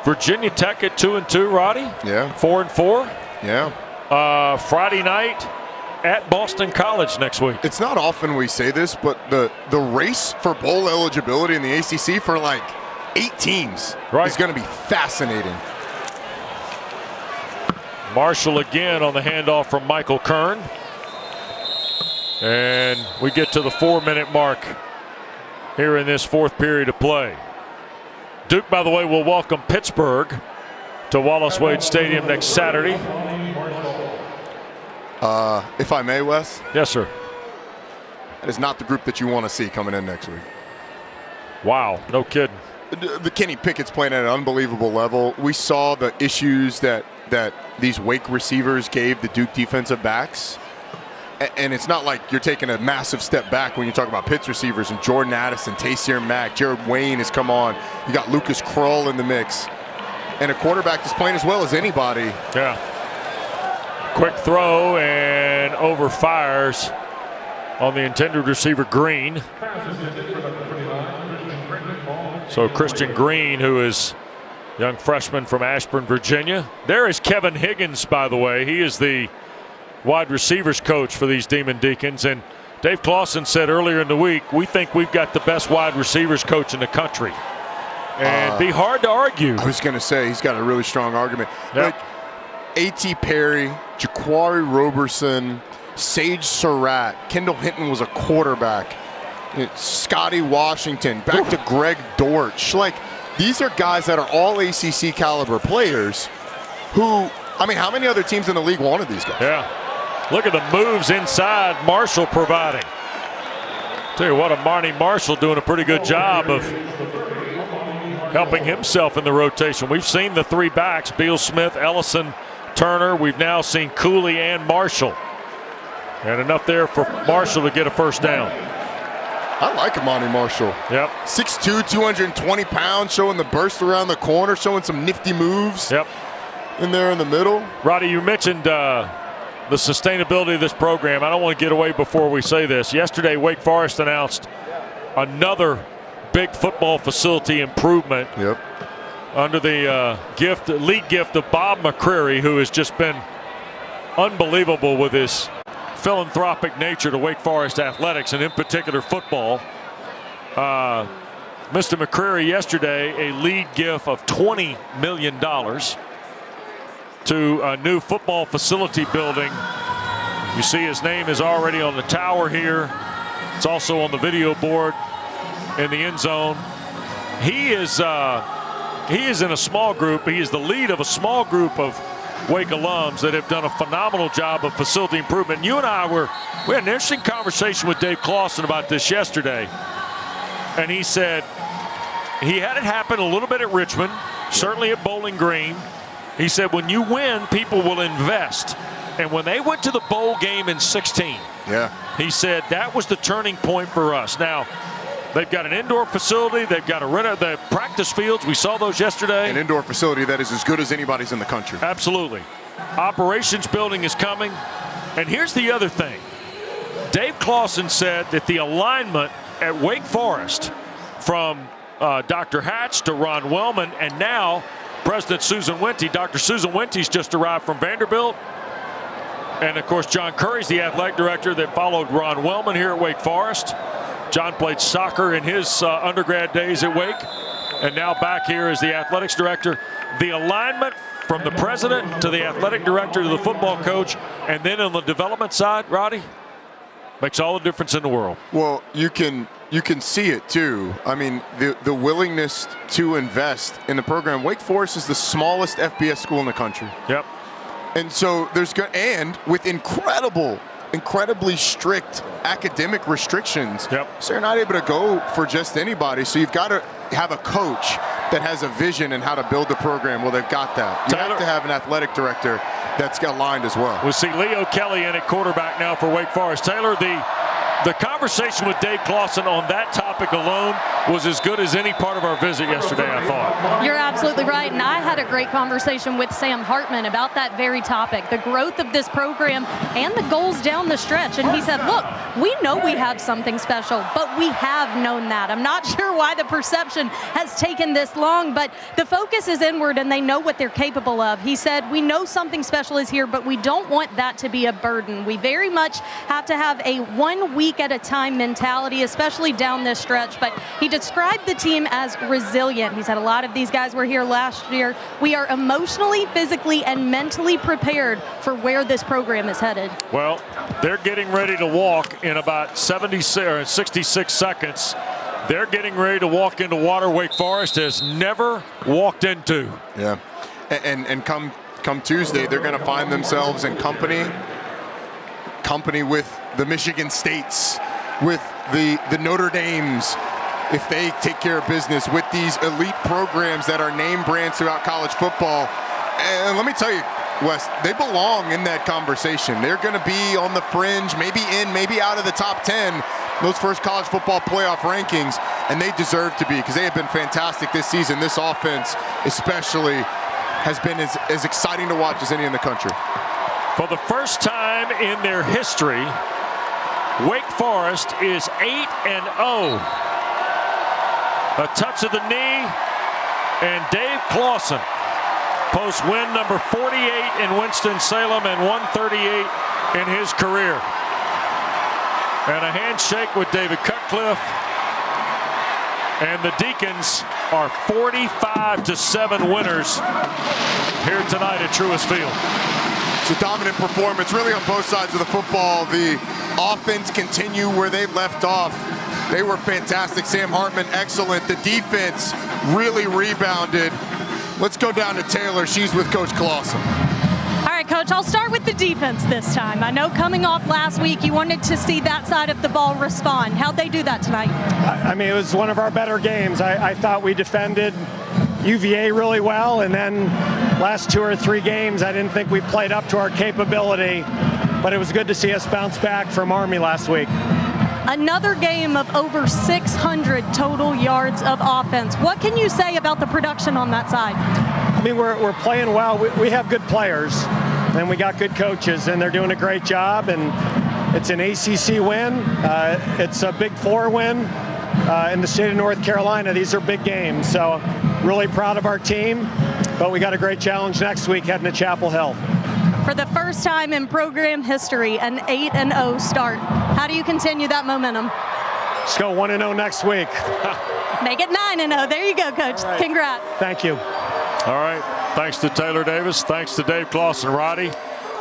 Virginia Tech at 2-2, Roddy. Yeah. 4-4. Yeah. Friday night at Boston College next week. It's not often we say this, but the race for bowl eligibility in the ACC for like 8 teams is going to be fascinating. Marshall again on the handoff from Michael Kern. And we get to the 4-minute mark here in this 4th period of play. Duke, by the way, will welcome Pittsburgh to Wallace Wade Stadium next Saturday. If I may, Wes? Yes, sir. That is not the group that you want to see coming in next week. Wow, no kidding. The Kenny Pickett's playing at an unbelievable level. We saw the issues that these Wake receivers gave the Duke defensive backs. And it's not like you're taking a massive step back when you talk about Pitt's receivers and Jordan Addison, Taysir Mack, Jared Wayne has come on. You got Lucas Krull in the mix. And a quarterback that's playing as well as anybody. Yeah. Quick throw and overfires on the intended receiver, Green. So Christian Green, who is young freshman from Ashburn, Virginia. There is Kevin Higgins, by the way. He is the wide receivers coach for these Demon Deacons. And Dave Clawson said earlier in the week, we think we've got the best wide receivers coach in the country. And be hard to argue. I was going to say, he's got a really strong argument. Yep. Like A.T. Perry, Jaquari Roberson, Sage Surratt, Kendall Hinton was a quarterback, Scotty Washington, back to Greg Dortch. Like, these are guys that are all ACC caliber players who, I mean, how many other teams in the league wanted these guys? Yeah. Look at the moves inside Marshall providing. Tell you what, Marnie Marshall doing a pretty good job of helping himself in the rotation. We've seen the three backs, Beal Smith, Ellison, Turner. We've now seen Cooley and Marshall. And enough there for Marshall to get a first down. I like Amani Marshall. Yep. 6'2", 220 pounds, showing the burst around the corner, showing some nifty moves. Yep. In there in the middle. Roddy, you mentioned the sustainability of this program. I don't want to get away before we say this. Yesterday, Wake Forest announced another big football facility improvement. Yep. Under the league gift of Bob McCreary, who has just been unbelievable with his philanthropic nature to Wake Forest athletics, and in particular football. Mr. McCreary yesterday, a lead gift of $20 million to a new football facility building. You see his name is already on the tower here. It's also on the video board in the end zone. He is in a small group. He is the lead of a small group of Wake alums that have done a phenomenal job of facility improvement. You and I we had an interesting conversation with Dave Clawson about this yesterday. And he said he had it happen a little bit at Richmond, certainly at Bowling Green. He said when you win, people will invest. And when they went to the bowl game in 16, he said that was the turning point for us. Now, they've got an indoor facility. They've got the practice fields. We saw those yesterday. An indoor facility that is as good as anybody's in the country. Absolutely. Operations building is coming. And here's the other thing. Dave Clawson said that the alignment at Wake Forest from Dr. Hatch to Ron Wellman, and now President Susan Wente. Dr. Susan Wente's just arrived from Vanderbilt. And, of course, John Curry's the athletic director that followed Ron Wellman here at Wake Forest. John played soccer in his undergrad days at Wake, and now back here as the athletics director. The alignment from the president to the athletic director to the football coach, and then on the development side, Roddy, makes all the difference in the world. Well, you can see it too. I mean, the willingness to invest in the program. Wake Forest is the smallest FBS school in the country. Yep. And so and with incredibly strict academic restrictions. Yep. So you're not able to go for just anybody. So you've got to have a coach that has a vision and how to build the program. Well, they've got that. You have to have an athletic director that's aligned as well. We'll see Leo Kelly in at quarterback now for Wake Forest. Taylor, the conversation with Dave Clawson on that topic alone was as good as any part of our visit yesterday, I thought. You're absolutely right, and I had a great conversation with Sam Hartman about that very topic, the growth of this program and the goals down the stretch. And he said, look, we know we have something special, but we have known that. I'm not sure why the perception has taken this long, but the focus is inward and they know what they're capable of. He said, we know something special is here, but we don't want that to be a burden. We very much have to have a 1 week at a time mentality, especially down this stretch. But he described the team as resilient. He said a lot of these guys were here last year. We are emotionally, physically, and mentally prepared for where this program is headed. Well, they're getting ready to walk in about 66 seconds. They're getting ready to walk into water Wake Forest has never walked into. Yeah, and come Tuesday, they're going to find themselves in company with the Michigan States, with the Notre Dames, if they take care of business with these elite programs that are name brands throughout college football. And let me tell you, Wes, they belong in that conversation. They're going to be on the fringe, maybe out of the top 10, those first college football playoff rankings, and they deserve to be because they have been fantastic this season. This offense especially has been as exciting to watch as any in the country. For the first time in their history, Wake Forest is 8-0. A touch of the knee, and Dave Clawson posts win number 48 in Winston-Salem and 138 in his career. And a handshake with David Cutcliffe. And the Deacons are 45-7 winners here tonight at Truist Field. It's a dominant performance, really, on both sides of the football. The offense continue where they left off. They were fantastic. Sam Hartman, excellent. The defense really rebounded. Let's go down to Taylor. She's with Coach Clawson. All right, Coach, I'll start with the defense this time. I know coming off last week, you wanted to see that side of the ball respond. How'd they do that tonight? I mean, it was one of our better games. I thought we defended UVA really well, and then last 2 or 3 games, I didn't think we played up to our capability, but it was good to see us bounce back from Army last week. Another game of over 600 total yards of offense. What can you say about the production on that side? I mean, we're playing well. We have good players, and we got good coaches, and they're doing a great job, and it's an ACC win. It's a Big 4 win in the state of North Carolina. These are big games, so really proud of our team, but we got a great challenge next week heading to Chapel Hill. For the first time in program history, an 8-0 start. How do you continue that momentum? Let's go 1-0 next week. Make it 9-0. There you go, Coach. Right. Congrats. Thank you. All right. Thanks to Taylor Davis. Thanks to Dave Clawson. Roddy,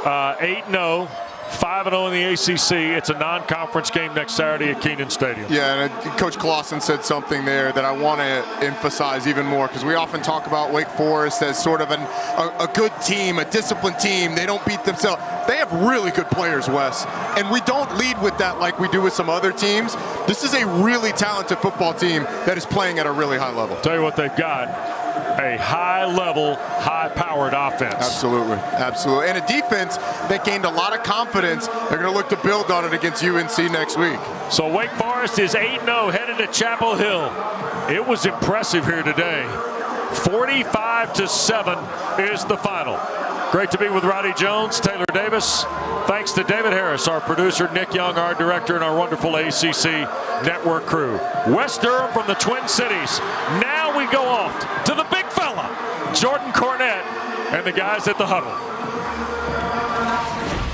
8-0. 5-0 in the ACC. It's a non-conference game next Saturday at Kenan Stadium. Yeah, and Coach Clawson said something there that I want to emphasize even more, because we often talk about Wake Forest as sort of a good team, a disciplined team. They don't beat themselves. They have really good players, Wes, and we don't lead with that like we do with some other teams. This is a really talented football team that is playing at a really high level. Tell you what they've got. A high-level, high-powered offense. Absolutely, absolutely. And a defense that gained a lot of confidence. They're going to look to build on it against UNC next week. So Wake Forest is 8-0 headed to Chapel Hill. It was impressive here today. 45-7 is the final. Great to be with Roddy Jones, Taylor Davis. Thanks to David Harris, our producer, Nick Young, our director, and our wonderful ACC network crew. Wes Durham from the Twin Cities. Now we go off to the big fella, Jordan Cornette, and the guys at the huddle.